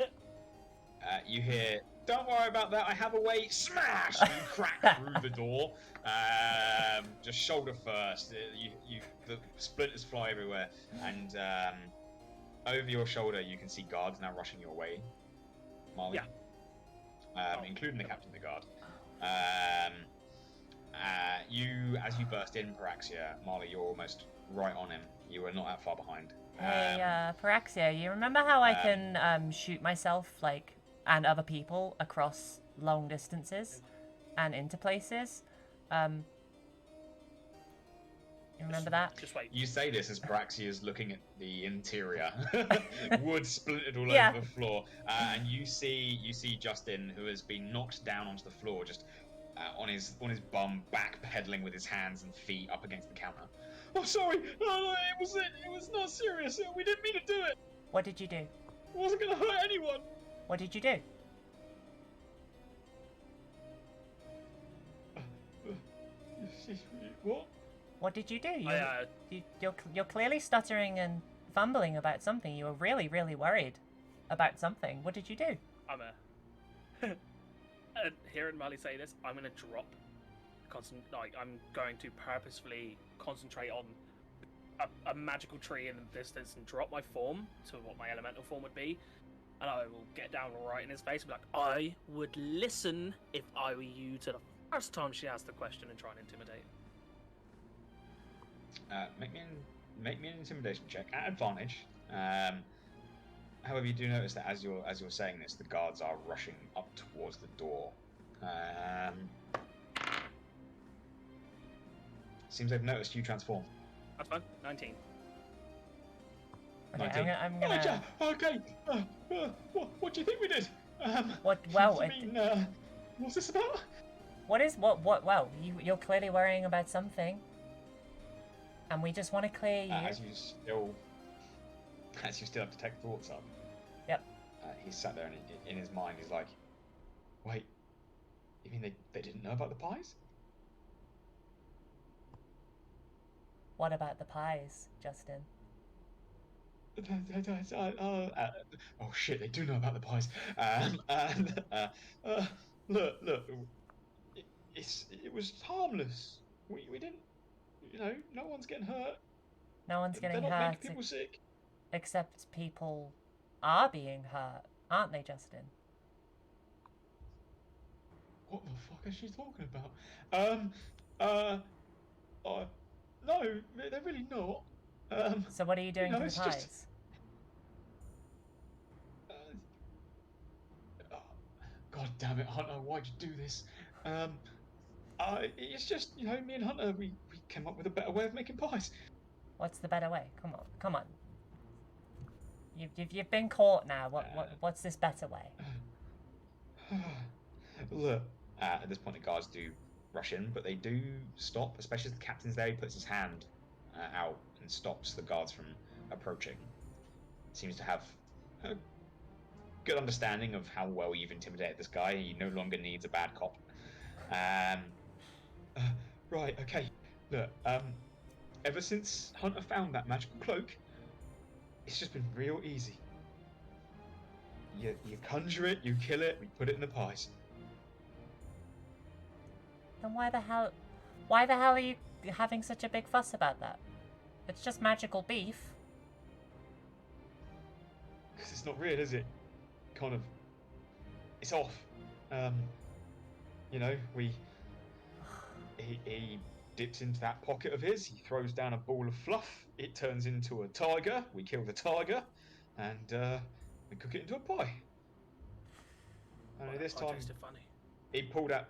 You hear, "Don't worry about that. I have a way." Smash! And you crack through the door. Just shoulder first. The splinters fly everywhere, and over your shoulder you can see guards now rushing your way, Marley. Yeah. Including the captain of the guard. As you burst in, Paraxia, Marley, you're almost right on him. You are not that far behind. Hey, Paraxia, you remember how I can shoot myself, and other people across long distances and into places? You remember that? Just wait. You say this as Paraxia is looking at the interior, wood splintered all over the floor, and you see Justin, who has been knocked down onto the floor, just on his bum, backpedaling with his hands and feet up against the counter. Oh, sorry, it was not serious. We didn't mean to do it. What did you do? It wasn't going to hurt anyone. What did you do? What? What did you do? You're clearly stuttering and fumbling about something. You were really, really worried about something. What did you do? Hearing Marley say this, I'm going to drop. I'm going to purposefully concentrate on a magical tree in the distance and drop my form to what my elemental form would be. And I will get down right in his face and be like, I would listen if I were you to the first time she asked the question and try and intimidate. Make me an intimidation check at advantage. However, you do notice that as you're saying this, the guards are rushing up towards the door. Seems they've noticed you transform. That's fine. 19. Okay, 19. I'm gonna. Okay. What do you think we did? What? Well, I mean, what's this about? what is what? Well, you're clearly worrying about something, and we just want to clear you. As you still have detect thoughts up. Yep. He's sat there, and in his mind, he's like, "Wait, you mean they didn't know about the pies?" What about the pies, Justin? Oh shit! They do know about the pies. Look, it was harmless. We didn't, no one's getting hurt. No one's getting They're not hurt, making people sick. except people are being hurt, aren't they, Justin? What the fuck is she talking about? No, they're really not. So what are you doing to the it's pies? just- God damn it, Hunter! Why'd you do this? It's just me and Hunter. We came up with a better way of making pies. What's the better way? Come on. You've been caught now. What's this better way? Look, at this point the guards do rush in, but they do stop, especially as the captain's there. He puts his hand out and stops the guards from approaching. Seems to have a good understanding of how well you've intimidated this guy. He no longer needs a bad cop. Right, okay. Look, ever since Hunter found that magical cloak, it's just been real easy. You conjure it, you kill it, we put it in the pies. Then why the hell are you having such a big fuss about that? It's just magical beef. Because it's not real, is it? Kind of. It's off. He dips into that pocket of his, he throws down a ball of fluff, it turns into a tiger, we kill the tiger, and we cook it into a pie. Only this time, funny. he pulled out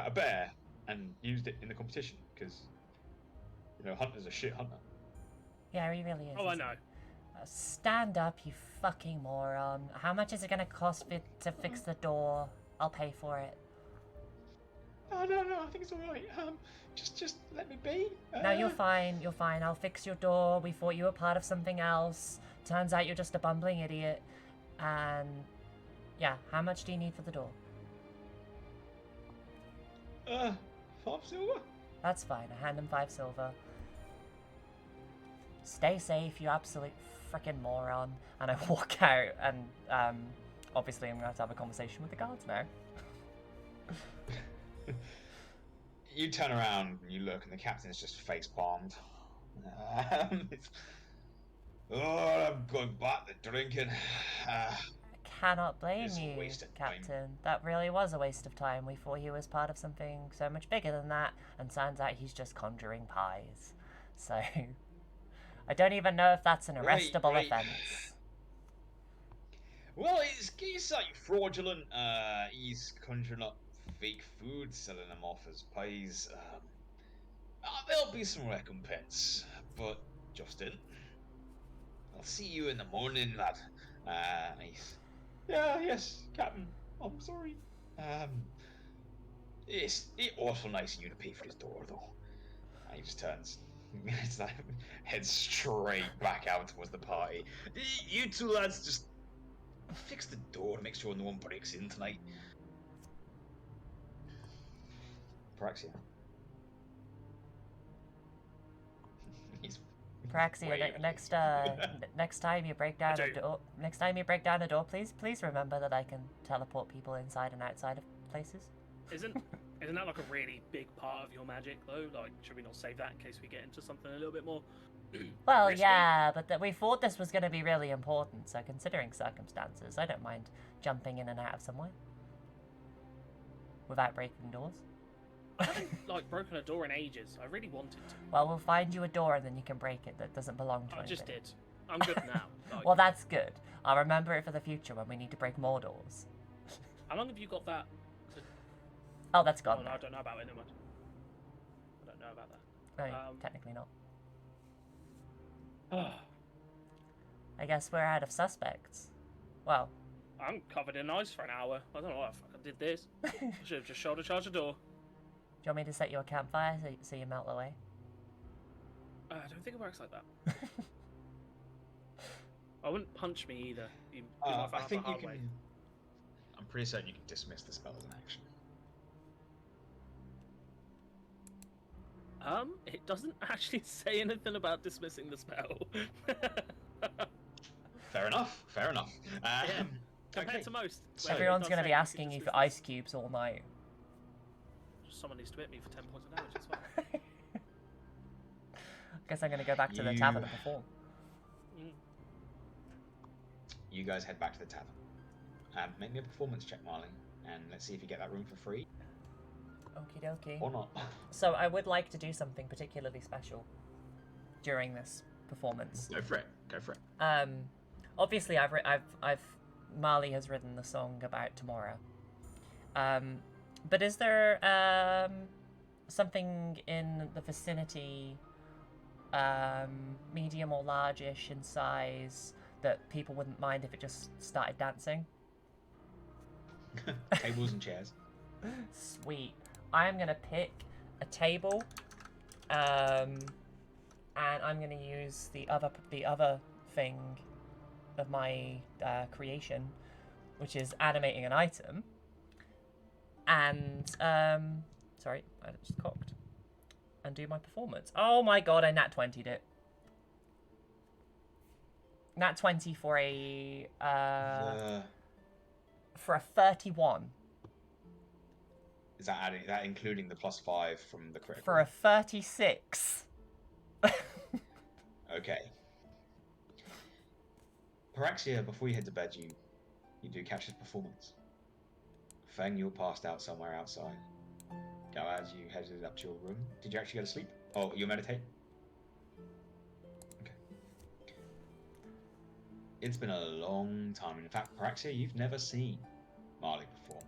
a bear and used it in the competition, because, Hunter's a shit hunter. Yeah, he really is. Oh, I isn't know. he? Stand up, you fucking moron. How much is it gonna cost to fix the door? I'll pay for it. Oh, no, I think it's alright. Just let me be. No, you're fine. I'll fix your door. We thought you were part of something else. Turns out you're just a bumbling idiot. And yeah, how much do you need for the door? 5 silver? That's fine. I hand him 5 silver. Stay safe, you absolute frickin' moron. And I walk out, and obviously I'm gonna have to have a conversation with the guards now. You turn around and you look, and the captain's just face palmed. I'm going back to drinking. I cannot blame It's a you, waste of time. Captain. That really was a waste of time. We thought he was part of something so much bigger than that, and turns out he's just conjuring pies. So, I don't even know if that's an arrestable Right. offence. Well, he's like fraudulent. He's conjuring up fake food, selling them off as pies. There'll be some recompense, but Justin, I'll see you in the morning, lad. Yes, Captain. I'm sorry. It's awful nice of you to pay for this door, though. And he just turns. It's like heads straight back out towards the party. You two lads just fix the door to make sure no one breaks in tonight. Paraxia. Praxia, next time you break down a door, please remember that I can teleport people inside and outside of places. Isn't that like a really big part of your magic though? Like, should we not save that in case we get into something a little bit more? Well, risky? yeah, but we thought this was going to be really important, so considering circumstances, I don't mind jumping in and out of somewhere without breaking doors. I haven't broken a door in ages. I really wanted to. Well, we'll find you a door and then you can break it that doesn't belong to I just anybody. did. I'm good now. Well, that's good. I'll remember it for the future when we need to break more doors. How long have you got that? Oh, that's Oh, gone. no, I don't know about it. Never mind. I don't know about that. No, technically not. I'm I guess we're out of suspects. Well, covered in ice for an hour. I don't know why I fucking did this. I should have just shoulder charged the door. do you want me to set you a campfire so you melt away? I don't think it works like that. I wouldn't punch me either. You might I have think a you hard way. can. I'm pretty certain you can dismiss the spell as an action. It doesn't actually say anything about dismissing the spell. Fair enough. Fair enough. Compared Okay. to most. So- where it Everyone's does going to say be you can asking you dismiss for the- ice cubes all night. Someone needs to hit me for 10 points of damage as well. Guess I'm going to go back to the You- tavern and perform. You guys head back to the tavern. Make me a performance check, Marle, and let's see if you get that room for free Okie dokie. or not. So I would like to do something particularly special during this performance. Go for it. Go for it. Obviously Marley has written the song about tomorrow. But is there something in the vicinity, medium or large-ish in size, that people wouldn't mind if it just started dancing? Tables and chairs. Sweet. I'm gonna pick a table, and I'm gonna use the other thing of my creation, which is animating an item. And sorry, I just cocked. And do my performance. Oh my god, I nat 20'd it. Nat 20 for a for a 31. Is that adding that including the +5 from the critical? For a 36. Okay. Paraxia, before you head to bed, you do catch his performance. Feng, you're passed out somewhere outside. Galad, you headed up to your room. Did you actually go to sleep? Oh, you meditate? Okay. It's been a long time. In fact, Paraxia, you've never seen Marle perform.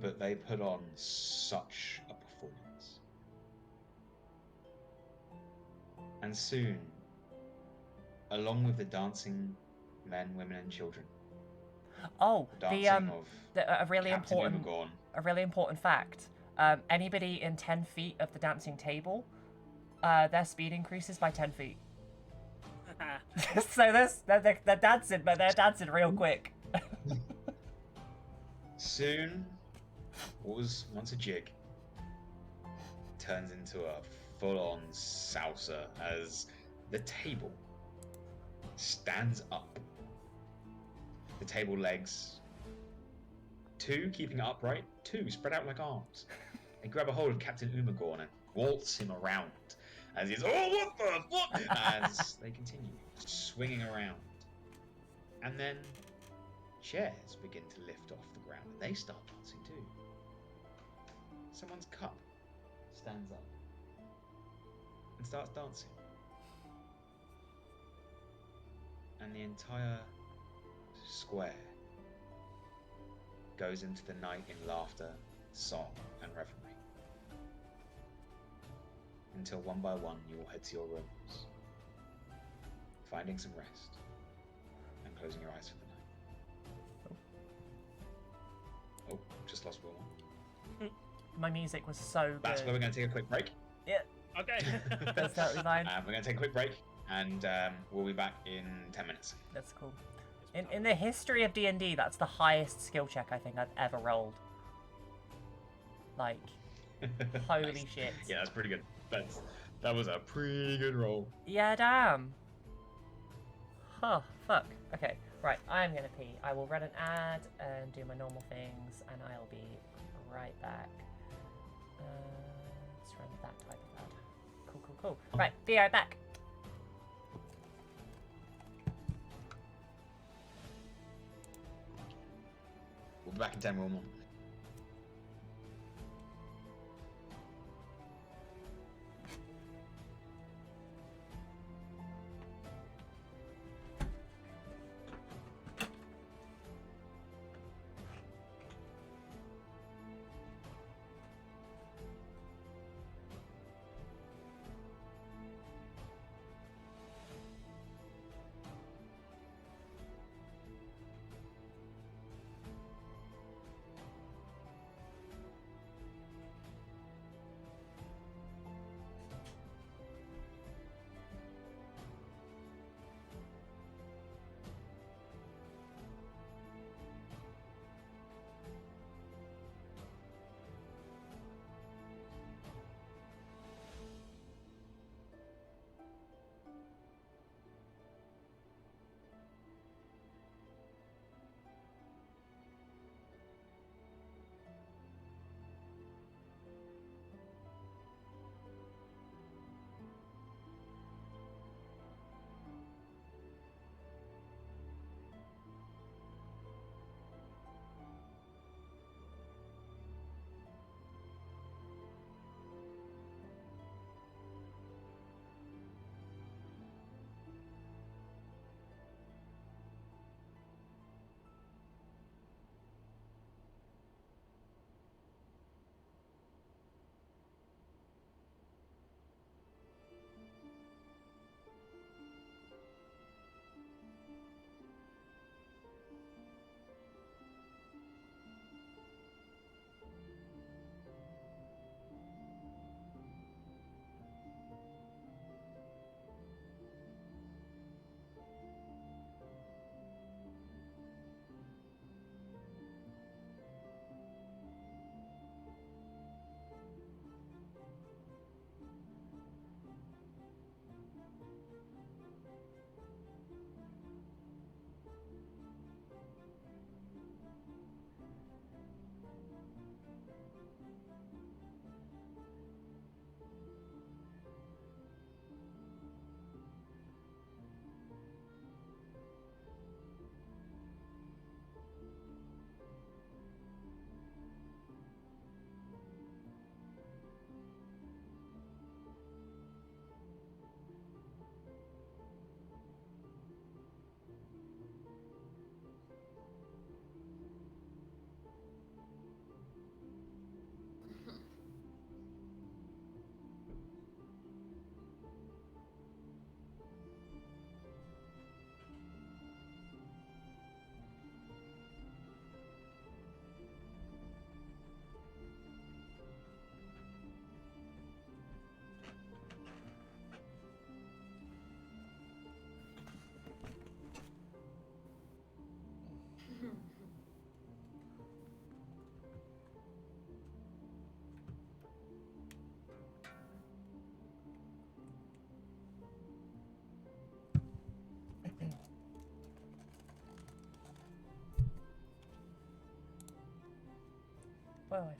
But they put on such a performance. And soon, along with the dancing men, women, and children, Oh, dancing of a really Captain important Umagorn, a really important fact. Anybody in 10 feet of the dancing table, their speed increases by 10 feet. So they're dancing, but they're dancing real quick. soon, what was once a jig turns into a full-on salsa as the table stands up. The table legs, 2 keeping it upright, 2 spread out like arms. They grab a hold of Captain Umagorn and waltz him around as he's, oh, what? As they continue swinging around. And then chairs begin to lift off the ground and they start dancing too. Someone's cup stands up and starts dancing. And the entire square goes into the night in laughter, song, and revelry. Until one by one you all head to your rooms, finding some rest and closing your eyes for the night. Oh, just lost Wilma. My music was so good. That's where we're going to take a quick break. Yeah, Okay. that's totally fine. We're going to take a quick break, and we'll be back in 10 minutes. That's cool. In the history of D&D, that's the highest skill check I think I've ever rolled. Like, holy Nice. shit. Yeah, that's pretty good. That was a pretty good roll. Yeah, damn. Huh, fuck. Okay, right, I'm gonna pee. I will run an ad and do my normal things, and I'll be right back. Let's run that type of ad. Cool. Right, be right back. We'll be back in 10 more.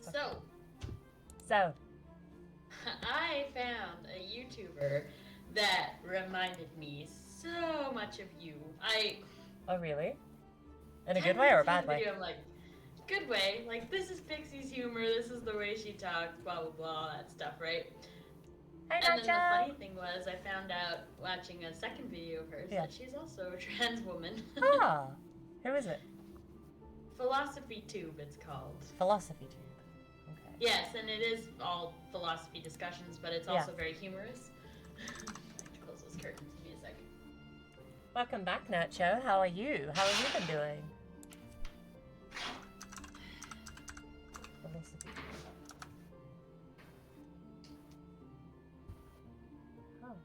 So. I found a YouTuber that reminded me so much of you. Oh, really? In a good way or a bad way? Video, I'm like, good way. Like, this is Pixie's humor. This is the way she talks. Blah blah blah. All that stuff, right? Hey, and then the Nacho! funny thing was, I found out watching a second video of hers that she's also a trans woman. Ah, who is it? Philosophy Tube, it's called. Philosophy Tube. Okay. Yes, and it is all philosophy discussions, but it's also very humorous. I have to close those curtains. Give me a second. Welcome back, Nacho. How are you? How have you been doing? Philosophy Tube. Oh,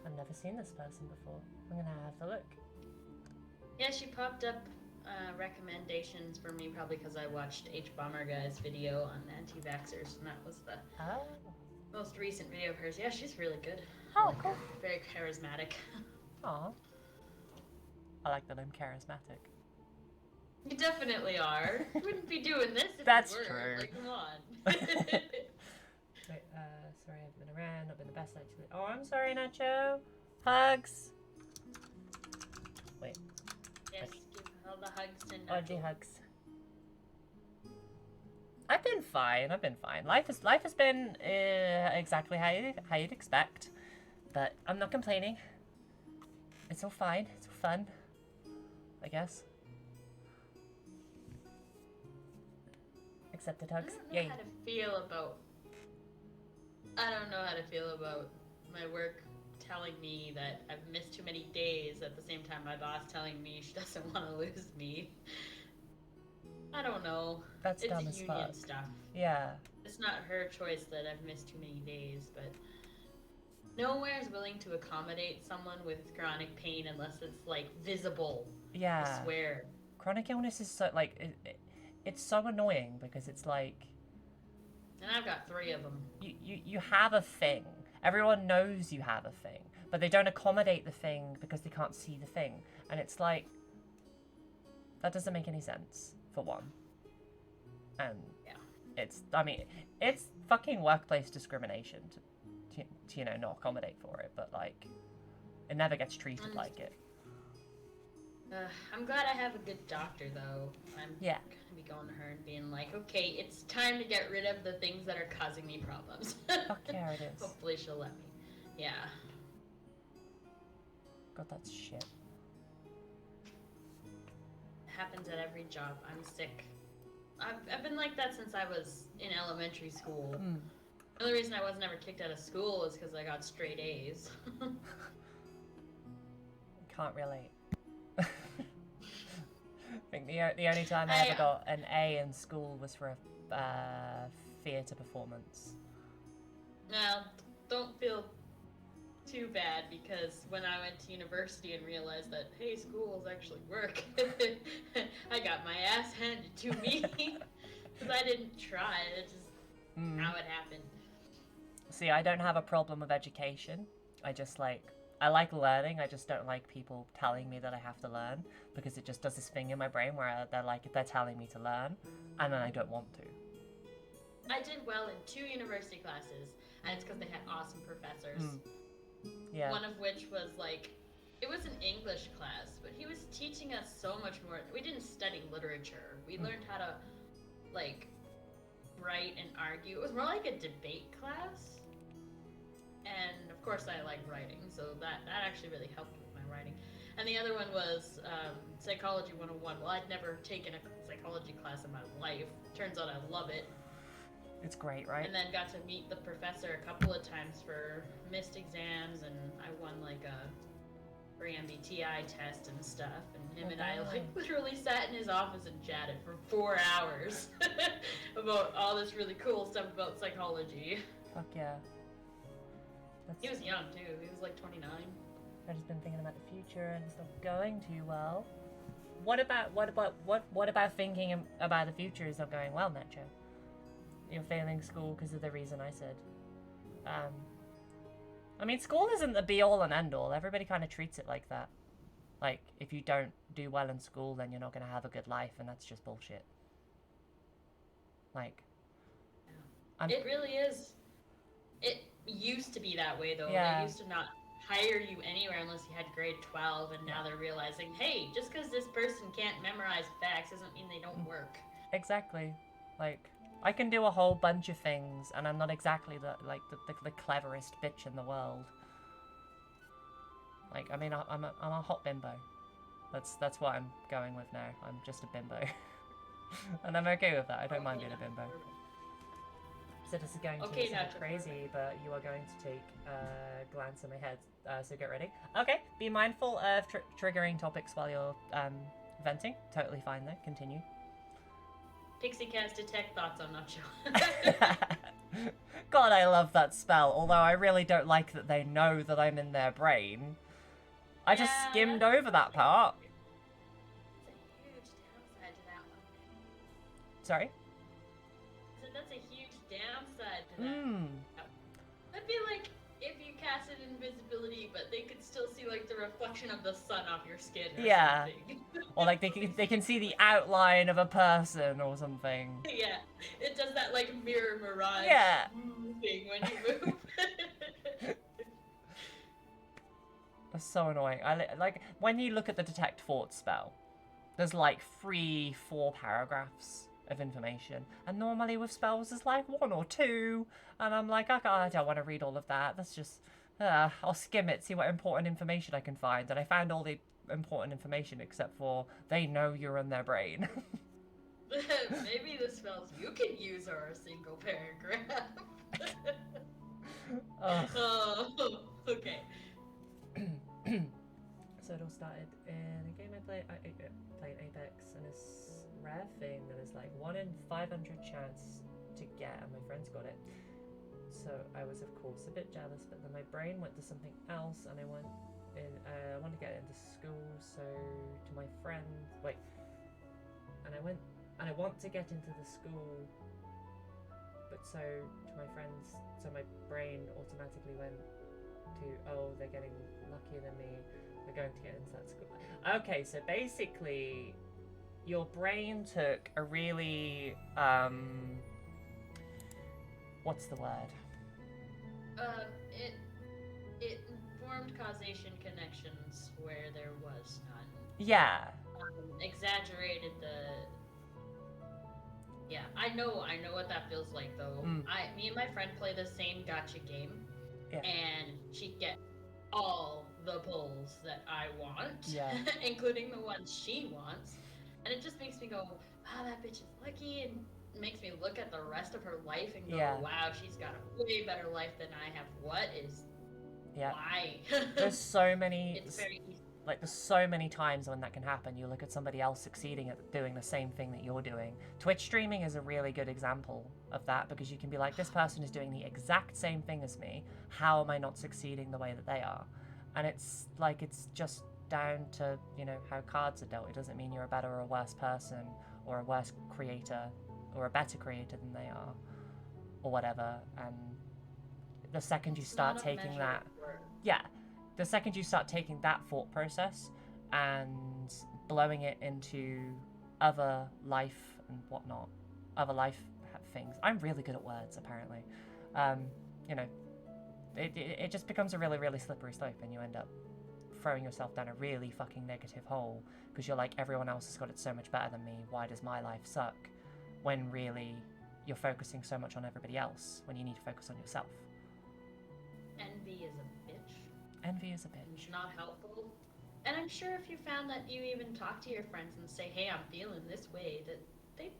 I've never seen this person before. I'm gonna have to look. Yeah, she popped up recommendations for me probably because I watched H-Bomber Guy's video on anti-vaxxers, and that was the most recent video of hers. Yeah, she's really good. Oh, cool. Very charismatic. Aw. I like that I'm charismatic. You definitely are. You wouldn't be doing this if That's you were. true. Like, come on. Wait, sorry, I've been around. Not been the best, actually. Oh, I'm sorry, Nacho. Hugs. Wait. Yes, give all the hugs and Oh, the hugs. I've been fine. Life has been exactly how you'd expect, but I'm not complaining. It's all fine. It's all fun, I guess. Except the hugs. I don't know how to feel about my work telling me that I've missed too many days at the same time my boss telling me she doesn't want to lose me. I don't know. That's dumb as It's fuck. union stuff. Yeah. It's not her choice that I've missed too many days, but nowhere is willing to accommodate someone with chronic pain unless it's like visible. Yeah. I swear. Chronic illness is so like it's so annoying because it's like. And I've got 3 of them. You have a thing. Everyone knows you have a thing, but they don't accommodate the thing because they can't see the thing. And it's like, that doesn't make any sense, for one. And it's fucking workplace discrimination to you know, not accommodate for it, but like, it never gets treated like it. I'm glad I have a good doctor, though. I'm gonna be going to her and being like, okay, it's time to get rid of the things that are causing me problems. Fuck yeah, it is. Hopefully she'll let me. Yeah. God, that's shit. It happens at every job. I'm sick. I've been like that since I was in elementary school. The only reason I wasn't ever kicked out of school is because I got straight A's. Can't relate. I think the only time I ever got an A in school was for a theatre performance. Now, don't feel too bad because when I went to university and realized that, hey, schools actually work, I got my ass handed to me because I didn't try. It's just how it happened. See, I don't have a problem with education. I like learning. I just don't like people telling me that I have to learn because it just does this thing in my brain where they're telling me to learn, and then I don't want to. I did well in 2 university classes, and it's because they had awesome professors. Yeah. One of which was like, it was an English class, but he was teaching us so much more. We didn't study literature. We learned how to, like, write and argue. It was more like a debate class. And of course I like writing, so that actually really helped with my writing. And the other one was Psychology 101. Well, I'd never taken a psychology class in my life. Turns out I love it. It's great, right? And then got to meet the professor a couple of times for missed exams, and I won like a free MBTI test and stuff. And him and I like literally sat in his office and chatted for 4 hours about all this really cool stuff about psychology. Fuck yeah. He was young too. He was like 29. I've just been thinking about the future and it's not going too well. What about thinking about the future is not going well, Nacho? You're failing school because of the reason I said. I mean, school isn't the be-all and end-all. Everybody kind of treats it like that. Like, if you don't do well in school, then you're not going to have a good life, and that's just bullshit. Like, It really is. It used to be that way, though. Yeah. They used to not hire you anywhere unless you had grade 12, and now they're realizing, hey, just because this person can't memorize facts doesn't mean they don't work. Exactly. Like, I can do a whole bunch of things, and I'm not exactly the cleverest bitch in the world. Like, I mean, I'm a hot bimbo. That's what I'm going with now. I'm just a bimbo. And I'm okay with that. I don't mind being a bimbo. So this is going to sound crazy, but you are going to take a glance at my head, so get ready. Okay, be mindful of triggering topics while you're venting. Totally fine though, continue. Pixxiecast detect thoughts, I'm not sure. God, I love that spell, although I really don't like that they know that I'm in their brain. I just skimmed over that part. It's a huge downside to that one. Sorry? So that's a huge downside to that. That'd be like if you casted invisibility, but they could still see like the reflection of the sun off your skin. Or something. Or like they can see the outline of a person or something. Yeah, it does that like mirror mirage thing when you move. That's so annoying. Like when you look at the detect thoughts spell, there's like 3-4 paragraphs of information, and normally with spells there's like 1 or 2, and I'm like, okay, I don't want to read all of that. That's just I'll skim it, see what important information I can find, and I found all the important information except for they know you're in their brain. Maybe the spells you can use are a single paragraph. Oh, okay. So it all started in a game I played Apex, and this rare thing that is like 1 in 500 chance to get, and my friends got it. So I was of course a bit jealous, but then my brain went to something else, and I went in. I wanted to get into school, so to my friend, and I want to get into the school, but so to my friends, so my brain automatically went to, oh, they're getting luckier than me, we're going to get into that school. Okay, so basically your brain took a really what's the word? It formed causation connections where there was none. Yeah. Exaggerated the. Yeah, I know what that feels like though. Me and my friend play the same gacha game, and she gets all the pulls that I want, including the ones she wants, and it just makes me go, wow, that bitch is lucky, and makes me look at the rest of her life and go, wow, she's got a way better life than I have. What is? Why? There's so many. It's very easy. Like, there's so many times when that can happen. You look at somebody else succeeding at doing the same thing that you're doing. Twitch streaming is a really good example of that, because you can be like, this person is doing the exact same thing as me. How am I not succeeding the way that they are? And it's like, it's just down to, you know, how cards are dealt. It doesn't mean you're a better or a worse person, or a worse creator, or a better creator than they are, or whatever. And the second you start taking that... Yeah. The second you start taking that thought process and blowing it into other life and whatnot, other life things. I'm really good at words, apparently. You know, it just becomes a really, really slippery slope, and you end up throwing yourself down a really fucking negative hole, because you're like, everyone else has got it so much better than me. Why does my life suck? When really you're focusing so much on everybody else when you need to focus on yourself. Envy is a bitch. Envy is a bitch. It's not helpful. And I'm sure if you found that you even talk to your friends and say, hey, I'm feeling this way, that they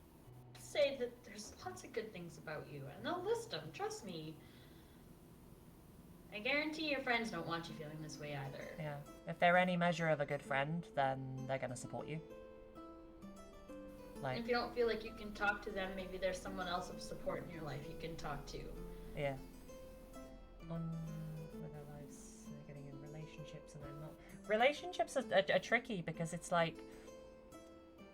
say that there's lots of good things about you, and they'll list them, trust me. I guarantee your friends don't want you feeling this way either. Yeah. If they're any measure of a good friend, then they're going to support you. Like, and if you don't feel like you can talk to them, maybe there's someone else of support in your life you can talk to. Yeah. With our lives, getting in relationships and then not. Relationships are tricky, because it's like,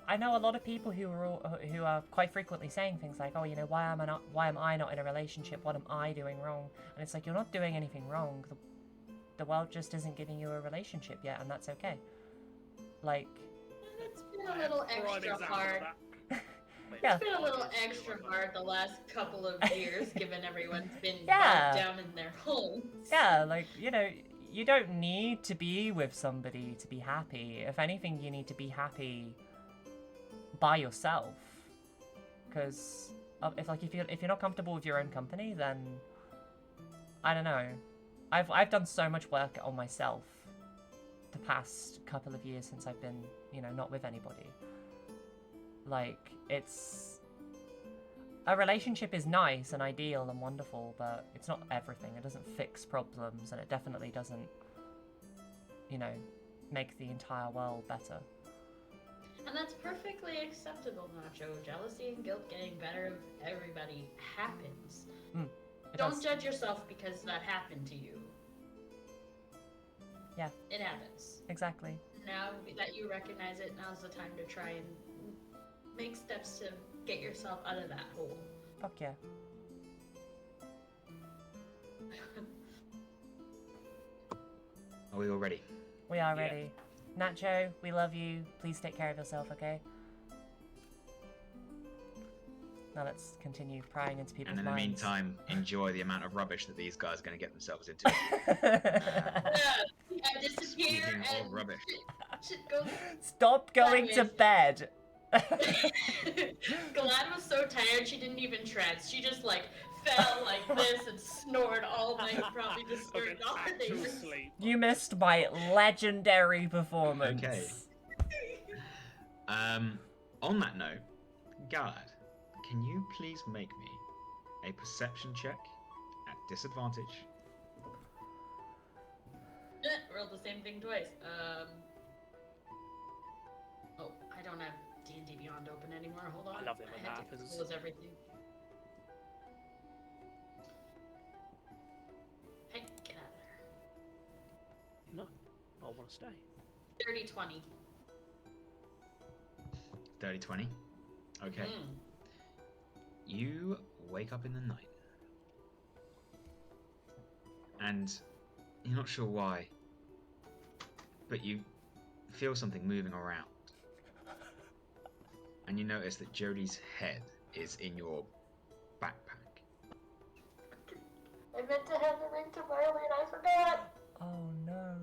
I know a lot of people who are quite frequently saying things like, oh, you know, why am I not in a relationship? What am I doing wrong? And it's like, you're not doing anything wrong. The world just isn't giving you a relationship yet, and that's okay. Like, it's been a little extra hard. Yeah. It's been a little extra hard the last couple of years, given everyone's been Yeah. locked down in their homes. Yeah, like, you know, you don't need to be with somebody to be happy. If anything, you need to be happy by yourself. Because if you're not comfortable with your own company, then I don't know. I've done so much work on myself the past couple of years since I've been, you know, not with anybody. Like, a relationship is nice and ideal and wonderful, but it's not everything. It doesn't fix problems, and it definitely doesn't, you know, make the entire world better. And that's perfectly acceptable, Nacho. Jealousy and guilt getting better of everybody happens. Don't judge yourself because that happened to you. Yeah. It happens. Exactly. Now that you recognize it, now's the time to try and make steps to get yourself out of that hole. Fuck yeah. Are we all ready? We are ready. Nacho, we love you. Please take care of yourself, okay? Now let's continue prying into people's And in the minds. meantime, enjoy the amount of rubbish that these guys are going to get themselves into. I disappear Speaking and of rubbish. shit goes. Stop going to bed. Galad was so tired she didn't even trance. She just like fell like this and snored all night, probably disturbed all her neighbors. Sleep. You missed my legendary performance. Okay. On that note, Galad, can you please make me a perception check at disadvantage? Rolled the same thing twice. Oh, I don't have D&D Beyond open anymore. Hold on. I love it when had that to happens. close everything. Hey, get out of there. No, I want to stay. 30-20. 30-20. Okay. You wake up in the night. And you're not sure why, but you feel something moving around. And you notice that Jodie's head is in your backpack. I meant to hand the ring to Marle and I forgot. Oh no.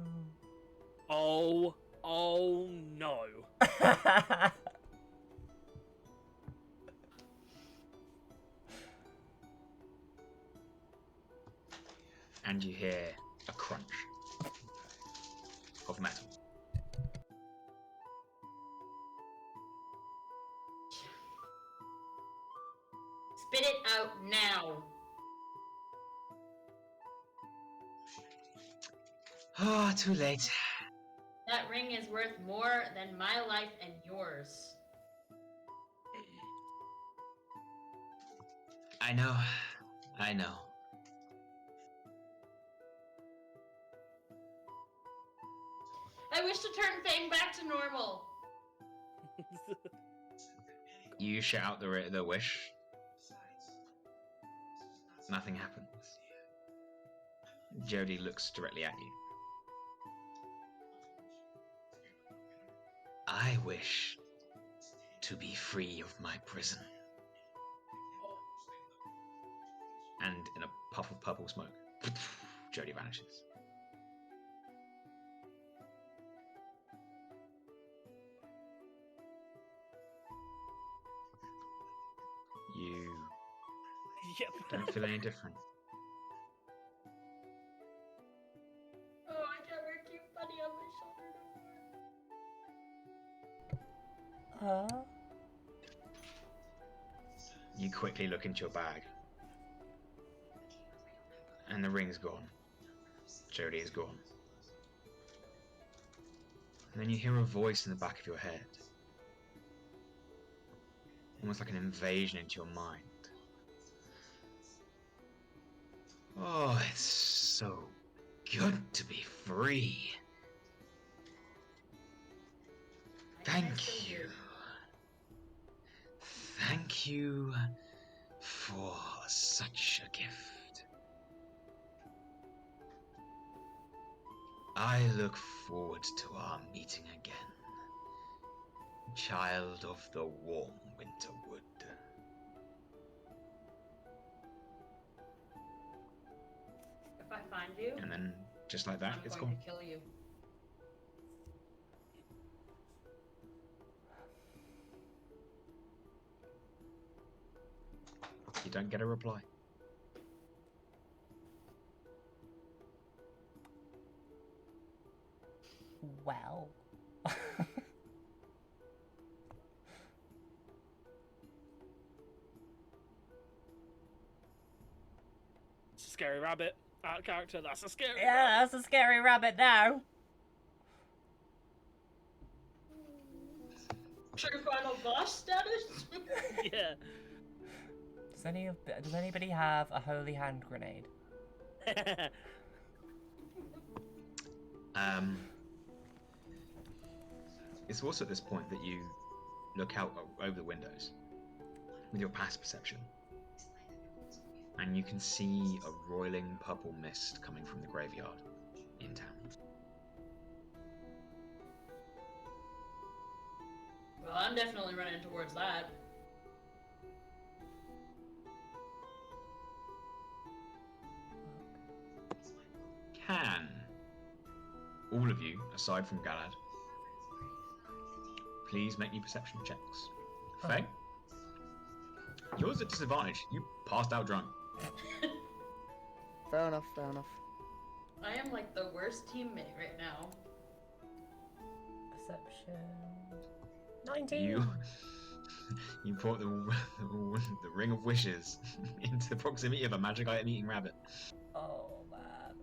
Oh no. And you hear a crunch of metal. Spit it out now. Ah, too late. That ring is worth more than my life and yours. I know. I wish to turn Feng back to normal. You shout out the wish. Nothing happens. Jodie looks directly at you. I wish to be free of my prison. And in a puff of purple smoke, Jodie vanishes. You Yep. don't feel any different. Oh, I can't wear cute bunny on my shoulder no more. You quickly look into your bag. And the ring's gone. Jodie is gone. And then you hear a voice in the back of your head. Almost like an invasion into your mind. Oh, it's so good to be free. Thank you. Thank you for such a gift. I look forward to our meeting again. child of the warm winter wood. If I find you, And then, just like that, I'm it's going gone. to kill you. You don't get a reply. Well. It's a scary rabbit. Out of character, that's a scary Yeah, that's a scary rabbit now. True final boss status? rabbit. Yeah. Does anybody have a holy hand grenade? It's also at this point that you look out over the windows with your past perception, and you can see a roiling purple mist coming from the graveyard in town. Well, I'm definitely running towards that. Can all of you, aside from Galad, please make me perception checks? Feng? Yours at disadvantage. You passed out drunk. Fair enough, fair enough. I am like the worst teammate right now. Perception. 19. You brought the ring of wishes into the proximity of a magic item eating rabbit. Oh man.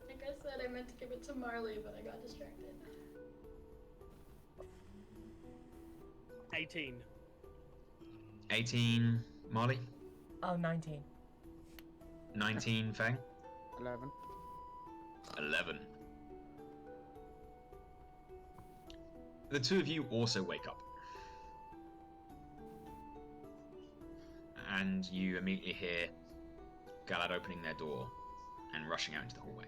Like I said, I meant to give it to Marle, but I got distracted. 18. 18, Marley. Oh, 19. 19, Feng. 11. 11. The two of you also wake up. And you immediately hear Galad opening their door and rushing out into the hallway.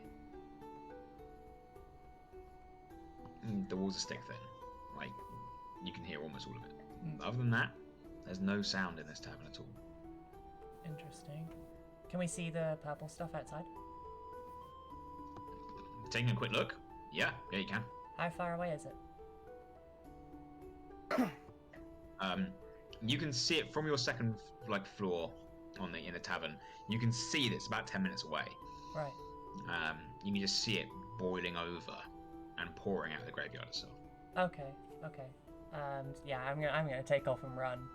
The walls are stick thin. Like, you can hear almost all of it. Other than that, there's no sound in this tavern at all. Interesting. Can we see the purple stuff outside? Taking a quick look? Yeah, you can. How far away is it? You can see it from your second floor in the tavern. You can see that it's about 10 minutes away. Right. You can just see it boiling over and pouring out of the graveyard itself. Okay. Okay. Yeah, I'm gonna take off and run.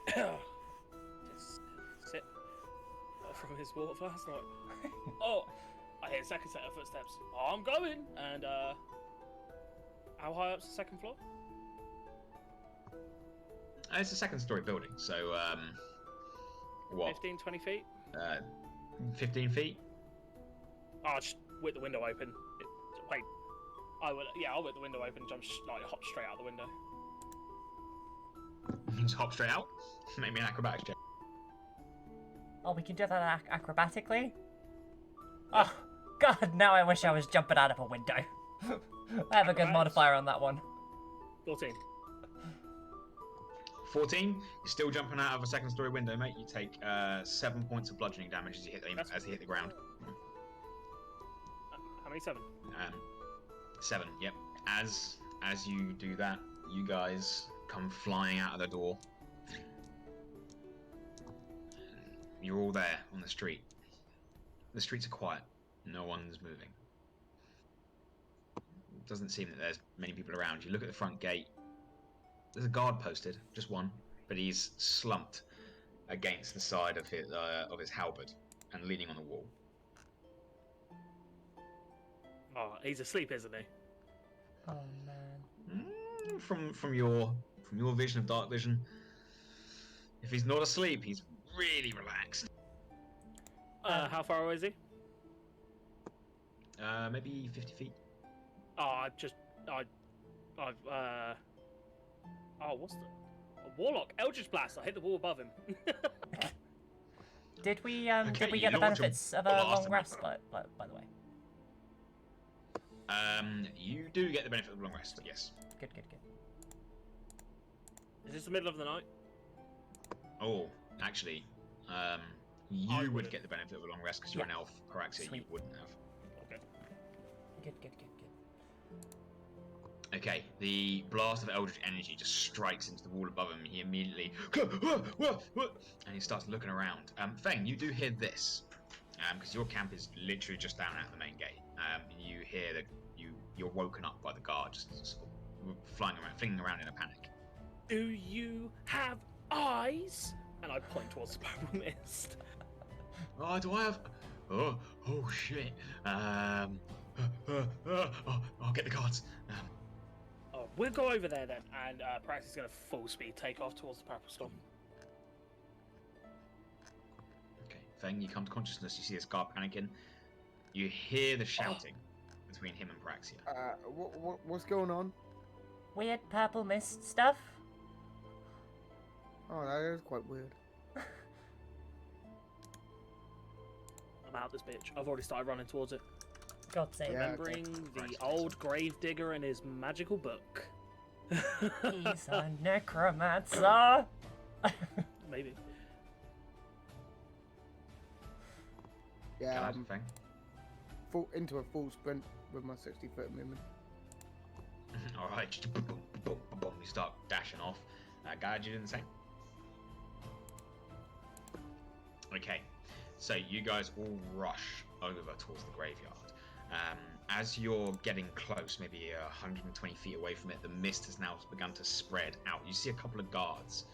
Just sit from his walk fast. Like, oh, I hear a second set of footsteps. Oh, I'm going. And how high up's the second floor? It's a second-story building, so what? 15, 20 feet. 15 feet. I'll just whip the window open. Wait, I'll whip the window open. Jump, hop straight out the window. You just hop straight out. Make me an acrobatics check. Oh, we can do that acrobatically? Oh, God, now I wish I was jumping out of a window. I have a good Acrobatics? modifier on that one. 14. 14. You're still jumping out of a second-story window, mate. You take 7 points of bludgeoning damage as you hit the ground. How many? 7. 7. Yep. As you do that, you guys come flying out of the door. You're all there on the street. The streets are quiet. No one's moving. It doesn't seem that there's many people around. You look at the front gate. There's a guard posted, just one, but he's slumped against the side of his halberd and leaning on the wall. Oh, he's asleep, isn't he? Oh, man. From your vision of dark vision, if he's not asleep, he's really relaxed. How far away is he? Maybe 50 feet. What's the... A warlock, Eldritch Blast. I hit the wall above him. Did we Okay, get you the launch a benefits of a blast long and- rest, by the way? You do get the benefit of a long rest, yes. Good. Is this the middle of the night? Oh, actually, I you would wouldn't. get the benefit of a long rest because you're an elf. Paraxia, you Sweet. wouldn't have. Okay. Good. Okay, the blast of eldritch energy just strikes into the wall above him. He immediately and he starts looking around. Feng, you do hear this, because your camp is literally just down at the main gate. You hear that you're woken up by the guard just sort of flinging around in a panic. Do you have eyes? And I point towards the purple mist. Oh, do I have? Oh shit. I'll get the guards. Oh, we'll go over there then, and Paraxia's going to full speed take off towards the purple storm. Okay, Feng, you come to consciousness. You see this guard panicking. You hear the shouting between him and Paraxia. What's going on? Weird purple mist stuff. Oh, that is quite weird. I'm out this bitch. I've already started running towards it. God's sake. Yeah. Remembering the Right. old gravedigger and his magical book. He's a necromancer. Maybe. Yeah, Galad, I'm Feng. into a full sprint with my 60-foot movement. All right, just boom, boom, boom, boom. You start dashing off. Galad, you did the same. Okay, so you guys all rush over towards the graveyard. As you're getting close, maybe 120 feet away from it, the mist has now begun to spread out. You see a couple of guards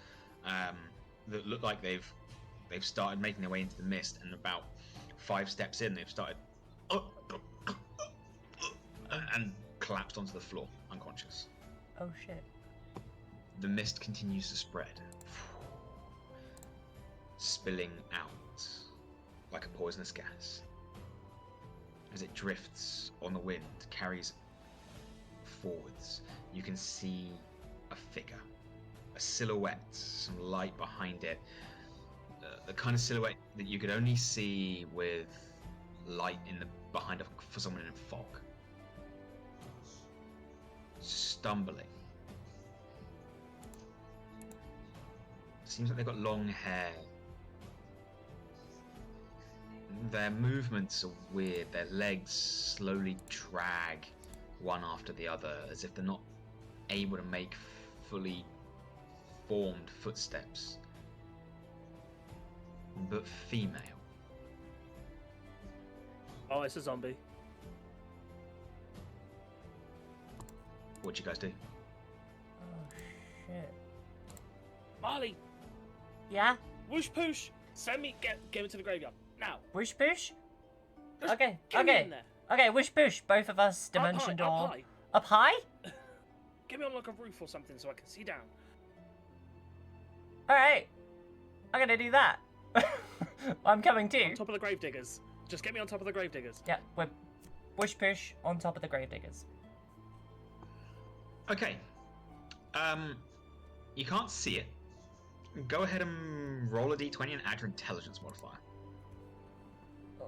that look like they've started making their way into the mist, and about 5 steps in, they've started and collapsed onto the floor, unconscious. Oh shit. The mist continues to spread, spilling out like a poisonous gas. As it drifts on the wind, carries forwards, you can see a figure, a silhouette, some light behind it. The kind of silhouette that you could only see with light behind for someone in fog. Stumbling. Seems like they've got long hair. Their movements are weird. Their legs slowly drag one after the other, as if they're not able to make fully formed footsteps. But female. Oh, it's a zombie. What'd you guys do? Oh shit. Marle, Yeah? whoosh poosh, send me, get me to the graveyard, now. Whoosh push? Just Okay, get me okay. in there. Okay, whoosh push. Both of us, dimension Up door. high. Up high? Get me on like a roof or something so I can see down. Alright. I'm gonna do that. I'm coming On too. top of the gravediggers. Just get me on top of the gravediggers. Yeah, we're whoosh push on top of the gravediggers. Okay. You can't see it. Go ahead and roll a d20 and add your intelligence modifier. Oh.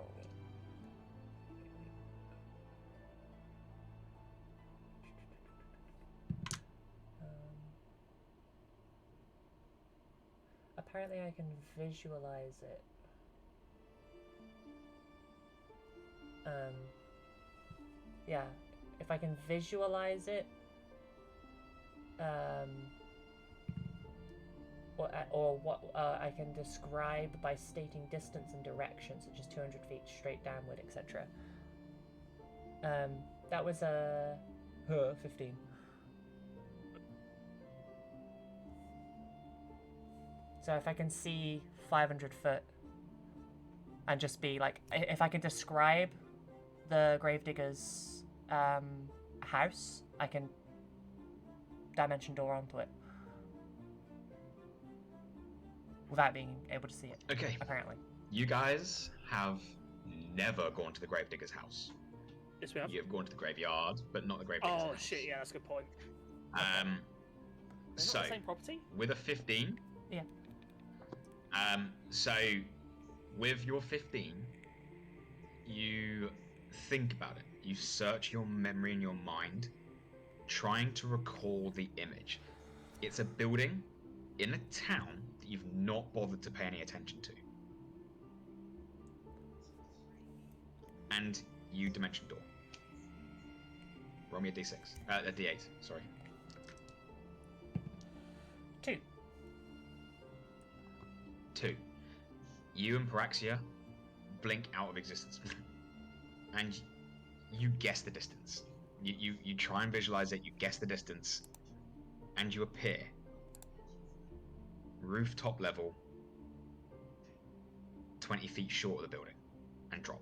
Apparently I can visualize it. Yeah, if I can visualize it, what I can describe by stating distance and direction, such as 200 feet straight downward, etc. That was a 15. So if I can see 500 foot and just be like, if I can describe the gravedigger's house, I can dimension door onto it without being able to see it. Okay. Apparently. You guys have never gone to the gravedigger's house. Yes, we have. You have gone to the graveyard, but not the gravedigger's Oh house. shit, yeah, that's a good point. They're So, not the same property? with a 15. Yeah. So, with your 15, you think about it. you search your memory and your mind, trying to recall the image. It's a building in a town that you've not bothered to pay any attention to. And you dimension door. Roll me a d6. A d8, sorry. 2. 2. You and Paraxia blink out of existence. And you guess the distance. You try and visualize it, you guess the distance, and you appear. Rooftop level, 20 feet short of the building, and drop.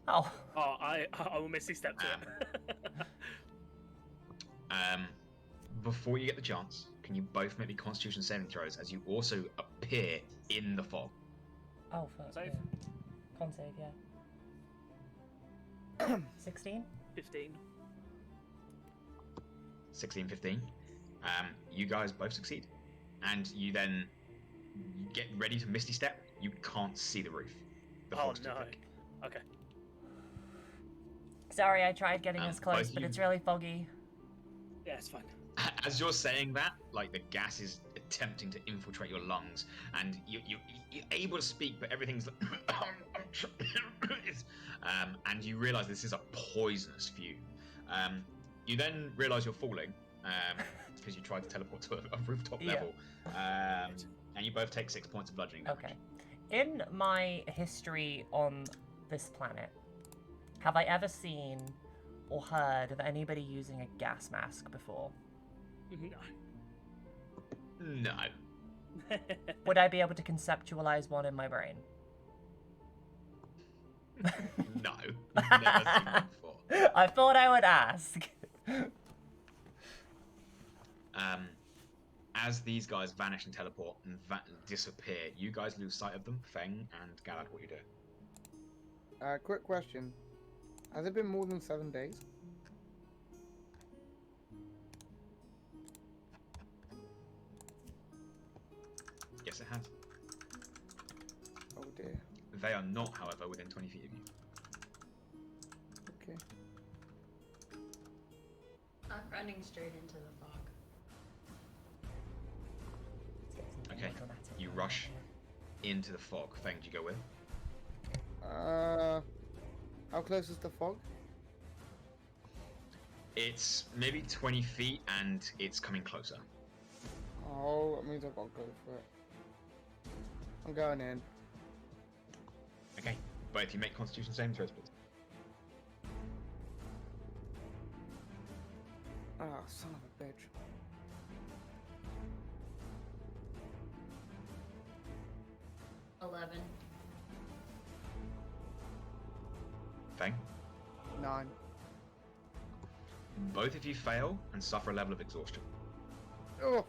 Oh. Oh, I will misty step to it. Before you get the chance, can you both make me Constitution saving throws as you also appear in the fog? Oh, fuck. Save? Yeah. Con save, yeah. 16? 15. 16, 15. You guys both succeed. And you then get ready to Misty Step. You can't see the roof. The Oh fog's too no. thick. Okay. Sorry, I tried getting us close, both but you- it's really foggy. Yeah, it's fine. As you're saying that, like the gas is attempting to infiltrate your lungs, and you're able to speak, but everything's like, and you realise this is a poisonous fume. You then realise you're falling, because you tried to teleport to a rooftop Yeah. level, and you both take 6 points of bludgeoning damage. Okay. In my history on this planet, have I ever seen or heard of anybody using a gas mask before? No. No. Would I be able to conceptualize one in my brain? No. Never seen one before. I thought I would ask. As these guys vanish and teleport and disappear, you guys lose sight of them. Feng and Galad, what you do? Quick question. Has it been more than 7 days? Yes, it has. Oh dear. They are not, however, within 20 feet of you. Okay. I'm running straight into the fog. Okay, you rush into the fog. Feng, do you go with? How close is the fog? It's maybe 20 feet and it's coming closer. Oh, that means I've got to go for it. I'm going in. Okay, both you make Constitution saving throws, please. Ah, son of a bitch. $11. Feng, 9. both of you fail and suffer a level of exhaustion. Oh!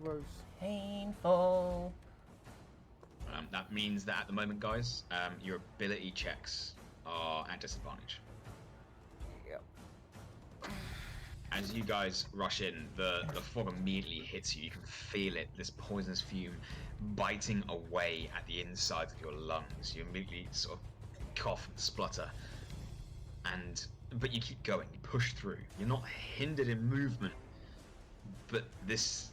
Gross. Painful. That means that at the moment, guys, your ability checks are at disadvantage. Yep. As you guys rush in, the fog immediately hits you. You can feel it, this poisonous fume biting away at the insides of your lungs. You immediately sort of cough and splutter, but you keep going. You push through. You're not hindered in movement, but this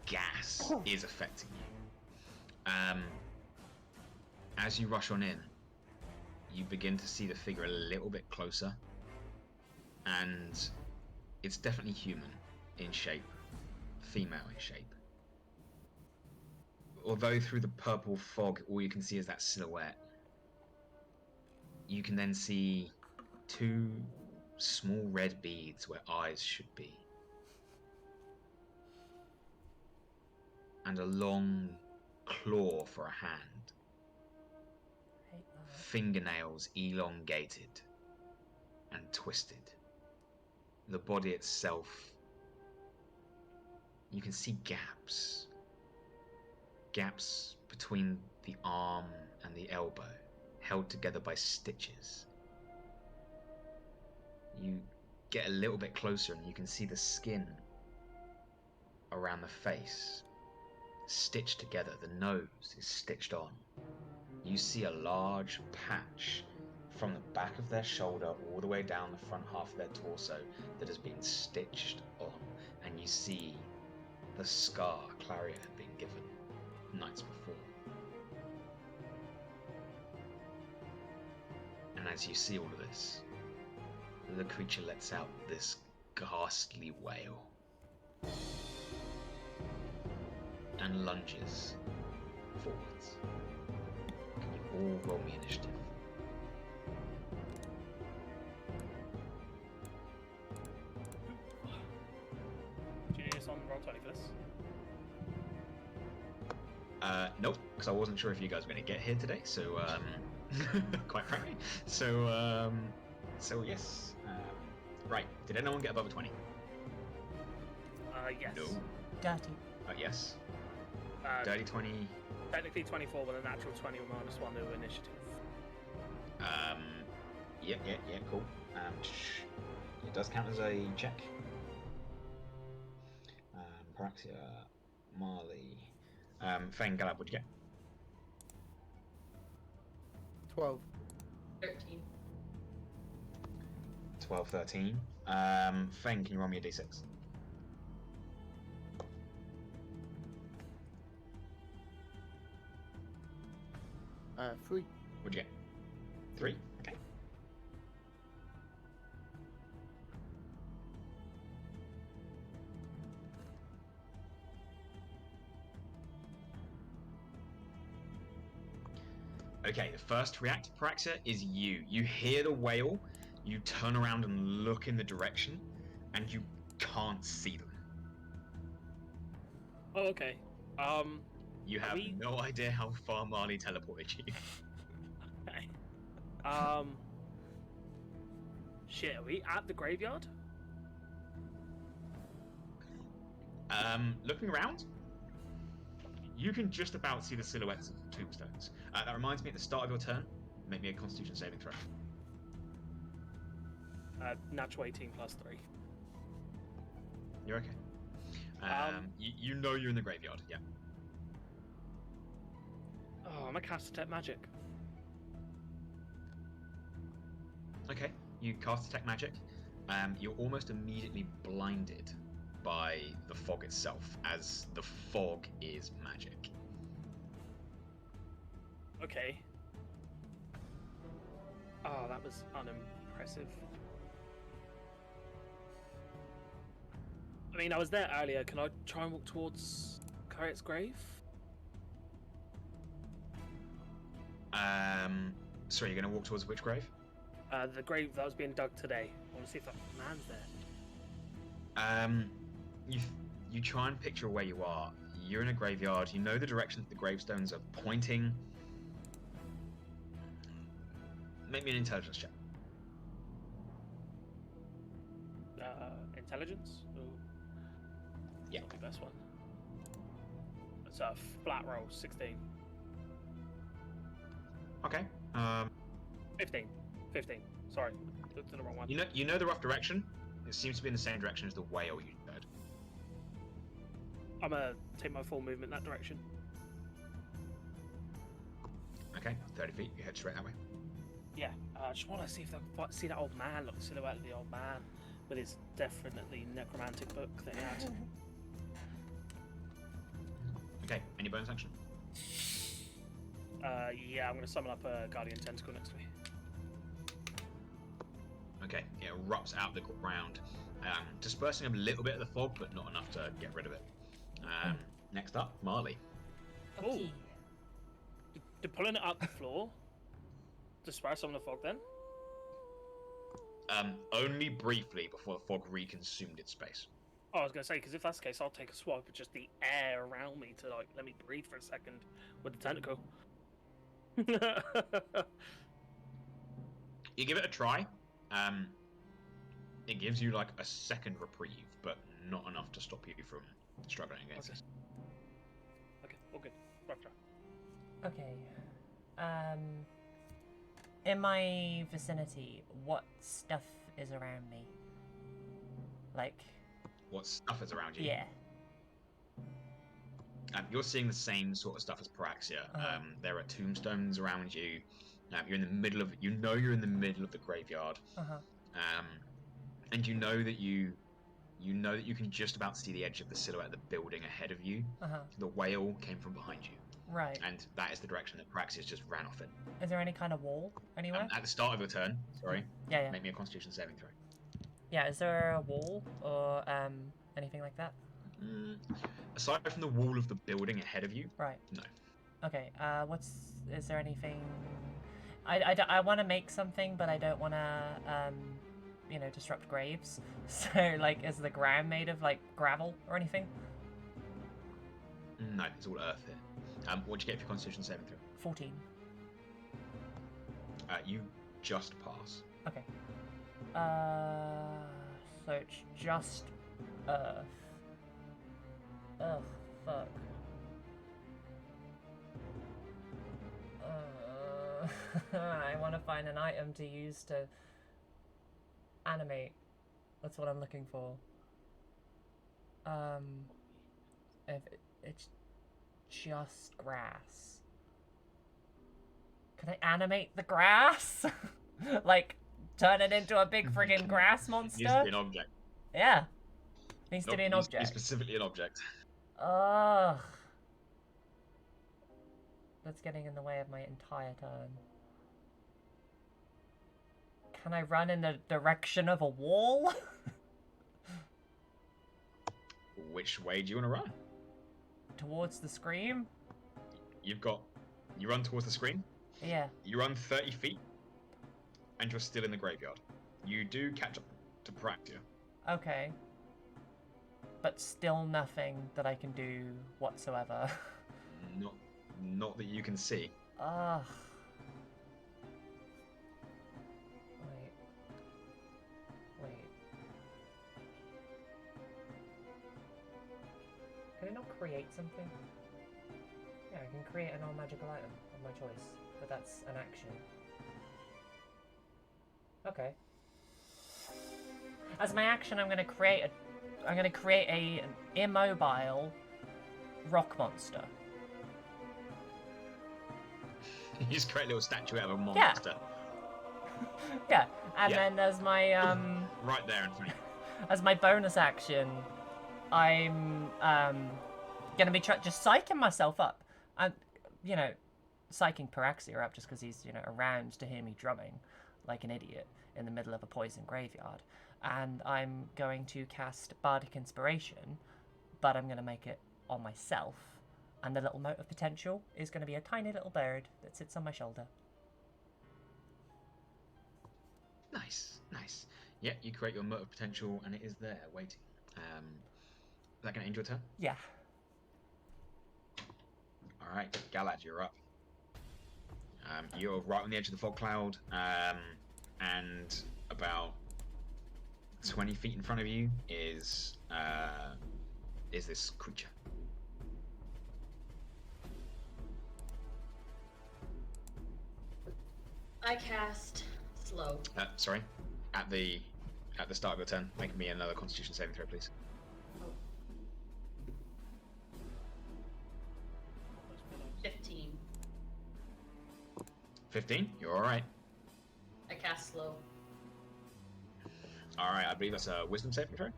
gas is affecting you. As you rush on in, you begin to see the figure a little bit closer, and it's definitely human in shape, female in shape. Although through the purple fog, all you can see is that silhouette, you can then see 2 small red beads where eyes should be. And a long claw for a hand. Hate that. Fingernails elongated and twisted. The body itself, you can see gaps. Gaps between the arm and the elbow, held together by stitches. You get a little bit closer and you can see the skin around the face stitched together. The nose is stitched on. You see a large patch from the back of their shoulder all the way down the front half of their torso that has been stitched on, and you see the scar Claria had been given nights before. And as you see all of this, the creature lets out this ghastly wail and lunges forwards. Can you all roll me initiative? Do you need us on roll 20 for this? Nope, because I wasn't sure if you guys were going to get here today, so, quite frankly. So yes. Right, did anyone get above a 20? Yes. No. Dirty. Yes. Dirty. 20. Technically 24 with a natural 20 or minus 1 to initiative. Yeah, cool. It does count as a check. Paraxia, Marle, Feng, Galab, what'd you get? 12. 13. 12, 13. Feng, can you roll me a d6? Uh, 3. What'd you get? 3? Okay. Okay, the first to react to Paraxia is you. You hear the wail, you turn around and look in the direction, and you can't see them. Oh, okay. You have no idea how far Marle teleported you. Okay. Shit, are we at the graveyard? Looking around, you can just about see the silhouettes of tombstones. That reminds me, at the start of your turn, make me a Constitution saving throw. Natural 18 plus 3. You're okay. You know you're in the graveyard, yeah. Oh, I'm a cast detect magic. Okay, you cast detect magic. You're almost immediately blinded by the fog itself, as the fog is magic. Okay. Oh, that was unimpressive. I mean, I was there earlier. Can I try and walk towards Clariet's grave? Sorry, you're going to walk towards which grave? The grave that was being dug today. I want to see if that man's there. You try and picture where you are. You're in a graveyard. You know the direction that the gravestones are pointing. Make me an intelligence check. Intelligence? Ooh. Yeah. Not the best one. It's a flat roll, 16. Okay. 15. Sorry, looked at the wrong one. You know the rough direction. It seems to be in the same direction as the whale you heard. I'm gonna take my full movement that direction. Okay, 30 feet. You head straight that way. Yeah, I just want to see if I can see that old man. Look, the silhouette of the old man with his definitely necromantic book that he had. Okay, any bonus action? Yeah, I'm gonna summon up a guardian tentacle next to me. Okay, it erupts out the ground, dispersing a little bit of the fog, but not enough to get rid of it. Next up, Marle. Okay. Did pulling it up the floor disperse some of the fog then? Only briefly before the fog reconsumed its space. Oh, I was gonna say, because if that's the case, I'll take a swap of just the air around me to like let me breathe for a second with the tentacle. You give it a try. It gives you like a second reprieve, but not enough to stop you from struggling against it. Okay, all good. Rough try. Okay. In my vicinity, what stuff is around me? Like... What stuff is around you? Yeah. You're seeing the same sort of stuff as Paraxia. There are tombstones around you. You're in the middle of, you're in the middle of the graveyard, and you know that you can just about see the edge of the silhouette of the building ahead of you. The wail came from behind you. Right. And that is the direction that Paraxia just ran off in. Is there any kind of wall anywhere? At the start of your turn, sorry. Yeah. Make me a Constitution saving throw. Yeah, is there a wall or anything like that? Aside from the wall of the building ahead of you, right? No. Okay. Is there anything? I want to make something, but I don't want to disrupt graves. So like, is the ground made of like gravel or anything? No, it's all earth here. What'd you get for your Constitution saving throw? 14. You just pass. Okay. So it's just earth. Ugh, fuck. I want to find an item to use to animate. That's what I'm looking for. If it's just grass. Can I animate the grass? Like, turn it into a big friggin' grass monster? Needs to be an object. Yeah. Needs to be an object. Specifically an object. Ugh. That's getting in the way of my entire turn. Can I run in the direction of a wall? Which way do you want to run? Towards the scream? You run towards the screen? Yeah. You run 30 feet, and you're still in the graveyard. You do catch up to Paraxia. Okay. But still nothing that I can do whatsoever. Not that you can see. Ugh. Wait. Can I not create something? Yeah, I can create a non-magical item of my choice, but that's an action. Okay. As my action, I'm gonna create an immobile rock monster. You just create a little statue out of a monster. Yeah, and then as my right there in front of you. As my bonus action, I'm gonna be just psyching myself up. I'm, psyching Paraxia up just because he's around to hear me drumming like an idiot in the middle of a poison graveyard. And I'm going to cast Bardic Inspiration, but I'm going to make it on myself. And the little mote of potential is going to be a tiny little bird that sits on my shoulder. Nice. Yeah, you create your mote of potential, and it is there, waiting. Is that going to end your turn? Yeah. Alright, Galad, you're up. You're right on the edge of the fog cloud, and about 20 feet in front of you is this creature. I cast slow. Sorry, at the start of your turn, make me another Constitution saving throw, please. 15. 15? You're all right. I cast slow. All right, I believe that's a Wisdom saving throw.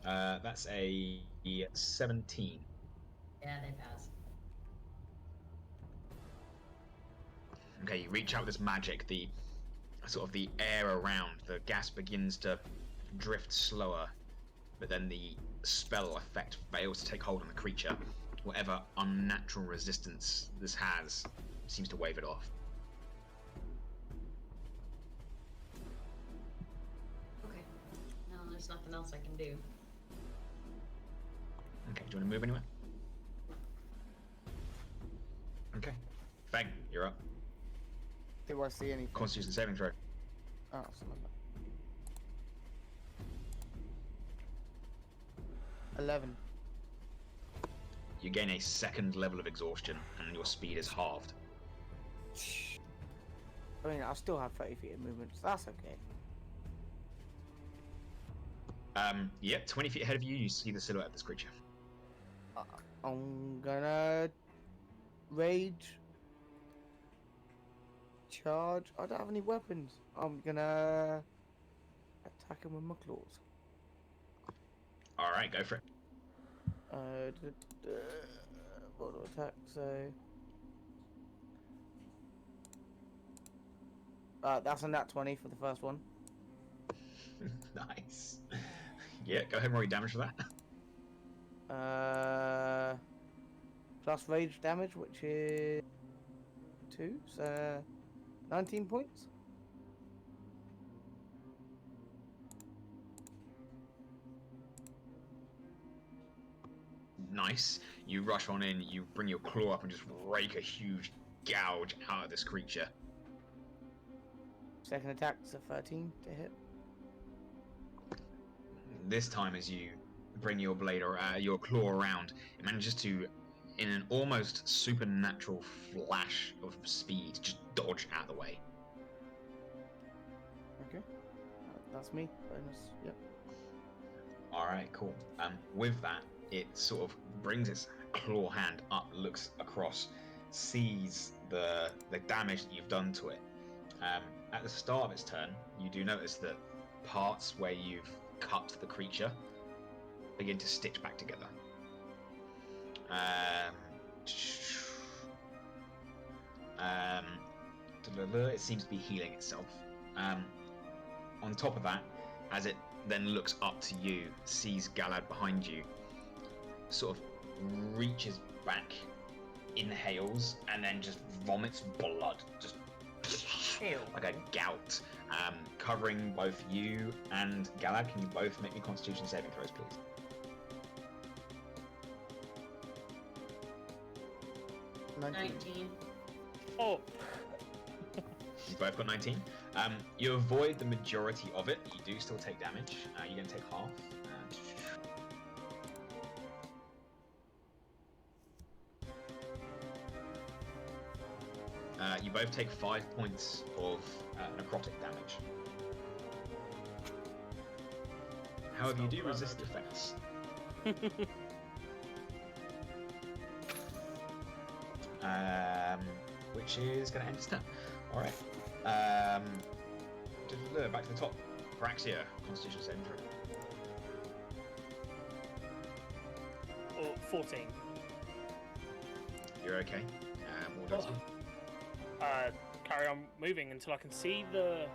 That's a 17. Yeah, they pass. Okay, you reach out with this magic, the air around, the gas begins to drift slower, but then the spell effect fails to take hold on the creature. Whatever unnatural resistance this has seems to wave it off. Okay. No, there's nothing else I can do. Okay, do you want to move anywhere? Okay. Feng, you're up. Do I see anything? Constitution saving throw. Oh, something like that. 11. You gain a second level of exhaustion, and your speed is halved. I mean, I still have 30 feet of movement, so that's okay. Yep, 20 feet ahead of you, you see the silhouette of this creature. I'm gonna Rage. Charge. I don't have any weapons. I'm gonna attack him with my claws. All right, go for it. Auto attack. So. That's a nat 20 for the first one. Nice. Yeah, go ahead and roll your damage for that. Plus rage damage, which is 2, so 19 points. Nice. You rush on in, you bring your claw up and just rake a huge gouge out of this creature. Second attack's a 13 to hit. This time, as you bring your blade or your claw around, it manages to, in an almost supernatural flash of speed, just dodge out of the way. Okay. That's me. Bonus. Yep. All right, cool. With that, it sort of brings its claw hand up, looks across, sees the damage that you've done to it. At the start of its turn, you do notice that parts where you've cut the creature begin to stitch back together. It seems to be healing itself. On top of that, as it then looks up to you, sees Galad behind you, sort of reaches back, inhales, and then just vomits blood, just Ew. like a gout, covering both you and Galad. Can you both make me Constitution saving throws, please? $19. Oh, You both got 19. You avoid the majority of it. You do still take damage. You're going to take half. You both take 5 points of necrotic damage. However, you do resist effects. Which is going to end its turn. Alright. Back to the top. Paraxia, Constitution saving throw. 14. You're okay. What does it? Carry on moving until I can see the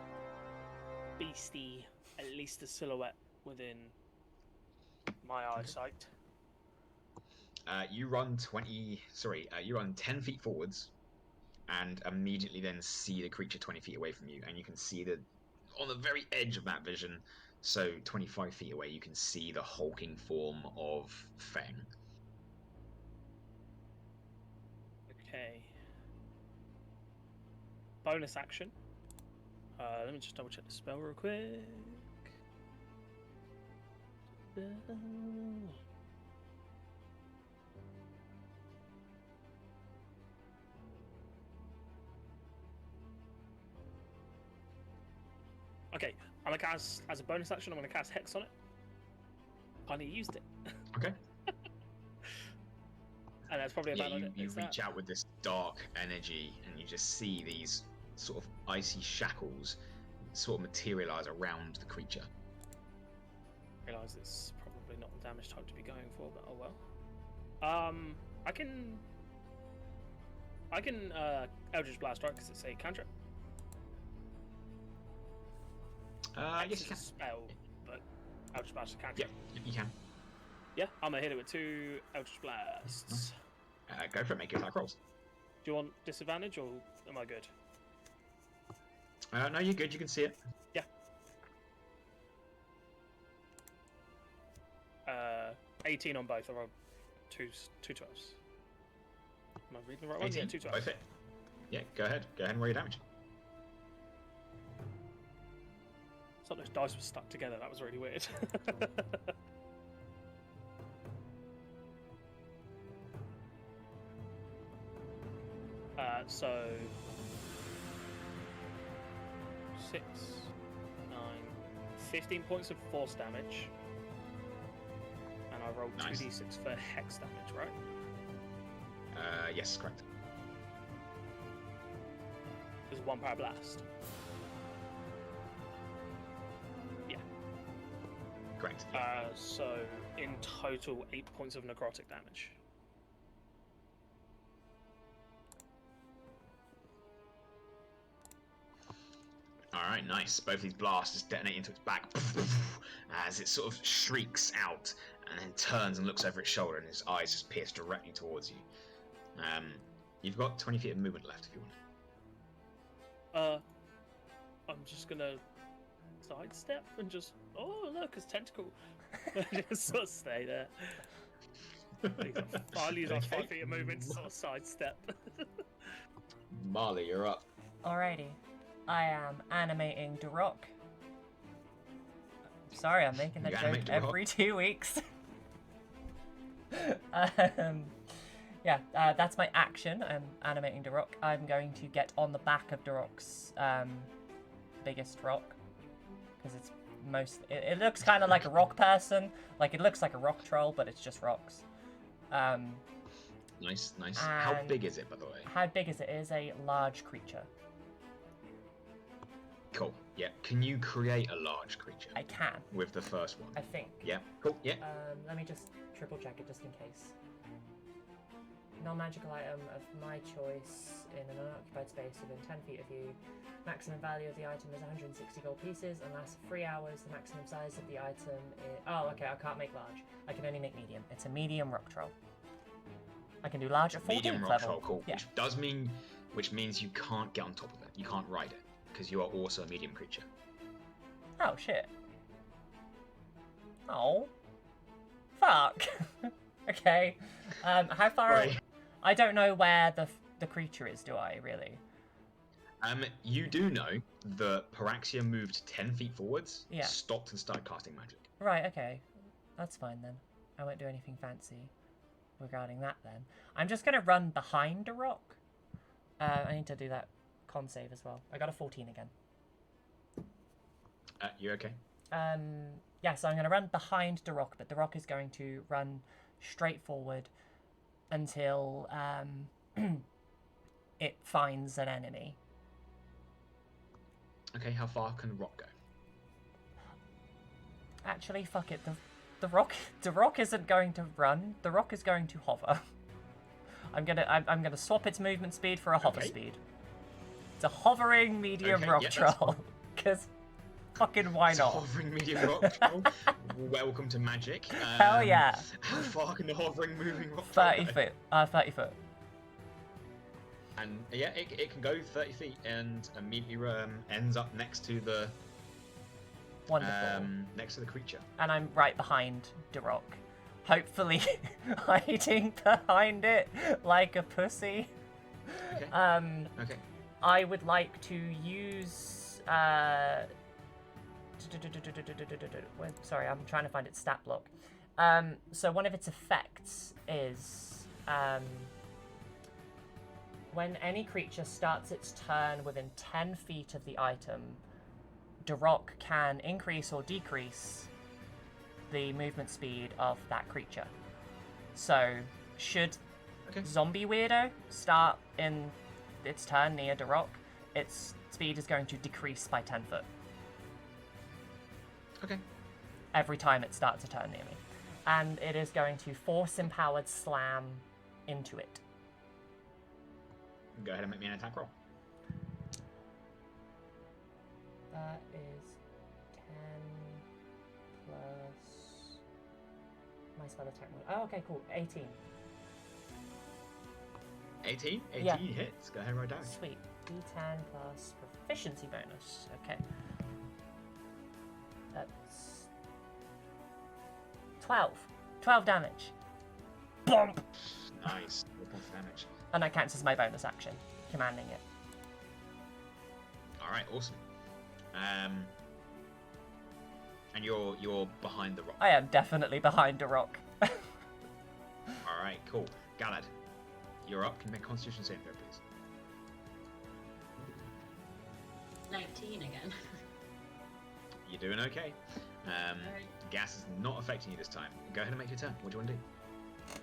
beastie, at least a silhouette within my eyesight. You run 10 feet forwards, and immediately then see the creature 20 feet away from you, and you can see on the very edge of that vision, so 25 feet away, you can see the hulking form of Feng. Okay. Bonus action. Let me just double check the spell real quick. Okay, I'm gonna cast, as a bonus action, I'm gonna cast Hex on it. Finally used it. Okay. And that's probably about it. You reach out with this dark energy, and you just see these sort of icy shackles sort of materialize around the creature. I realise it's probably not the damage type to be going for, but oh well. I can Eldritch Blast, right? Because it's a cantrip. Yes, you can. It's a spell, but Eldritch Blast is a cantrip. Yeah, you can. Yeah, I'm gonna hit it with 2 Eldritch Blasts. Go for it. Make your attack rolls. Do you want disadvantage or am I good? No, you're good. You can see it. Yeah. 18 on both. I rolled two 12s. Am I reading the right one? 18. Yeah, 2 12s. Both hit. Yeah, go ahead. Go ahead and roll your damage. It's like those dice were stuck together. That was really weird. So 6, 9, 15 points of force damage, and I rolled Nice. 2d6 for hex damage, right? Yes, correct. There's 1 power blast. Yeah. Correct. So in total, 8 points of necrotic damage. Alright, nice. Both these blasts just detonate into its back as it sort of shrieks out and then turns and looks over its shoulder and its eyes just pierce directly towards you. You've got 20 feet of movement left if you want. I'm just gonna sidestep and just, oh look, it's tentacle. Just sort of stay there. I'll use our 5 feet of movement to sort of sidestep. Marle, you're up. Alrighty. I am animating Darok. Sorry, I'm making that joke every 2 weeks. Yeah, that's my action. I'm animating Darok. I'm going to get on the back of Darok's biggest rock. Because it's it looks kind of like a rock person. Like, it looks like a rock troll, but it's just rocks. Nice, nice. How big is it, by the way? How big is it? It is a large creature. Cool. Yeah. Can you create a large creature? I can. With the first one? I think. Yeah. Cool. Yeah. Let me just triple check it just in case. Non-magical item of my choice in an unoccupied space within 10 feet of you. Maximum value of the item is 160 gold pieces and lasts for 3 hours. The maximum size of the item is... Oh, okay, I can't make large. I can only make medium. It's a medium rock troll. I can do large at 14th medium rock level. troll, cool. Yeah. Which means you can't get on top of it. You can't ride it. Because you are also a medium creature. Oh, shit. Oh. Fuck. Okay. How far... Right. I don't know where the creature is, do I, really? You do know that Paraxia moved 10 feet forwards, Yeah. stopped and started casting magic. Right, okay. That's fine then. I won't do anything fancy regarding that then. I'm just going to run behind a rock. I need to do that con save as well. I got a 14 again. You okay? Yeah, so I'm going to run behind the rock, but the rock is going to run straight forward until it finds an enemy. Okay, how far can the rock go? Actually, fuck it. The rock isn't going to run. The rock is going to hover. I'm gonna swap its movement speed for a hover speed. It's a hovering medium rock troll. Because fucking why not? Hovering medium rock troll. Welcome to magic. Hell yeah. How far can the hovering moving rock troll 30 go? foot. 30 foot. And yeah, it can go 30 feet and immediately ends up next to the Wonderful. Next to the creature. And I'm right behind the rock. Hopefully hiding behind it like a pussy. Okay. Okay. I would like to use sorry, I'm trying to find its stat block. So one of its effects is when any creature starts its turn within 10 feet of the item, Darok can increase or decrease the movement speed of that creature. So, should Zombie Weirdo start in its turn near Darok, its speed is going to decrease by 10 foot. Okay. Every time it starts a turn near me. And it is going to force-empowered slam into it. Go ahead and make me an attack roll. That is 10 plus my spell attack mode. Oh, okay, cool. 18. 18? 18 Yeah. hits. Go ahead and write down. Sweet. D10 plus proficiency bonus. Okay. That's 12. 12 damage. Bump! Nice. 4 points of damage. And that counts as my bonus action, commanding it. Alright, awesome. And you're behind the rock. I am definitely behind a rock. Alright, cool. Galad, you're up. Can you make a Constitution saving throw, please? 19 again. You're doing okay. Alright. Gas is not affecting you this time. Go ahead and make your turn. What do you want to do?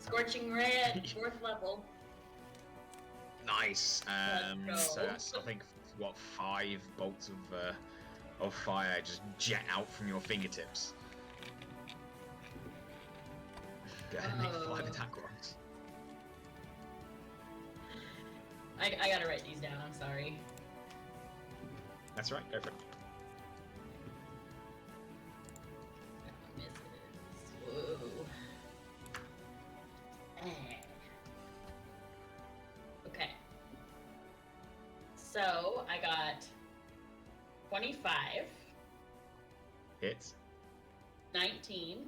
Scorching red, 4th level. Nice. Let's go. So that's, I think, what, 5 bolts of fire just jet out from your fingertips. Go ahead and make 5 attack rolls. I gotta write these down, I'm sorry. That's right, go for it. Whoa. Okay. So, I got 25, Hits. 19,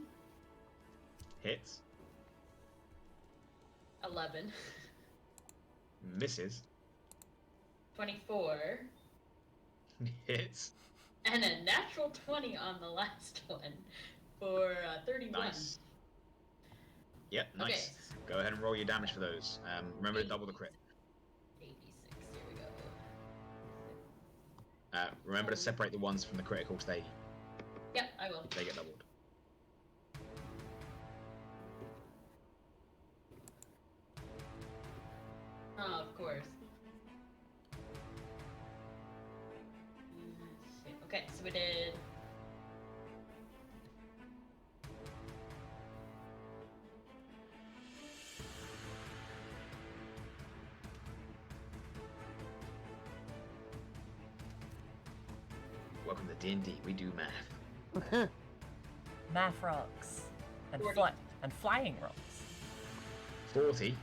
Hits. 11, Misses. 24, Hits. and a natural 20 on the last one for 31. Nice. Yep, nice. Okay. Go ahead and roll your damage for those. Remember to double the crit. 86, here we go. Remember to separate the ones from the critical because Yep, I will. they get doubled. Oh, of course. Shit. Okay, so we did. Welcome to D&D. We do math. Math rocks. And, 40. and flying rocks. 40.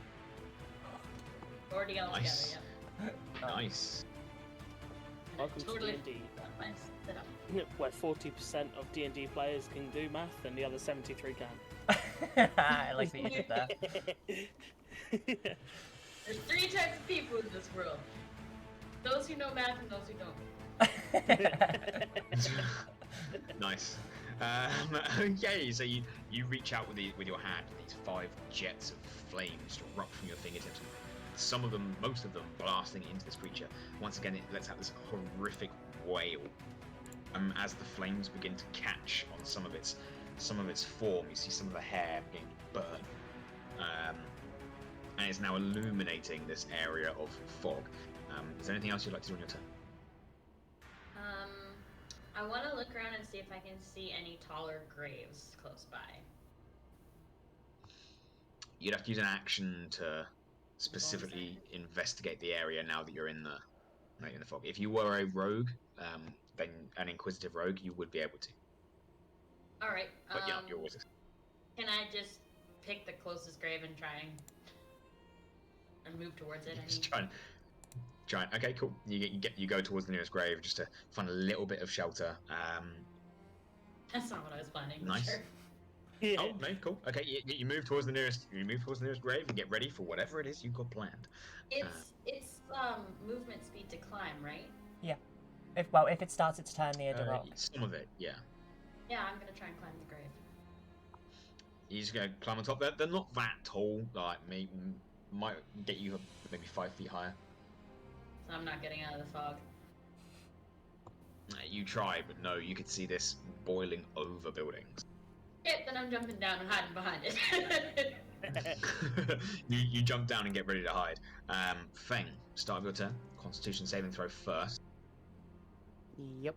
40 altogether, Nice. yeah. Nice. Welcome Totally. to D&D, Got my setup. where 40% of D&D players can do math and the other 73 can. I like that you did that. There's 3 types of people in this world. Those who know math and those who don't. Nice. Okay, so you reach out with your hand, and these 5 jets of flames erupt from your fingertips. Some of them, most of them, blasting into this creature. Once again, it lets out this horrific wail. As the flames begin to catch on some of its form, you see some of the hair beginning to burn, and it's now illuminating this area of fog. Is there anything else you'd like to do on your turn? I want to look around and see if I can see any taller graves close by. You'd have to use an action to specifically investigate the area now that you're in the fog. If you were a rogue, then an inquisitive rogue, you would be able to. All right. But yeah, you're always. Can I just pick the closest grave and try and move towards it? Just try and. Okay, cool. You go towards the nearest grave just to find a little bit of shelter. That's not what I was planning. but Nice. Sure. Yeah. Oh no, cool. Okay, you move towards the nearest. You move towards the nearest grave and get ready for whatever it is you've got planned. It's movement speed to climb, right? If it starts its turn near the rock. Some of it, yeah. Yeah, I'm gonna try and climb the grave. You just go climb on top. They're not that tall. Like might get you maybe 5 feet higher. So I'm not getting out of the fog. You try, but no. You could see this boiling over buildings. Okay, then I'm jumping down and hiding behind it. you jump down and get ready to hide. Feng, start of your turn. Constitution saving throw first. Yep.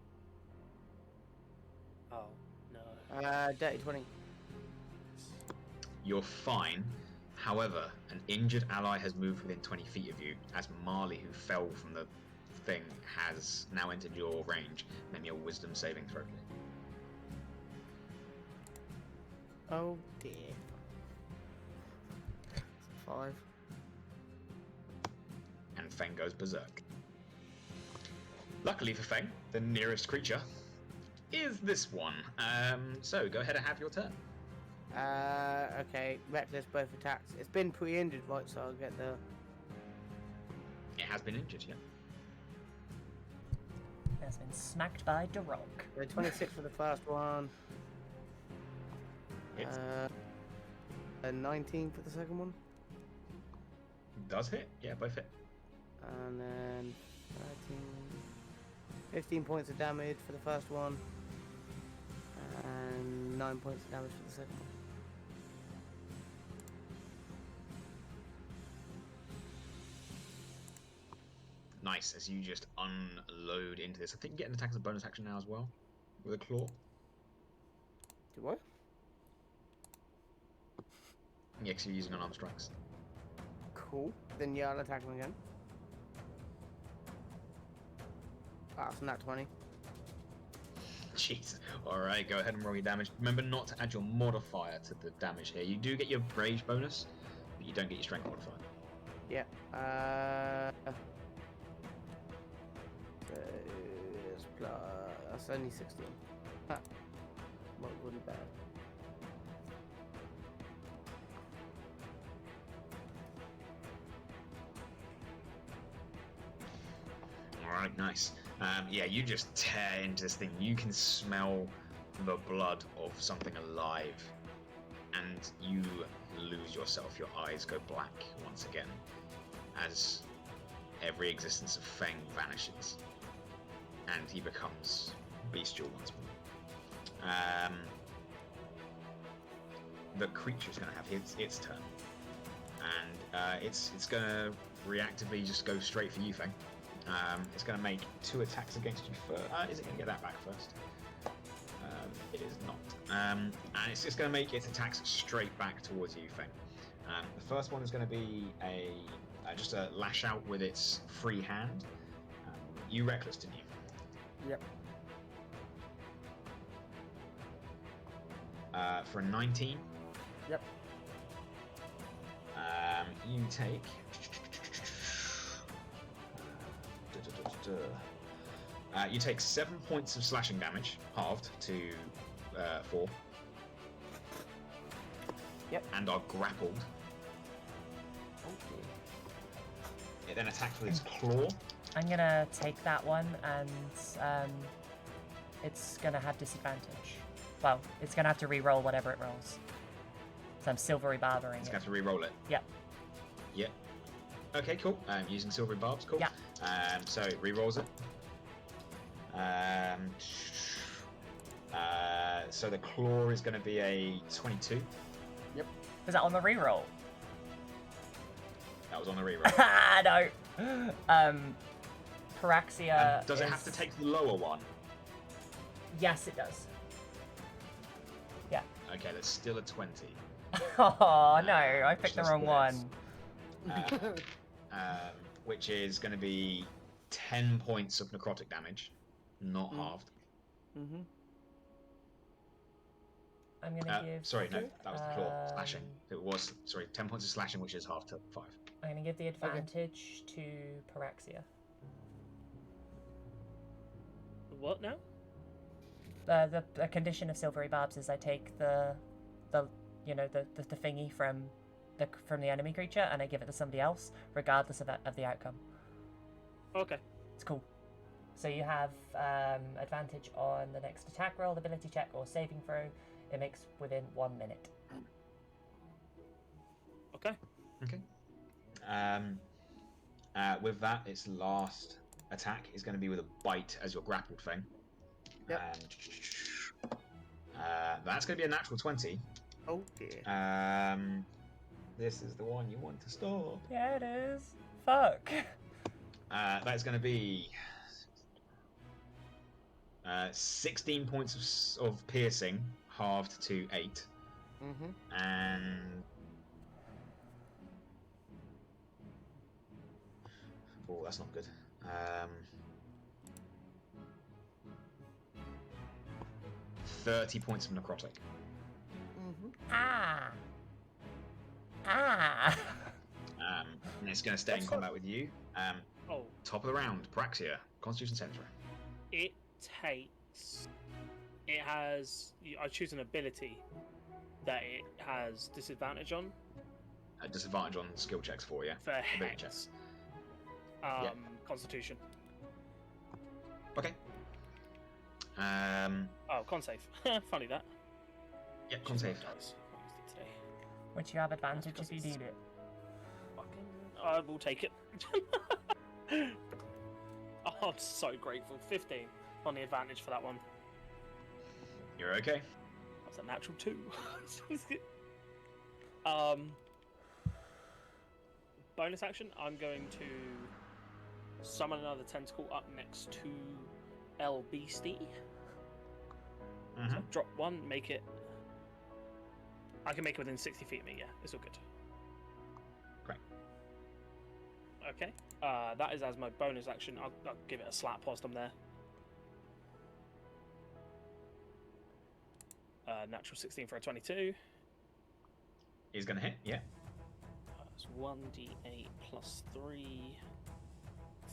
Oh, no. Dirty 20. You're fine. However, an injured ally has moved within 20 feet of you, as Marle, who fell from the thing, has now entered your range. Make me a wisdom saving throw, please. Oh dear. 5. And Feng goes berserk. Luckily for Feng, the nearest creature is this one. So go ahead and have your turn. Okay. Reckless both attacks. It's been pre-injured, right? So I'll get the. It has been injured, yeah. Has been smacked by the rock. 26 for the first one. Hits. And 19 for the second one. Does hit, yeah, both hit. And then 13, 15 points of damage for the first one. And 9 points of damage for the second one. nice, as you just unload into this. I think you get an attack as a bonus action now as well, with a claw. Do I? Yeah, because you're using unarmed strikes. Cool. Then yeah, I'll attack him again. Ah, it's not 20. Jeez. Alright, go ahead and roll your damage. Remember not to add your modifier to the damage here. You do get your rage bonus, but you don't get your strength modifier. Yeah. It's plus... That's only 16. Ha. Not really bad. Alright, nice. Yeah, you just tear into this thing. You can smell the blood of something alive, and you lose yourself. Your eyes go black once again, as every existence of Feng vanishes, and he becomes bestial once more. The creature's going to have its turn, and it's going to reactively just go straight for you, Feng. It's going to make 2 attacks against you first. Is it going to get that back first? It is not. And it's just going to make its attacks straight back towards you, Feng. The first one is going to be just a lash out with its free hand. You reckless, didn't you? Yep. For a 19. Yep. You take... you take 7 points of slashing damage, halved to 4. Yep. And are grappled. Okay. It then attacks with its claw. I'm gonna take that one, and it's gonna have disadvantage. Well, it's gonna have to re-roll whatever it rolls. So I'm silvery barbering It's it. going to have to re-roll it. Yep. Yep. Okay, cool. Using silvery barbs, cool. Yeah. So it re-rolls it. So the claw is going to be a 22. Was that on the re-roll? That was on the re-roll. Ah, no. Paraxia. Does it have to take the lower one? Yes, it does. Yeah. Okay, that's still a 20. Oh no, I picked the Just wrong this. one. Which is going to be 10 points of necrotic damage, not halved. Mm-hmm. I'm gonna give. Sorry, no, that was the claw slashing. It was 10 points of slashing, which is half to 5. I'm gonna give the advantage to Paraxia. What now? The condition of silvery barbs is I take the thingy from the enemy creature and I give it to somebody else, regardless of the outcome. Okay. It's cool. So you have advantage on the next attack roll, ability check, or saving throw. It makes within 1 minute. Okay. Okay. With that, its last attack is going to be with a bite as you're grappled, Feng. Yep. That's going to be a natural 20. Oh dear. This is the one you want to stop. Yeah, it is. Fuck. That is going to be 16 points of piercing, halved to 8. Mm-hmm. And... oh, that's not good. 30 points of necrotic. Mm-hmm. Ah. And it's going to stay in combat with you. Oh, Top of the round, Paraxia, Constitution saving throw. it takes. It has. I choose an ability that it has disadvantage on Disadvantage on skill checks for you. for Ability Hex. checks. Constitution. Okay. Oh, con save. Funny that. Yeah, con save. Dice. I used it today. Which you have advantage if you need it. Fucking. I will take it. Oh, I'm so grateful. 15 on the advantage for that one. You're okay. That's a natural 2. Bonus action. I'm going to summon another tentacle up next to El Beastie. Mm-hmm. So drop one, make it. I can make it within 60 feet of me. Yeah, it's all good. Great. Okay. That is as my bonus action. I'll give it a slap whilst I'm there. Natural 16 for a 22. He's gonna hit. Yeah. That's 1d8 plus 3.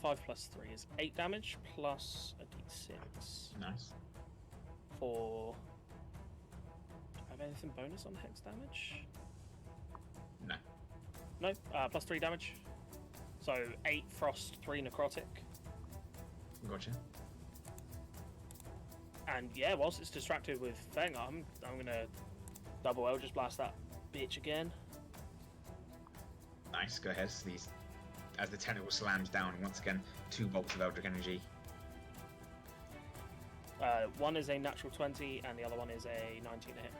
5 plus 3 is 8 damage plus a d6 Nice. for. Do I have anything bonus on hex damage? No. No. Plus 3 damage. So 8 frost, 3 necrotic. Gotcha. And yeah, whilst it's distracted with Feng, I'm gonna double Eldritch Blast that bitch again. Nice. Go ahead. So as the tentacle slams down, once again, 2 bolts of Eldritch energy. One is a natural 20, and the other one is a 19 to hit.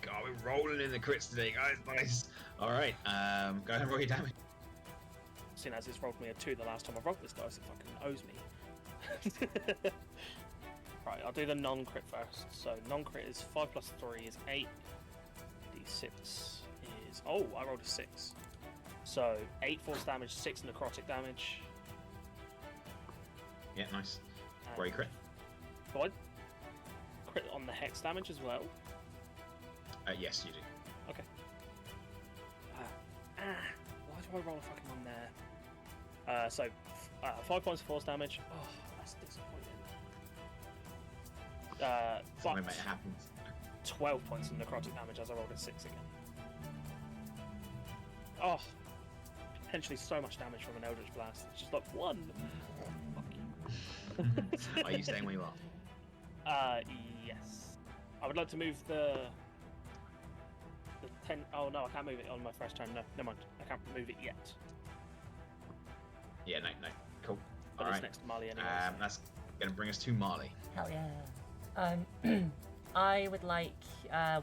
God, we're rolling in the crits today, guys. Nice. All right. Go ahead and roll your damage. Seeing as it's rolled me a 2 the last time I rolled this dice, it fucking owes me. Right, I'll do the non-crit first. So non-crit is 5 plus 3 is 8. D6 is... Oh, I rolled a 6. So 8 force damage, 6 necrotic damage. Yeah, nice. and Roll your crit. Do I crit on the hex damage as well? Yes, you do. Okay. Why do I roll a fucking one there? So 5 points of force damage. Oh, that's disappointing. Something But might happen. 12 points of necrotic damage as I rolled a 6 again. Oh, potentially so much damage from an Eldritch Blast. It's just like 1. Fuck you. Are you staying where you are? Yes. I would like to move the 10. Oh no, I can't move it on my first turn. No, never mind. I can't move it yet. Yeah, no. Cool. But All it's right. next to Marle anyway. That's gonna bring us to Marle. Hell yeah. I would like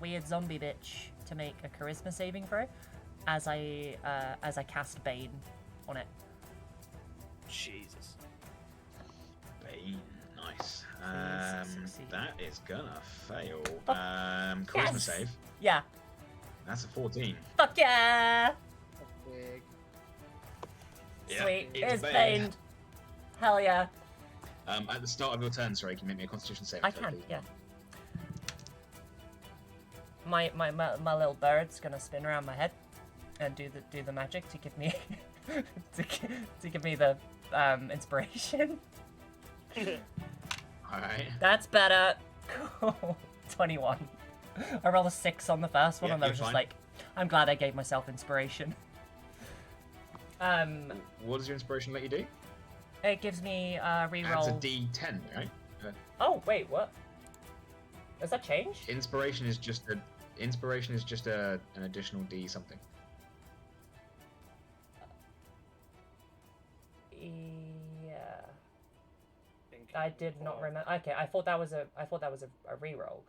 weird zombie bitch to make a charisma saving throw as I cast Bane on it. Jesus. Bane, nice. Please succeed. That is gonna fail. Oh, Charisma yes! save. Yeah. That's a 14. Fuck yeah! That's big. Yeah, Sweet. it's It's Bane. Bane. Hell yeah. At the start of your turn, sorry, can you make me a Constitution save? I can, yeah. My little bird's gonna spin around my head and do the magic to give me to give me the inspiration. All right. That's better. Cool. 21. I rolled a 6 on the first one, Yeah, and I you're was just fine. like, I'm glad I gave myself inspiration. What does your inspiration let you do? It gives me a That's a reroll. D10, right? Oh wait, what? Has that changed? Inspiration is just an additional D something. Yeah. I did not remember. Okay, I thought that was a reroll.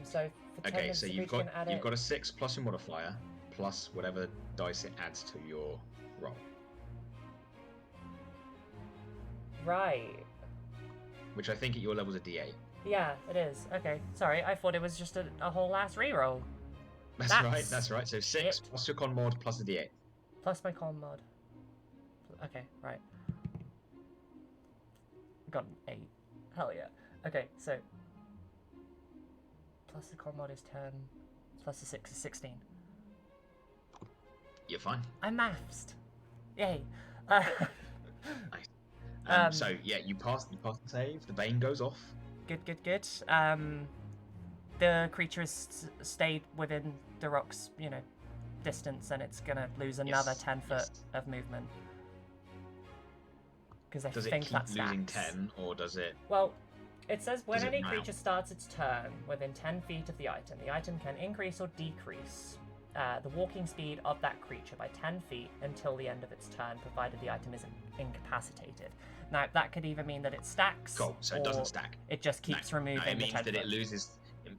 So for 10 Okay, minutes so we you've can add got it. a 6 plus your modifier plus whatever dice it adds to your roll, Right. which I think at your level is a D8. Yeah, it is. Okay, sorry. I thought it was just a whole last reroll. That's right. That's right. So 6 it. plus your con mod plus the D8. Plus my con mod. Okay, right. Got an 8. Hell yeah. Okay, so plus the con mod is 10. Plus the 6 is 16. You're fine. I'm mathsed. Yay. Nice. So yeah, you pass the save. The Bane goes off. Good. The creature has stayed within the rock's, distance, and it's gonna lose another Yes, 10 foot yes. of movement. Because I Does it think keep that stacks. losing 10, or does it? Well, it says when Does it any now? creature starts its turn within 10 feet of the item can increase or decrease the walking speed of that creature by 10 feet until the end of its turn, provided the item isn't incapacitated. Now, that could either mean that it stacks, Cool. So it or doesn't stack. it just keeps removing No, it the means 10 that foot. it loses.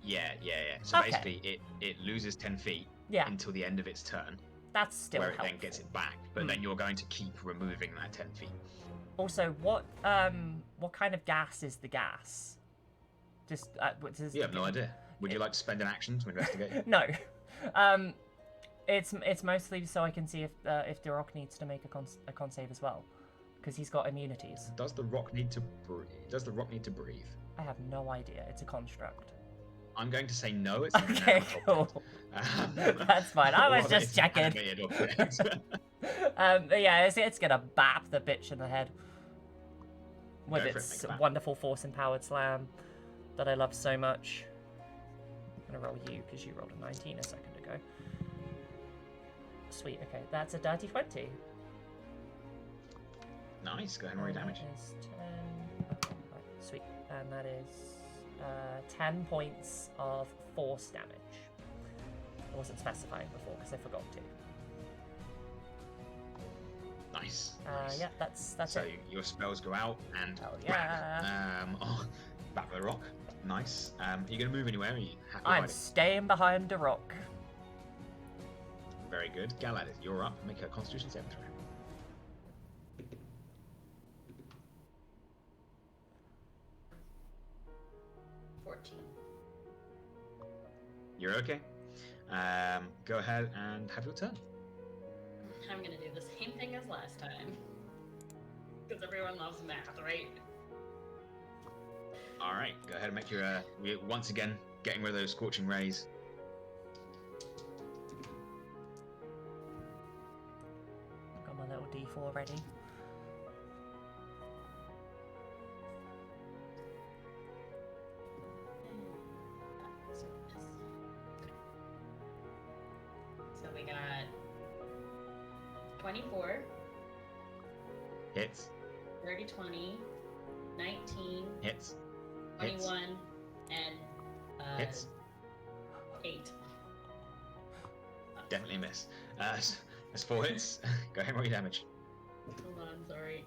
Yeah. So Okay. basically, it loses 10 feet Yeah, until the end of its turn. That's still where it helpful. then gets it back. But then you're going to keep removing that 10 feet. Also, what kind of gas is the gas? Just You have no idea. Would you like to spend an action to investigate? No. It's mostly so I can see if the rock needs to make a con save as well, because he's got immunities. Does the rock need to breathe? I have no idea. It's a construct. I'm going to say no. It's Okay, cool. That's fine. I was just checking. But yeah, it's gonna bap the bitch in the head with its wonderful force-empowered slam that I love so much. I'm gonna roll you because you rolled a 19 a second ago. Sweet. Okay, that's a dirty 20. Nice. Go ahead and roll your damage. That is 10. Okay, right, sweet. And that is 10 points of force damage. I wasn't specifying before because I forgot to. Nice. Yeah, that's it. So your spells go out and back the rock. Nice. Are you going to move anywhere? Are you happy? I'm staying behind the rock. Very good. Galadesis, you're up. Make a Constitution saving throw. 14. You're okay. Go ahead and have your turn. I'm gonna do the same thing as last time. Because everyone loves math, right? Alright, go ahead and make your, once again, getting rid of those scorching rays. Got my little D4 ready. So we got 24. Hits. 30, 20, 19, Hits. 21, and Hits. 8. Definitely miss. That's 4 hits. Go ahead and roll your damage. Hold on, sorry.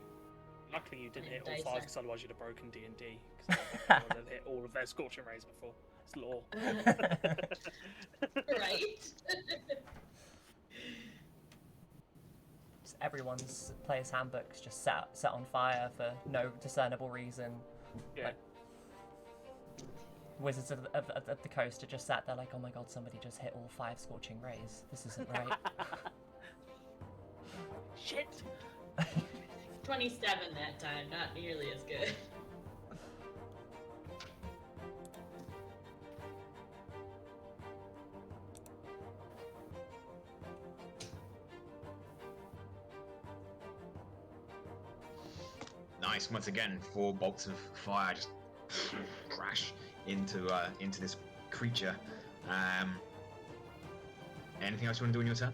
Luckily you didn't hit Dice all 5, there. because otherwise you'd have broken D&D. Because I would have hit all of their scorching rays before. It's law. Right? Everyone's player's handbook's just set on fire for no discernible reason. Yeah. Like, Wizards of the Coast are just sat there like, oh my god, somebody just hit all 5 scorching rays. This isn't right. Shit! 27 that time, not nearly as good. Nice. Once again, 4 bolts of fire just crash into this creature. Anything else you want to do on your turn?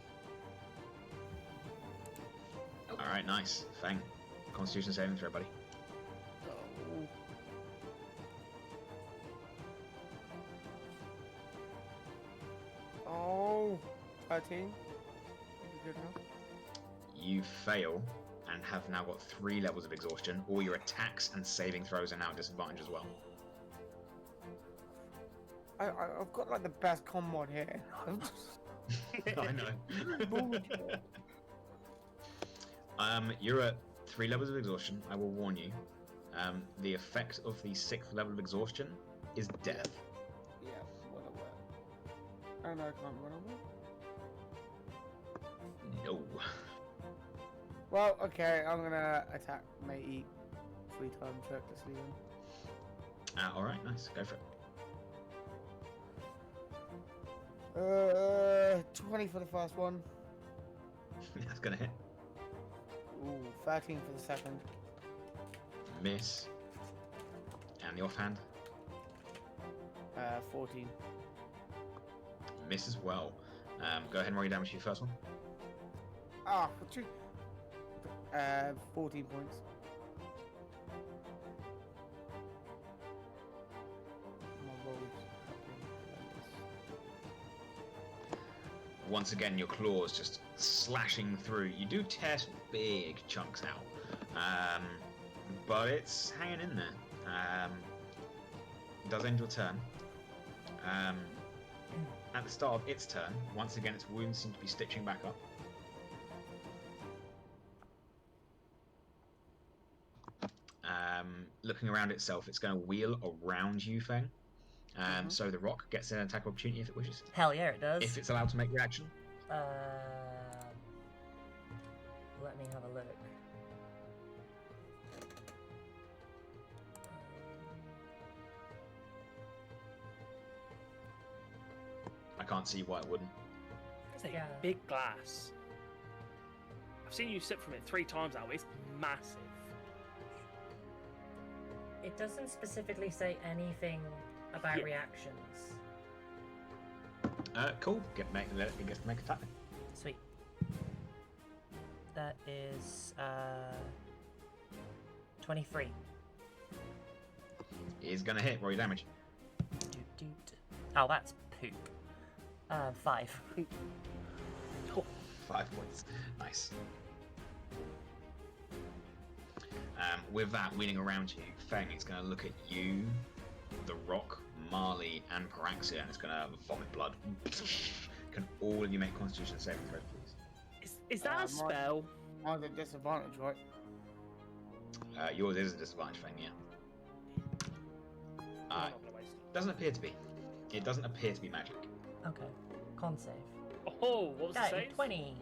Nope. All right, nice. Feng, Constitution saving throw, buddy. Oh, 13. Good enough. You fail and have now got 3 levels of exhaustion. All your attacks and saving throws are now at disadvantage as well. I've got like the best con mod here. I know. You're at 3 levels of exhaustion. I will warn you. The effect of the 6th level of exhaustion is death. Yeah, well aware. And I can't run away. No. Well, okay, I'm gonna attack matey 3 times, recklessly then. Alright, nice. Go for it. 20 for the first one. That's gonna hit. Ooh, 13 for the second. Miss. And the offhand. 14. Miss as well. Go ahead and roll your damage for your first one. Ah, for 2. 14 points. My rolls have been horrendous. Once again, your claws just slashing through. You do tear some big chunks out. But it's hanging in there. It does end your turn. At the start of its turn, once again, its wounds seem to be stitching back up. looking around itself, it's going to wheel around you, Feng. So the rock gets an attack opportunity if it wishes. Hell yeah, it does. If it's allowed to make reaction. Let me have a look. I can't see why it wouldn't. It's a Yeah. big glass. I've seen you sip from it 3 times now. It's massive. It doesn't specifically say anything about Yeah. reactions. Cool. Let it get to make attack. Sweet. That is 23. Is gonna hit. Roll your damage. Doot, doot. Oh, that's poop. 5. 5 points. Nice. With that wheeling around you, Feng is going to look at you, the rock, Marle, and Paraxia, and it's going to vomit blood. Can all of you make Constitution saving throws, please? Is that a spell? Mine's a disadvantage, right? Yours is a disadvantage, Feng, yeah. I'm not gonna waste it. Doesn't appear to be. It doesn't appear to be magic. Okay. Con save. Oh, what was the That save? 20.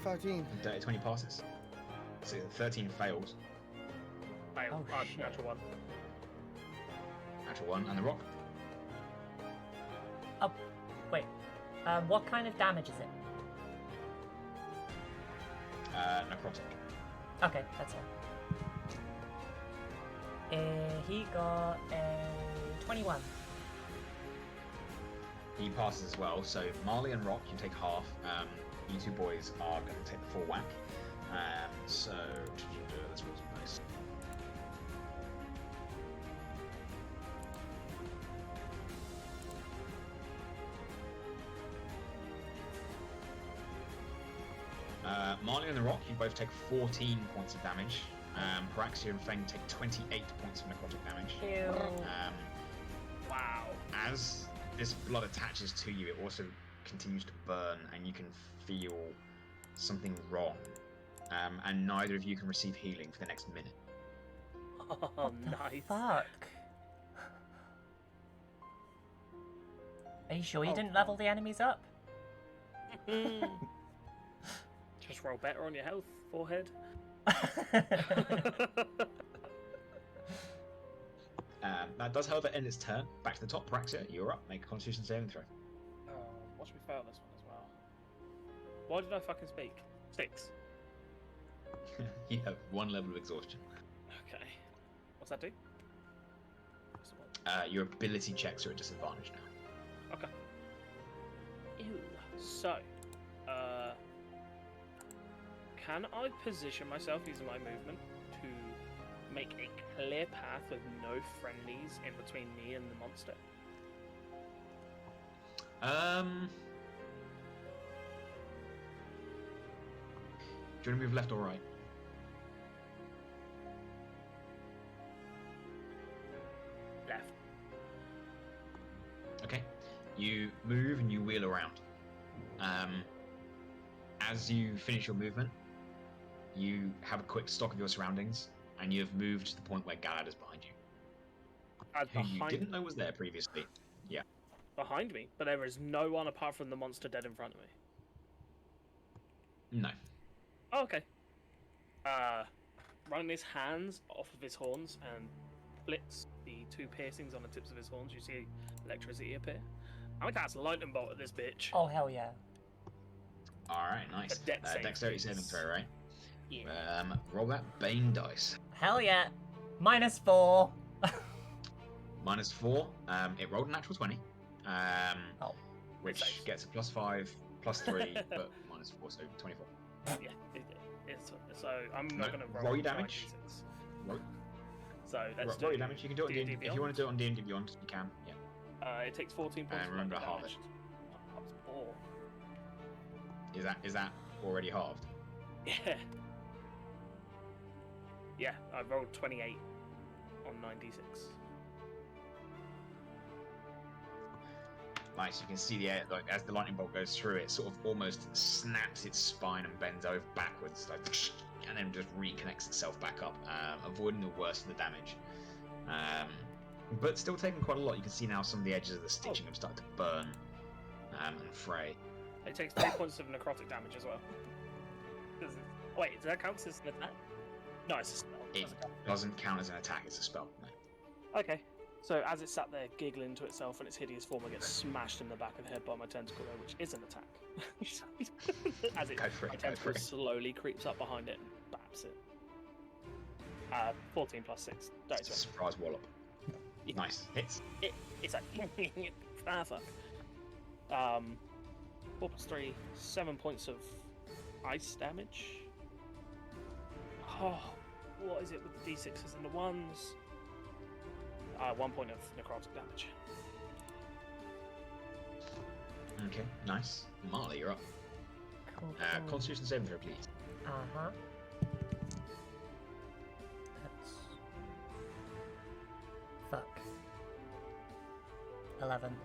13. Dirty 20 passes. So 13 fails. Fail. Oh, shit. Natural 1. Natural 1, and the rock. Oh, wait. What kind of damage is it? Necrotic. Okay, that's it. He got a 21. He passes as well, so Marle and Rock, you take half. You two boys are going to take the full whack. So, let's roll some dice. Marle and the Rock, you both take 14 points of damage. Paraxia and Feng take 28 points of necrotic damage. Ew. Wow. As this blood attaches to you, it also continues to burn, and you can feel something wrong. And neither of you can receive healing for the next minute. Oh, What the nice. fuck? Are you sure you Oh, didn't level the enemies up? Just roll better on your health, forehead. That does, however, end its turn. Back to the top, Paraxia, you're up. Make a Constitution saving throw. Watch me fail this one as well. Why did I fucking speak? 6. You have 1 level of exhaustion. Okay. What's that do? Your ability checks are at disadvantage now. Okay. Ew. So, can I position myself using my movement to make a clear path with no friendlies in between me and the monster? Do you want to move left or right? Left. Okay. You move and you wheel around. As you finish your movement, you have a quick stock of your surroundings, and you have moved to the point where Galad is behind you, who you didn't know was there previously. Behind me, but there is no one apart from the monster dead in front of me. No. Oh, okay. Running his hands off of his horns and splits the 2 piercings on the tips of his horns. You see electricity appear. I'm gonna cast a lightning bolt at this bitch. Oh, hell yeah. Alright, nice. A dex save, Dexterity please. saving throw, right? Yeah. Roll that Bane dice. Hell yeah. -4. -4. It rolled a natural 20. Oh. Which Safe. gets a +5, +3, but -4, so 24. Yeah. So I'm No, not gonna roll your damage. 9d6. Roll, So let's do roll your damage. You can do it on D&D D&D. If you want to do it on D&D Beyond, you can. Yeah. It takes 14 points. And remember, of halve damage. Oh. Is that already halved? Yeah. Yeah, I rolled 28 on 9d6. Nice. You can see the air, like as the lightning bolt goes through, it sort of almost snaps its spine and bends over backwards, like, and then just reconnects itself back up, avoiding the worst of the damage. But still taking quite a lot. You can see now some of the edges of the stitching have started to burn and fray. It takes 3 points of necrotic damage as well. Wait, does that count as an attack? No, it's a spell. It doesn't count as an attack, it's a spell. No. Okay. So as it sat there giggling to itself in its hideous form, it gets smashed in the back of the head by my tentacle, which is an attack. As it, my tentacle slowly creeps up behind it and baps it. 14 plus 6. It's a surprise wallop. Yeah. Nice. Hits. It's like, fuck. 4 plus 3, 7 points of ice damage. Oh, what is it with the d6s and the 1s? 1 point of necrotic damage. Okay, nice. Marle, you're up. Cool. Constitution saving throw, please. Uh-huh. That's... Fuck. 11.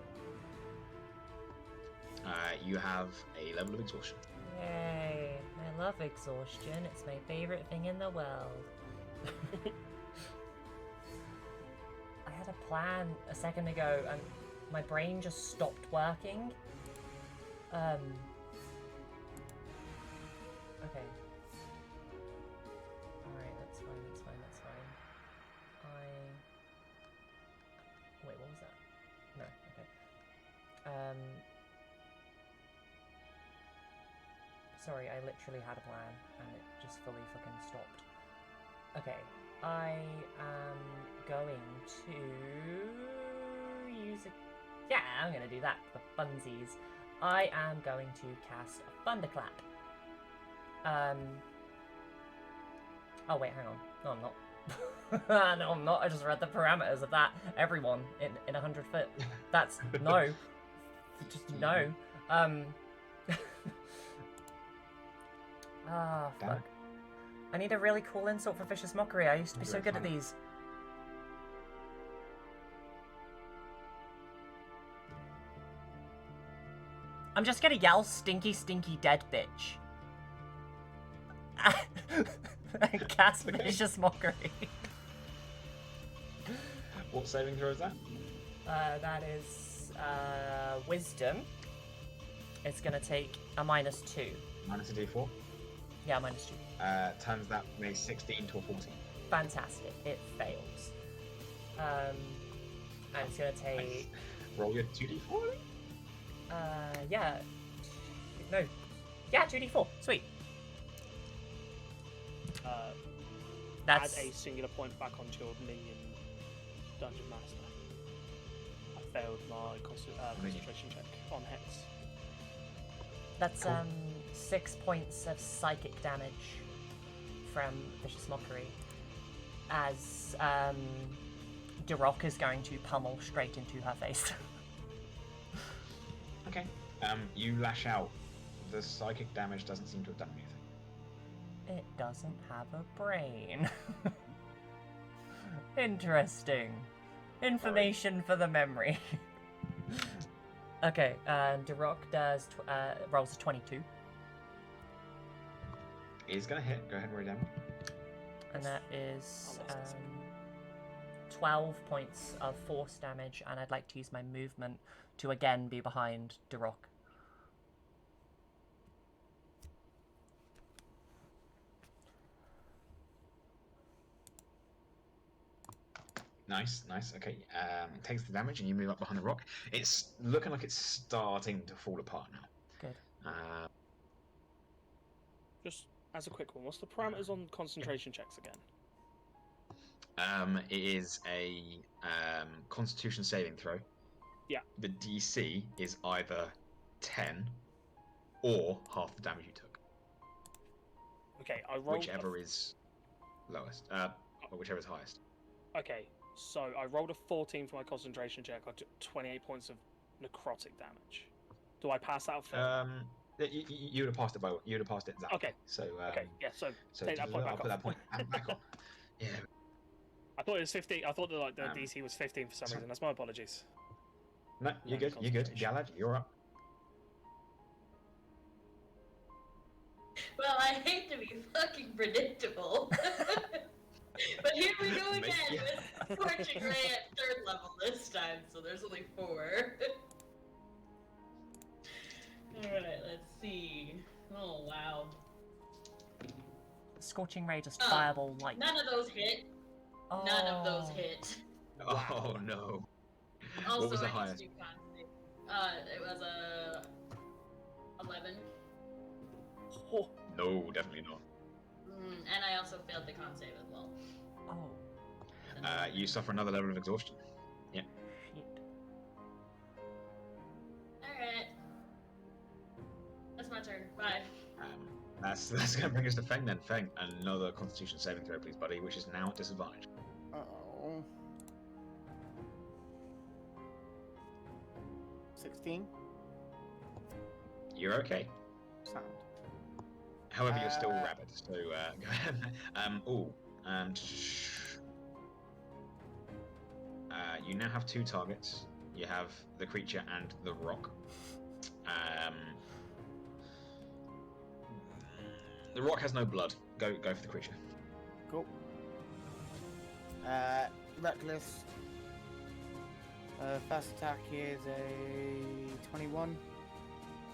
You have a level of exhaustion. Yay! I love exhaustion. It's my favorite thing in the world. I had a plan a second ago and my brain just stopped working. Okay. Alright, that's fine. Wait, what was that? No, okay. Sorry, I literally had a plan and it just fully fucking stopped. Okay, I am going to use it. Yeah, I'm going to do that for funsies. I am going to cast a Thunderclap. Oh wait, hang on. No, I'm not. No, I'm not. I just read the parameters of that. Everyone in 100 foot. That's no. Just no. Ah, fuck. I need a really cool insult for Vicious Mockery. I used to be so good at these. I'm just gonna yell, stinky, stinky, dead bitch. And cast Vicious Mockery. What saving throw is that? That is Wisdom. It's gonna take a -2. Minus a d4? Yeah, -2. Turns that from a 16 to a 14. Fantastic. It fails. And it's gonna take... Nice. Roll your 2d4? Yeah. No. Yeah, 2d4. Sweet. That's... Add a singular point back onto your minion Dungeon Master. I failed my concentration check on Hex. That's Cool. 6 points of psychic damage from Vicious Mockery, as Duroc is going to pummel straight into her face. Okay. You lash out. The psychic damage doesn't seem to have done anything. It doesn't have a brain. Interesting. Information for the memory. Okay, Duroc does rolls a 22. He's gonna hit. Go ahead and roll down. And that is 12 points of force damage, and I'd like to use my movement to again be behind Duroc. Nice. Okay. Takes the damage, and you move up behind the rock. It's looking like it's starting to fall apart now. Good. Just as a quick one, what's the parameters on concentration checks again? It is a Constitution saving throw. Yeah. The DC is either 10 or half the damage you took. Okay, I rolled... Whichever is lowest. Or whichever is highest. Okay, so I rolled a 14 for my concentration check. I took 28 points of necrotic damage. Do I pass that fail? You would have passed it by. You would have passed it. Exactly. Okay. So. Okay. Yeah. So take that point I'll back put off. that point back on. Yeah. I thought it was 15. I thought the DC was 15 for some reason. That's my apologies. No, you're good. You're good. Galad, you're up. Well, I hate to be fucking predictable. But here we go again with Scorching Ray at 3rd level this time, so there's only 4. Alright, let's see. Oh, wow. Scorching Ray just fireball light. None of those hit. Oh. None of those hit. Oh no. Also, What was the I need highest? to do con save. It was a 11. Oh, No, definitely not. And I also failed the con save as well. Oh. You suffer another level of exhaustion. Yeah. Shit. Alright. That's my turn. Bye. That's going to bring us to Feng then. Feng, another Constitution saving throw, please, buddy, which is now at disadvantage. Uh-oh. 16. You're okay. Sound. However, you're still rabid, so go ahead. You now have 2 targets. You have the creature and the rock. The rock has no blood. Go for the creature. Cool. Reckless. First attack is a 21.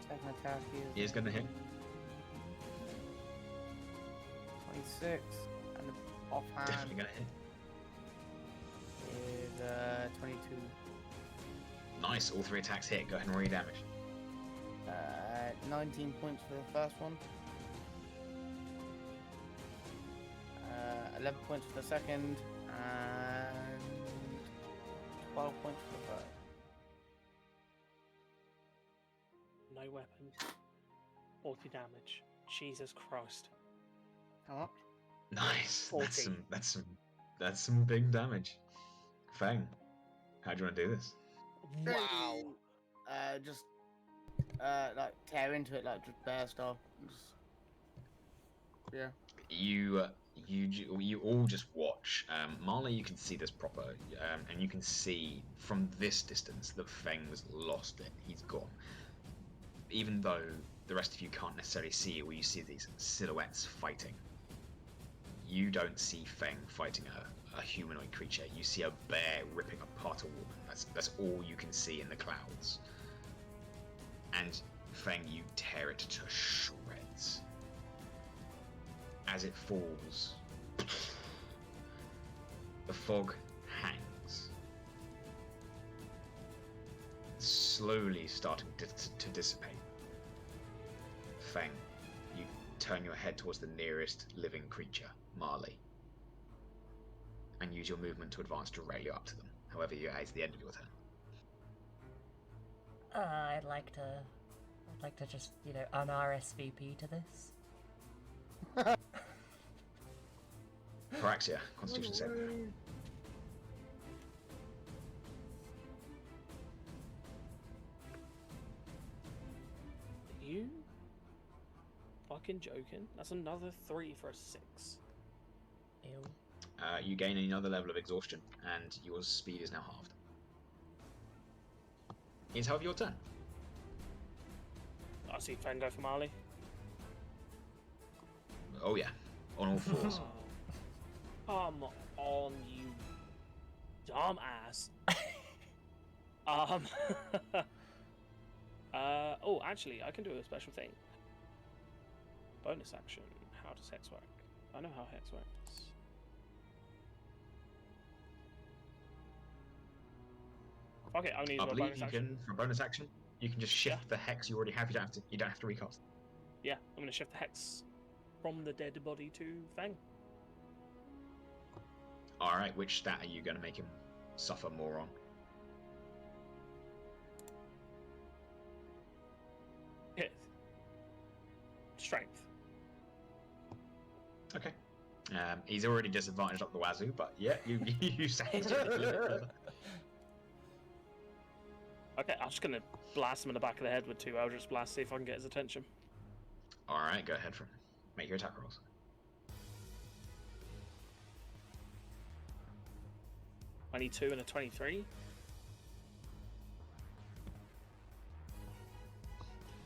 Second attack He is going to hit. 26. And the offhand Definitely going to hit. is 22. Nice. All 3 attacks hit. Go ahead and roll your damage. 19 points for the first one. 11 points for the second. And 12 points for the third. no weapon. 40 damage. Jesus Christ. How much? Nice. 14. That's some big damage. Feng, how do you want to do this? Wow. Just like tear into it, like just burst off. Just... Yeah. You all just watch. Marle, you can see this proper, and you can see from this distance that Feng's lost it. He's gone. Even though the rest of you can't necessarily see it, where you see these silhouettes fighting. You don't see Feng fighting a humanoid creature. You see a bear ripping apart a woman. That's all you can see in the clouds. And Feng, you tear it to shreds. As it falls, the fog hangs, slowly starting to dissipate. Feng, you turn your head towards the nearest living creature, Marle, and use your movement to advance to rail you up to them. However, you're at the end of your turn. I'd like to just, un-RSVP to this. Paraxia, Constitution saving. You fucking joking? That's another 3 for a 6. Ew. You gain another level of exhaustion, and your speed is now halved. It's half your turn. I see Feng go for Marley. Oh yeah, on all fours. Come on, you dumb ass. Oh, actually, I can do a special thing. Bonus action. How does Hex work? I know how Hex works. Okay, I need I my believe bonus you action. can, for a bonus action, you can just shift the hex you already have. You don't have to recast. Yeah, I'm gonna shift the Hex from the dead body to Feng. All right, which stat are you going to make him suffer more on? Hit. Strength. Okay. He's already disadvantaged up the wazoo, but yeah, you say it's a little bit further. Okay, I'm just gonna blast him in the back of the head with 2 Eldritch Blasts, see if I can get his attention. All right, go ahead for make your attack rolls. 22 and a 23.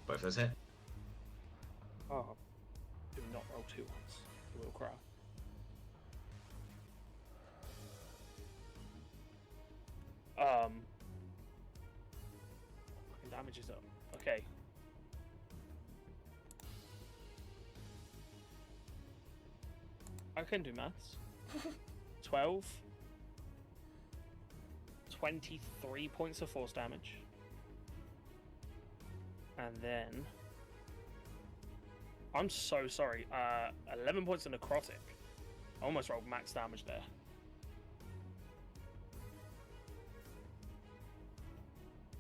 Both those hit. Oh, do not roll 2 ones. You will cry. Fucking damage is up. Okay. I can do maths. 12. 23 points of force damage. And then... I'm so sorry. 11 points of necrotic. I almost rolled max damage there.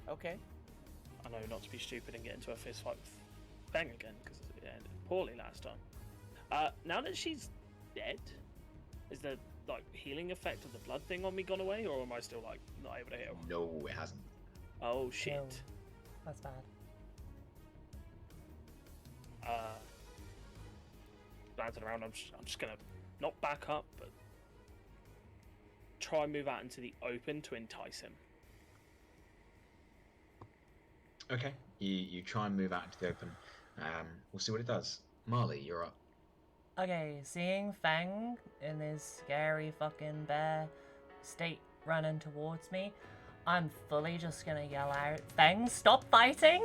Okay. I know not to be stupid and get into a fist fight with Feng again, because it ended poorly last time. Now that she's dead, is the like healing effect of the blood thing on me gone away, or am I still like not able to heal? No, it hasn't. Oh shit. No. That's bad. Glancing around, I'm just gonna not back up, but try and move out into the open to entice him. Okay, you try and move out into the open. We'll see what it does. Marle, you're up. Okay, seeing Feng in his scary fucking bear state running towards me, I'm fully just gonna yell out, Feng, stop fighting!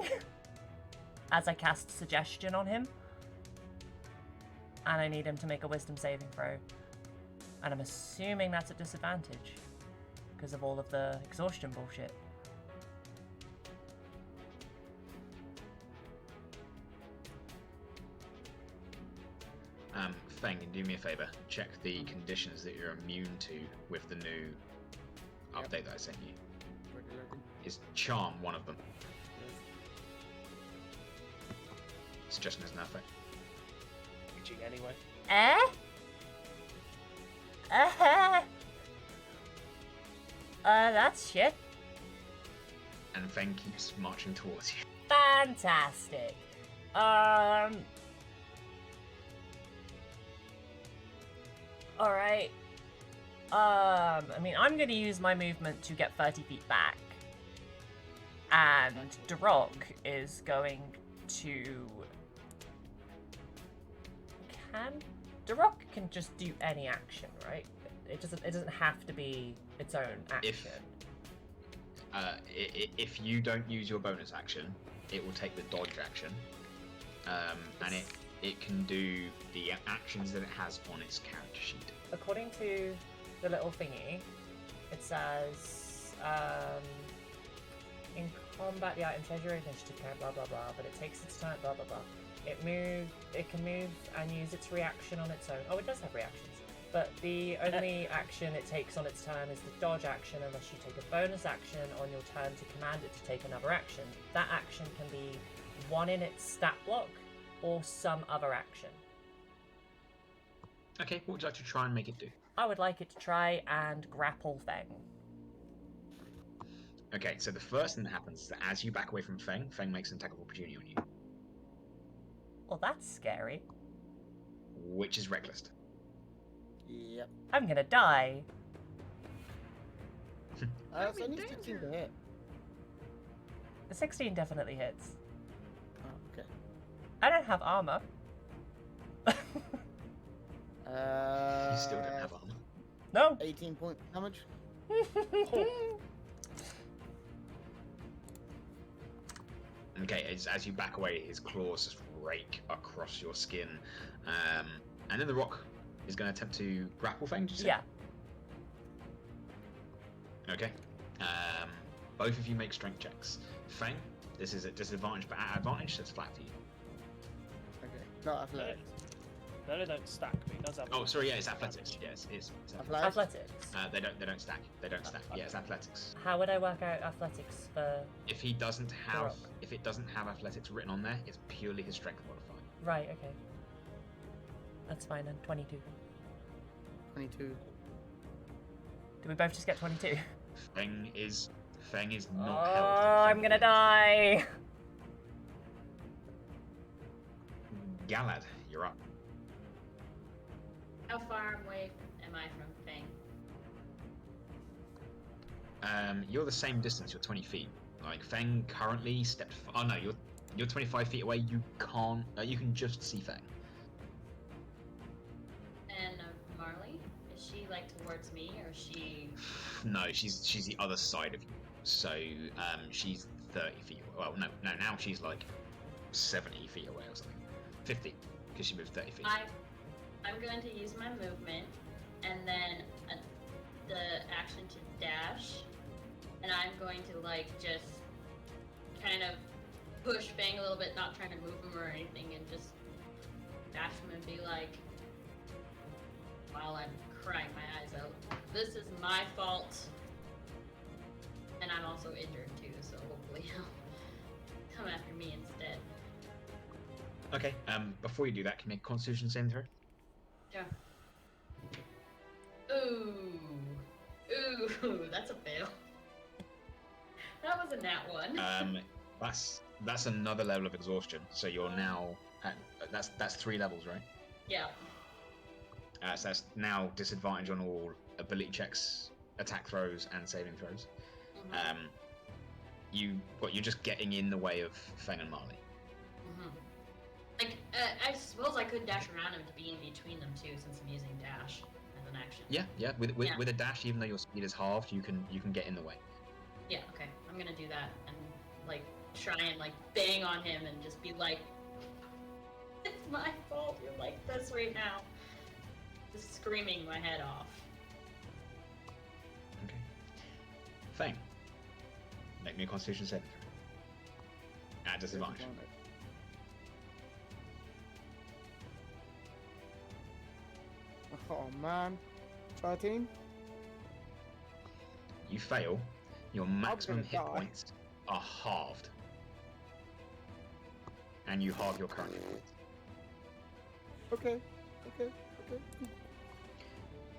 As I cast Suggestion on him. And I need him to make a wisdom saving throw. And I'm assuming that's at disadvantage. Because of all of the exhaustion bullshit. Feng, do me a favor. Check the conditions that you're immune to with the new update that I sent you. Is charm one of them? Suggestion isn't that effect. G anyway. That's shit. And Feng keeps marching towards you. Fantastic. Alright. I mean, I'm gonna use my movement to get 30 feet back. And Darok is going to... Darok can just do any action, right? It doesn't have to be its own action. If you don't use your bonus action, it will take the dodge action. And it can do the actions that it has on its character sheet. According to the little thingy, it says, in combat, the item says your initiative count, blah blah blah, but it takes its turn, blah blah blah. It can move and use its reaction on its own. Oh, it does have reactions. But the only action it takes on its turn is the dodge action unless you take a bonus action on your turn to command it to take another action. That action can be one in its stat block or some other action. Okay, what would you like to try and make it do? I would like it to try and grapple Feng. Okay, so the first thing that happens is that as you back away from Feng, Feng makes an attack of opportunity on you. Well, that's scary. Which is reckless. Yep. I'm gonna die. It's only 16 to hit. The 16 definitely hits. Oh, okay. I don't have armor. You still don't have armor. No. 18 point damage. Okay, as you back away, his claws just rake across your skin. And then the rock is going to attempt to grapple Feng, did you say? Yeah. Okay. Both of you make strength checks. Feng, this is at disadvantage, but at advantage, so it's flat for you. Okay. Not athletic. No, they don't stack, but he does have... Oh, sorry, yeah, it's athletics. Yes, it's Athletics? Athletics. They don't stack. They don't stack. Yeah, it's athletics. How would I work out athletics for... If it doesn't have rock? athletics written on there, it's purely his strength modifier. Right, okay. That's fine then. 22. 22. Did we both just get 22? Feng is not Oh, held. I'm gonna die! Galad, you're up. How far away am I from Feng? You're the same distance. You're 20 feet. Like Feng currently stepped. Oh no, you're You're 25 feet away. You can't. You can just see Feng. And Marley, is she like towards me, or is she? No, she's the other side of you. So she's 30 feet. Well, no. Now she's like 70 feet away or something. 50, because she moved 30 feet. I'm going to use my movement, and then the action to dash, and I'm going to like just kind of push Fang a little bit, not trying to move him or anything, and just dash him and be like, while I'm crying my eyes out, this is my fault, and I'm also injured too, so hopefully he'll come after me instead. Okay. Before you do that, can you make a Constitution saving throw? Yeah. Ooh, that's a fail. That was a nat one. That's another level of exhaustion. So you're now at that's 3 levels, right? Yeah. So that's now disadvantage on all ability checks, attack throws, and saving throws. Mm-hmm. You're just getting in the way of Feng and Marle. Mm-hmm. Like, I suppose I could dash around him to be in between them too, since I'm using dash as an action. Yeah. With a dash, even though your speed is halved, you can get in the way. Yeah. Okay. I'm gonna do that and like try and like bang on him and just be like, "It's my fault. You're like this right now." Just screaming my head off. Okay. Feng, make me a Constitution saving throw. At disadvantage. Oh man, 13. You fail. Your maximum gonna hit die. points are halved, and you halve your current hit points. Okay.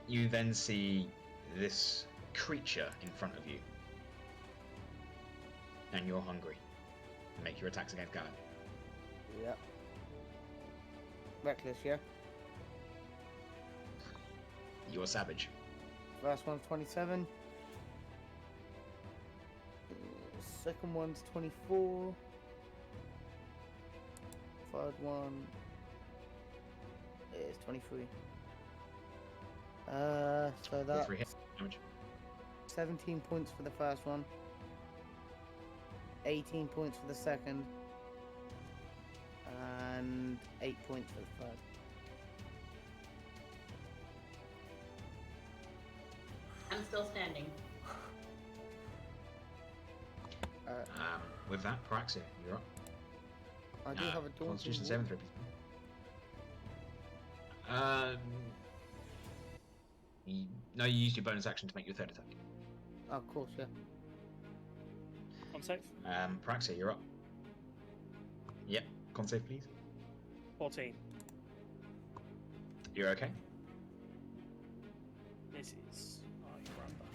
You then see this creature in front of you, and you're hungry. Make your attacks against Galen. Yep. Reckless, yeah. You're savage. First one's 27. Second one's 24. Third one is 23. So All that's 3 hit damage. 17 points for the first one. 18 points for the second. And 8 points for the third. I'm still standing. With that, Paraxia, you're up. I do have a daunting Constitution wall. saving throw, please. No, you used your bonus action to make your third attack. Oh, of course, yeah. On save. Paraxia, you're up. Yep, con save, please. 14. You're okay? This is. Oh, you remember.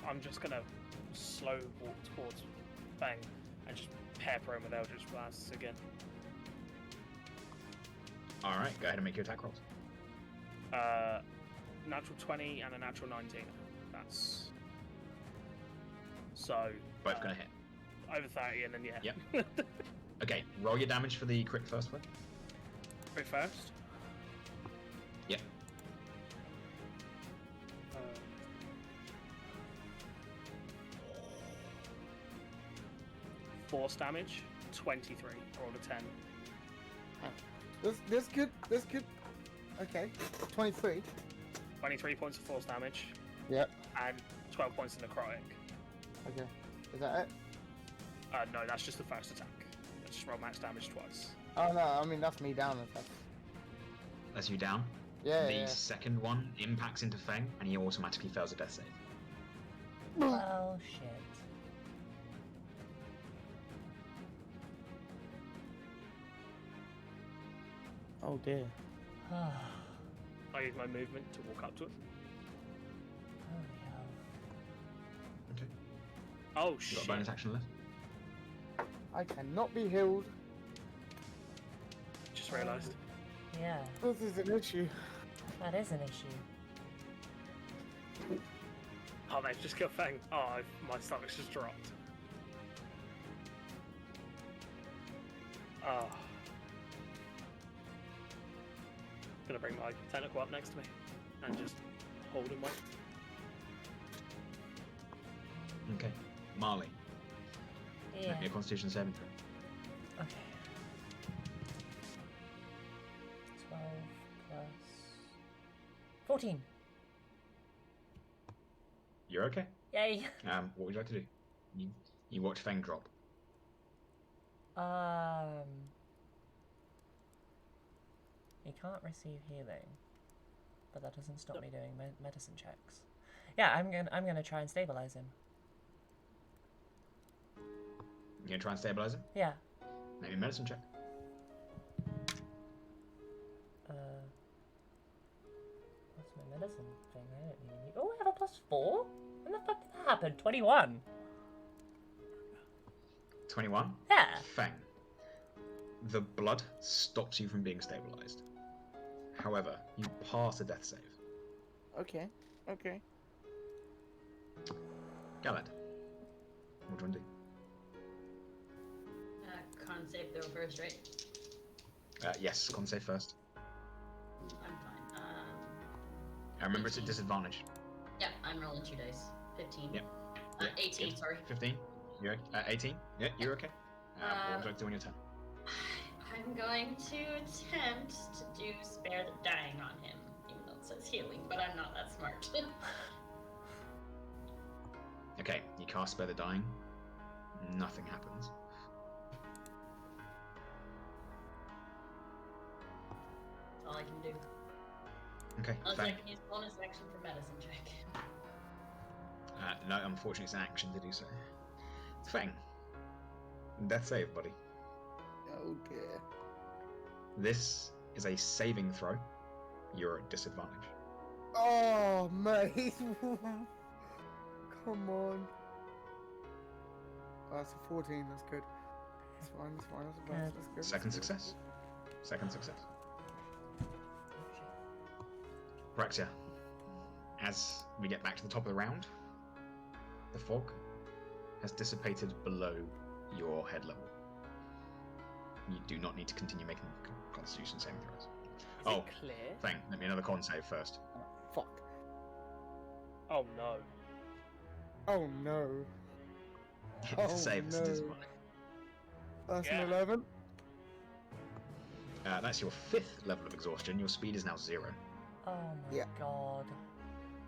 I'm just gonna slow walk towards Feng and just pepper him with Eldritch Blasts again. Alright, go ahead and make your attack rolls. Natural 20 and a natural 19. That's. So. Both gonna hit. Over 30 and then yeah. Yep. Okay, roll your damage for the crit first one. Crit first. Yep. Force damage, 23. Roll a 10. This could. Okay. 23. 23 points of force damage. Yep. And 12 points of necrotic. Okay. Is that it? No, that's just the first attack. Let's just roll max damage twice. Oh no, I mean that's me down. That's you down. Yeah. The yeah. second one impacts into Feng, and he automatically fails a death save. Well, shit. Oh dear. Oh, I use my movement to walk up to it. holy hell. Okay. Oh You got a shit. bonus action left? I cannot be healed. Just realised. This is an issue. That is an issue. Oh, they've just killed Feng. Oh, my stomach's just dropped. Oh. Gonna bring my tentacle up next to me and just hold him wait. Okay. Marley. Yeah. Make your Constitution saving throw. Okay. 12 plus 14. You're okay. Yay. What would you like to do? You watch Feng drop. He can't receive healing, but that doesn't stop me doing medicine checks. Yeah, I'm gonna try and stabilize him. You gonna try and stabilize him? Yeah. Maybe a medicine check. What's my medicine thing? I don't even need. Oh, I have a +4. When the fuck did that happen? 21. 21? Yeah. Feng. The blood stops you from being stabilized. However, you pass a death save. Okay. Okay. Galad. What do you want to do? Con save throw first, right? Yes, con save first. I'm fine. Remember, it's a disadvantage. Yeah, I'm rolling 2 dice. 15. Yep. 18, sorry. 15? You're 18? Yeah, you're okay. What would you like to do on your turn? I'm going to attempt to do spare the dying on him, even though it says healing, but I'm not that smart. Okay, you cast Spare the Dying. Nothing happens. That's all I can do. Okay, Unless I Feng. can use bonus action for medicine check. No, unfortunately it's an action to do so. Feng. Death save, buddy. Oh dear. This is a saving throw. You're at disadvantage. Oh, mate. Come on. Oh, that's a 14. That's good. That's fine. That's fine. That's good. Second success. Second success. Paraxia. As we get back to the top of the round, the fog has dissipated below your head level. You do not need to continue making Constitution saving throws. Is it clear? Feng, let me another con save first. Fuck. Oh no. Oh no. It's a save, it's a no. disadvantage. That's Yeah. an 11. That's your 5th level of exhaustion. Your speed is now 0. Oh my Yeah. god.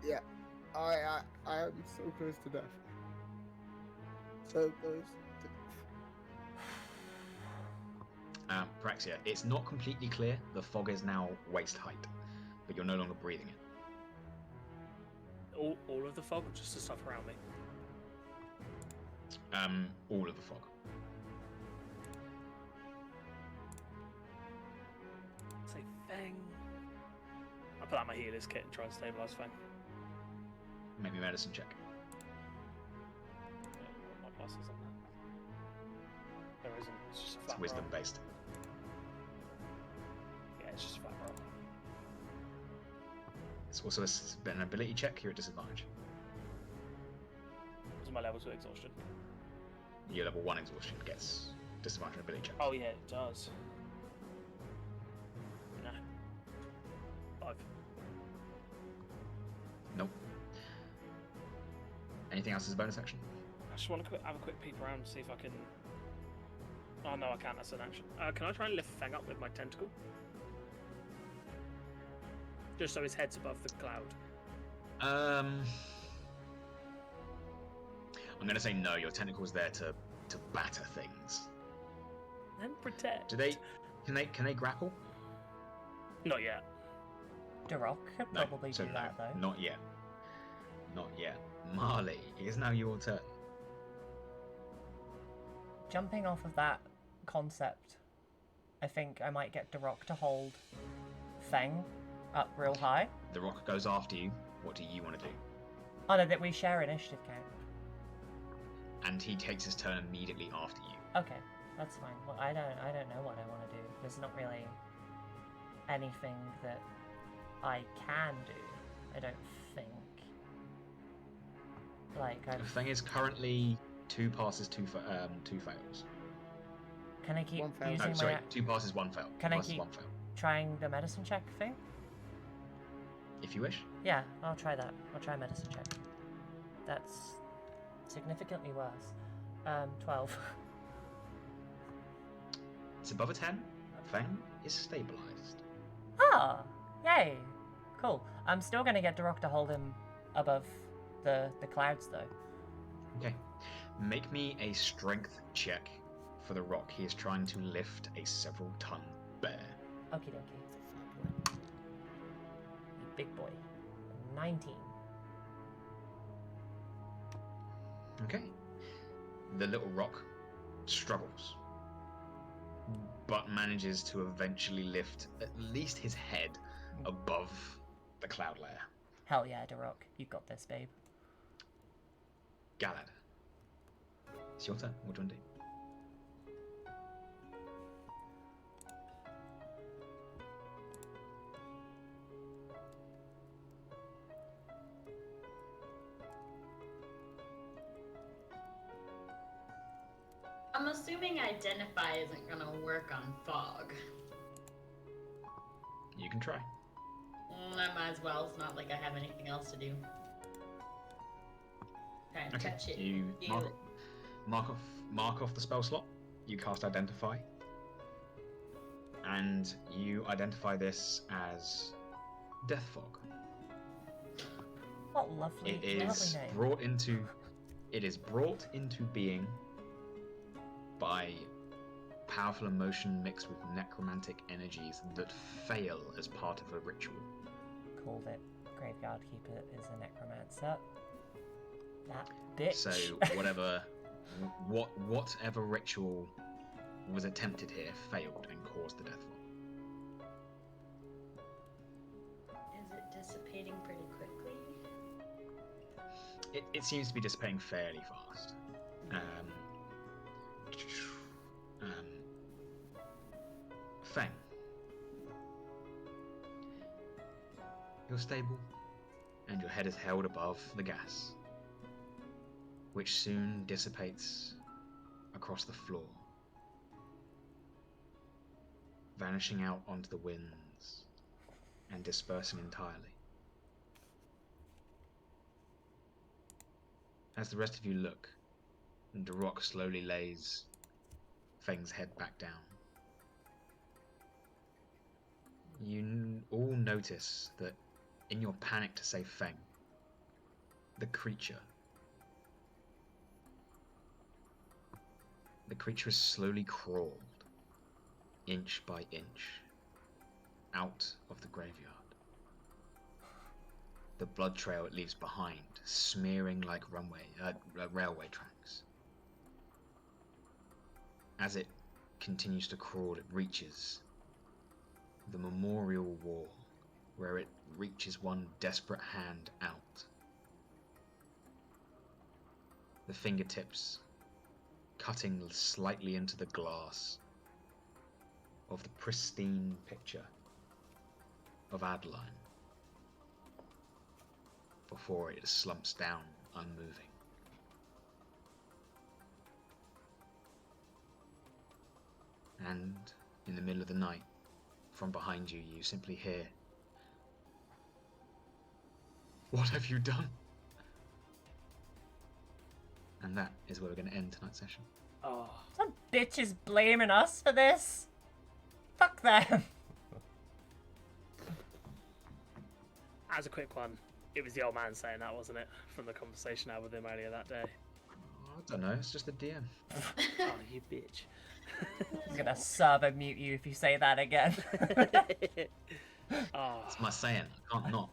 Yeah. I am so close to death. So close to death. Paraxia, it's not completely clear. The fog is now waist height, but you're no longer breathing it. All of the fog, or just the stuff around me? All of the fog. Say Feng. I'll pull out my healer's kit and try and stabilise Feng. Make me a medicine check. My plus is on that. There isn't. It's just a It's flat wisdom roll. based. Yeah, it's just a flat roll. It's also an ability check. You're at disadvantage. What's my level 2 exhaustion? Your level 1 exhaustion gets disadvantage on ability check. Oh yeah, it does. No. 5. Nope. Anything else as a bonus action? I just want to have a quick peep around and see if I can... Oh no, I can't, that's an action. Can I try and lift Feng up with my tentacle? Just so his head's above the cloud. I'm gonna say no. Your tentacle's there to batter things. And protect. Do they? Can they grapple? Not yet. Darok could No. probably So do no, that though. not yet. Not yet. Marley, it is now your turn. Jumping off of that concept, I think I might get Darok to hold Feng up real high. The rock goes after you. What do you want to do? Oh no, that we share initiative count. And he takes his turn immediately after you. Okay, that's fine. Well, I don't know what I want to do. There's not really anything that I can do. I don't think. Like, Feng is currently 2 passes, 2 fails. can I keep One fail. using Oh, sorry, my... 2 passes, 1 fail. Can 2 I passes, keep- 1 fail. trying the medicine check thing? If you wish. Yeah, I'll try that. I'll try medicine check. That's significantly worse. 12. It's above a 10. Feng is stabilized. Ah! Yay! Cool. I'm still gonna get Darok to hold him above the clouds, though. Okay. Make me a strength check for the rock. He is trying to lift a several-ton bear. Okie dokie. You big boy. 19. Okay. The little rock struggles, but manages to eventually lift at least his head above the cloud layer. Hell yeah, Darok. You got this, babe. Galad, it's your turn. What do you want to do? I'm assuming identify isn't gonna work on fog. You can try. I might as well. It's not like I have anything else to do. Okay, Okay. touch it. You Feel mark off the spell slot. You cast Identify, and you identify this as Death Fog. What lovely, It is lovely name. brought into being by powerful emotion mixed with necromantic energies that fail as part of a ritual. Called it. Graveyard Keeper is a necromancer. That bitch. So whatever ritual was attempted here failed and caused the death fall. Is it dissipating pretty quickly? It seems to be dissipating fairly fast. Feng. You're stable, and your head is held above the gas, which soon dissipates across the floor, vanishing out onto the winds and dispersing entirely. As the rest of you look, Darok slowly lays Feng's head back down. You all notice that in your panic to save Feng, the creature has slowly crawled, inch by inch, out of the graveyard. The blood trail it leaves behind, smearing like railway tracks. As it continues to crawl, it reaches the memorial wall, where it reaches one desperate hand out. The fingertips cutting slightly into the glass of the pristine picture of Adeline before it slumps down unmoving. And in the middle of the night, from behind you, you simply hear, "What have you done?" And that is where we're going to end tonight's session. Oh, Some bitch is blaming us for this. Fuck them. as a quick one, it was the old man saying that, wasn't it? From the conversation I had with him earlier that day. I don't know, it's just a DM. Oh, you bitch. I'm gonna servo mute you if you say that again. Oh, It's my saying, I can't not.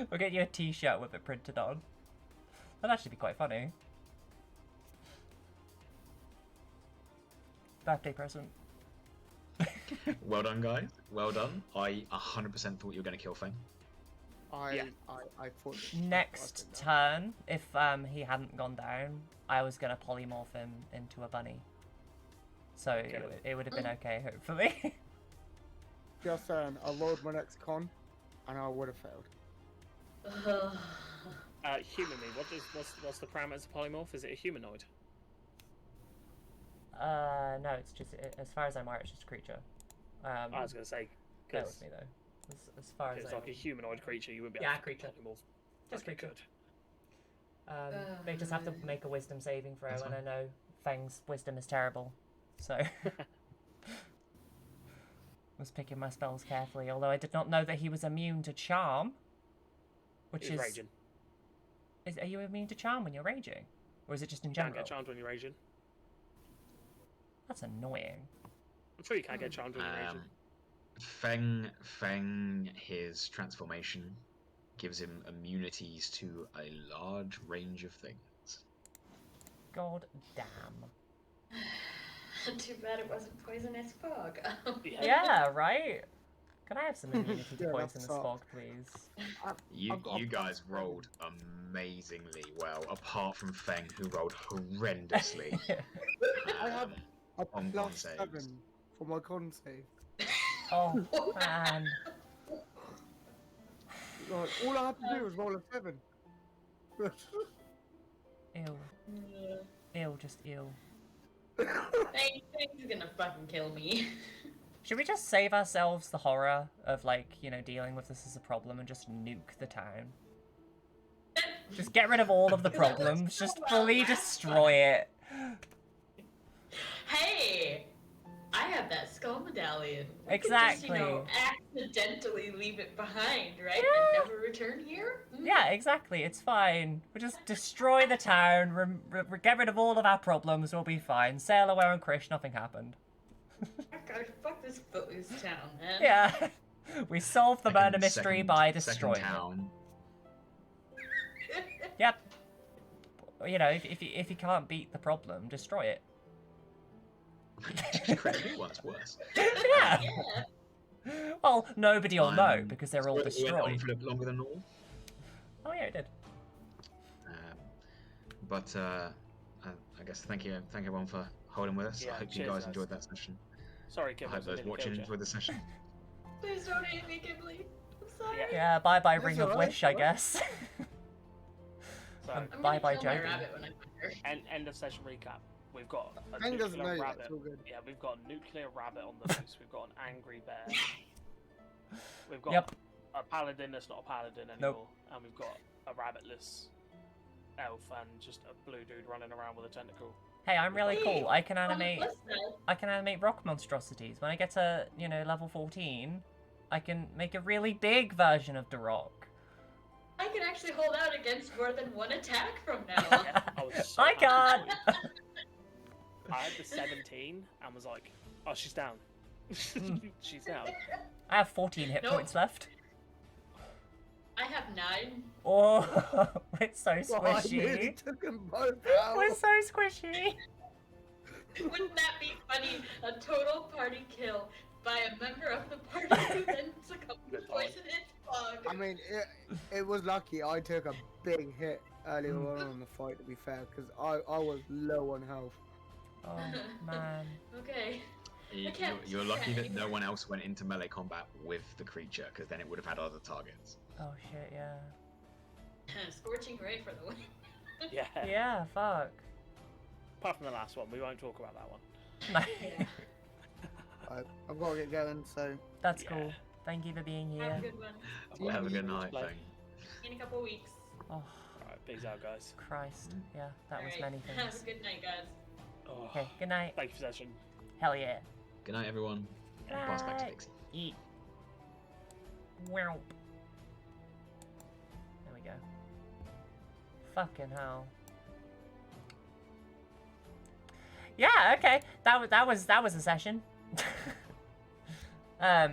We'll get you a t-shirt with it printed on. That'd actually be quite funny. Birthday present. Well done, guys. Well done. I 100% thought you were going to kill Feng. Yeah. I thought Next turn, if he hadn't gone down, I was gonna polymorph him into a bunny. So it would have been okay, hopefully. just saying, I load my next con, and I would have failed. Human me. What's the parameters of polymorph? Is it a humanoid? No, it's just, as far as I'm aware, it's just a creature. I was gonna say, Bear because with me though. As far if as it's I like a humanoid creature, you wouldn't be Yeah, able to creature. polymorph. Just Okay, creature. good. They just have to make a wisdom saving throw, That's and I fine. know Feng's wisdom is terrible, so was picking my spells carefully. Although I did not know that he was immune to charm, which He's is, raging. are you immune to charm when you're raging, or is it just in Can't general? get charmed when you're raging. That's annoying. I'm sure you can't get charmed when you're raging. Feng, his transformation gives him immunities to a large range of things. God damn. Too bad it wasn't poisonous fog. Yeah, right? Can I have some immunity to Yeah, that poisonous sucks. fog, please? You got a guys plus 7. rolled amazingly well, apart from Feng, who rolled horrendously. I have a on con plus saves. 7 for my con save. Oh, man. Like, all I had to do was roll a 7. Ew. Ew, just ew. He's gonna fucking kill me. Should we just save ourselves the horror of, like, you know, dealing with this as a problem and just nuke the town? Just get rid of all of the problems, just fully destroy it. Hey! I have that skull medallion. We Exactly. Could just, accidentally leave it behind, right? Yeah. And never return here? Yeah, exactly, it's fine. We'll just destroy the town, get rid of all of our problems, we'll be fine. Sail away on Krish, nothing happened. God, fuck this footloose town, man. Yeah. We solved the murder mystery by Second destroying it. town. Yep. You know, if you can't beat the problem, destroy it. Just create a new one, it's worse. Yeah. Well, nobody will know because they're all It went on destroyed. for a bit longer than normal. Oh yeah, it did. But I guess thank you everyone for holding with us. Yeah, I hope you cheers, guys guys. enjoyed that session. Sorry, I Kim. hope those watching enjoyed the session. Please don't hate me, Ghibli. I'm sorry. Yeah, bye bye That's Ring of alright, Wish, I alright. guess. So, I'm Bye gonna bye kill my Jodie. rabbit when I find her. end of session recap. We've got a Feng doesn't know nuclear yet, rabbit. it's all good. Yeah, we've got a nuclear rabbit on the loose. We've got an angry bear. We've got Yep. a paladin that's not a paladin anymore, and we've got a rabbitless elf and just a blue dude running around with a tentacle. Hey, I'm really cool. I can On the animate. plus side, I can animate rock monstrosities. When I get to, you know, level 14, I can make a really big version of the rock. I can actually hold out against more than one attack from now on. Yeah, I was so I happy can't. for you. I had the 17 and was like, oh, she's down. She's down. I have 14 hit Nope. points left. I have 9. Oh, it's so Oh, I nearly squishy. took them both out. We're so squishy. Wouldn't that be funny? A total party kill by a member of the party who then succumbed to poisonous fog. I mean, it was lucky I took a big hit earlier on in the fight, to be fair, because I was low on health. Oh, man. Okay. You're lucky that no one else went into melee combat with the creature, because then it would have had other targets. Oh, shit, yeah. Scorching ray for the win. Yeah. Yeah, fuck. Apart from the last one, we won't talk about that one. Yeah. I've got to get going, so That's Yeah. cool. Thank you for being Have a here. good one. Well, have a good Yeah. night, Like- Feng. In a couple weeks. Oh, Alright, peace out, guys. Christ. Yeah, that was Alright. many Have things. a good night, guys. Oh, Okay, good night. thank you for session. Hell yeah. Good night, everyone. And pass back to Night. Pixie. Eat. Wow. There we go. Fucking hell. Yeah, okay. That was a session. Okay.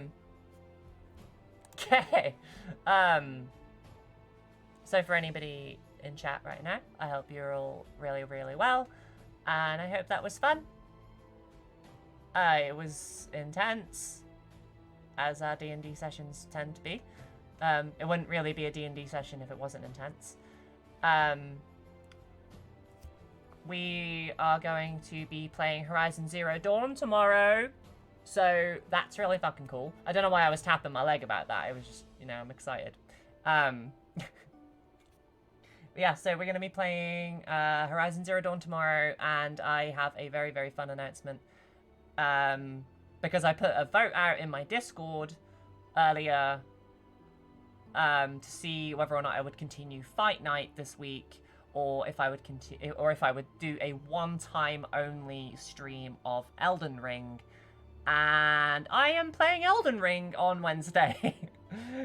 So for anybody in chat right now, I hope you're all really, really well, and I hope that was fun. It was intense, as our D&D sessions tend to be. It wouldn't really be a D&D session if it wasn't intense. We are going to be playing Horizon Zero Dawn tomorrow, so that's really fucking cool. I don't know why I was tapping my leg about that. It was just, you know, I'm excited. Yeah, so we're going to be playing Horizon Zero Dawn tomorrow, and I have a very, very fun announcement. Because I put a vote out in my Discord earlier to see whether or not I would continue Fight Night this week, or if I would continue, or if I would do a one-time only stream of Elden Ring. And I am playing Elden Ring on Wednesday.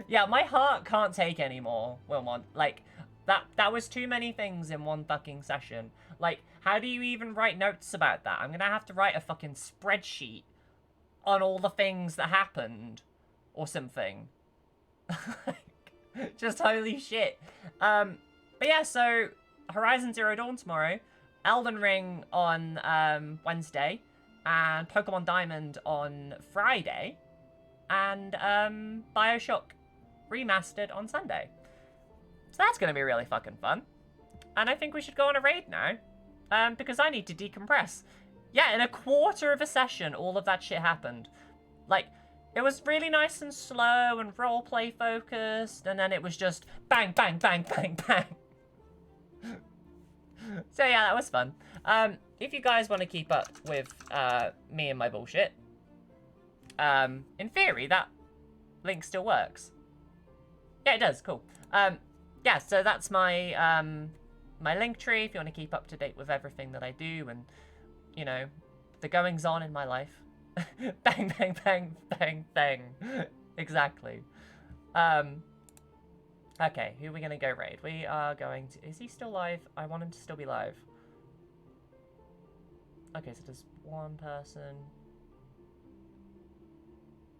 Yeah, my heart can't take anymore, Wilmont. Like, that was too many things in one fucking session. Like, how do you even write notes about that? I'm gonna have to write a fucking spreadsheet on all the things that happened, or something. Just holy shit. But yeah, so Horizon Zero Dawn tomorrow, Elden Ring on Wednesday, and Pokemon Diamond on Friday, and Bioshock Remastered on Sunday. So that's gonna be really fucking fun. And I think we should go on a raid now, because I need to decompress. Yeah, in a quarter of a session, all of that shit happened. Like, it was really nice and slow and roleplay focused, and then it was just bang, bang, bang, bang, bang. So yeah, that was fun. If you guys want to keep up with me and my bullshit, in theory, that link still works. Yeah, it does. Cool. Yeah, so that's my my link tree if you want to keep up to date with everything that I do and, you know, the goings on in my life. Bang, bang, bang, bang, bang. Exactly. Okay, who are we going to go raid? We are going to... Is he still live? I want him to still be live. Okay, so there's one person.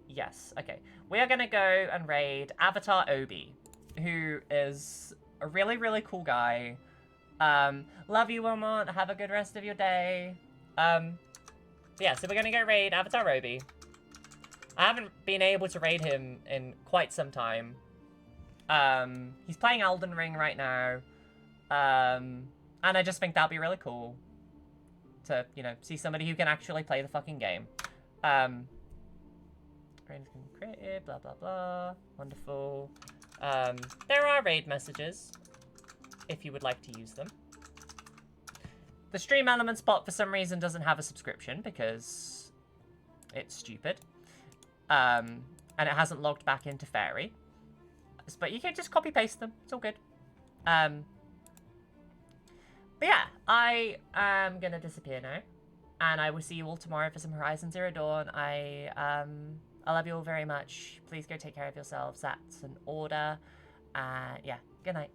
Yes, okay. We are going to go and raid Avatar Obi, who is a really, really cool guy. Love you, Wilmot. Have a good rest of your day. Yeah, so we're going to go raid Avatar Obi. I haven't been able to raid him in quite some time. He's playing Elden Ring right now. And I just think that'd be really cool to, you know, see somebody who can actually play the fucking game. Raid's been created, blah, blah, blah. Wonderful. There are raid messages, if you would like to use them. The Stream Elements bot, for some reason, doesn't have a subscription, because it's stupid. And it hasn't logged back into Fairy. But you can just copy-paste them. It's all good. But yeah, I am going to disappear now. And I will see you all tomorrow for some Horizon Zero Dawn. I love you all very much. Please go take care of yourselves. That's an order. Yeah, good night.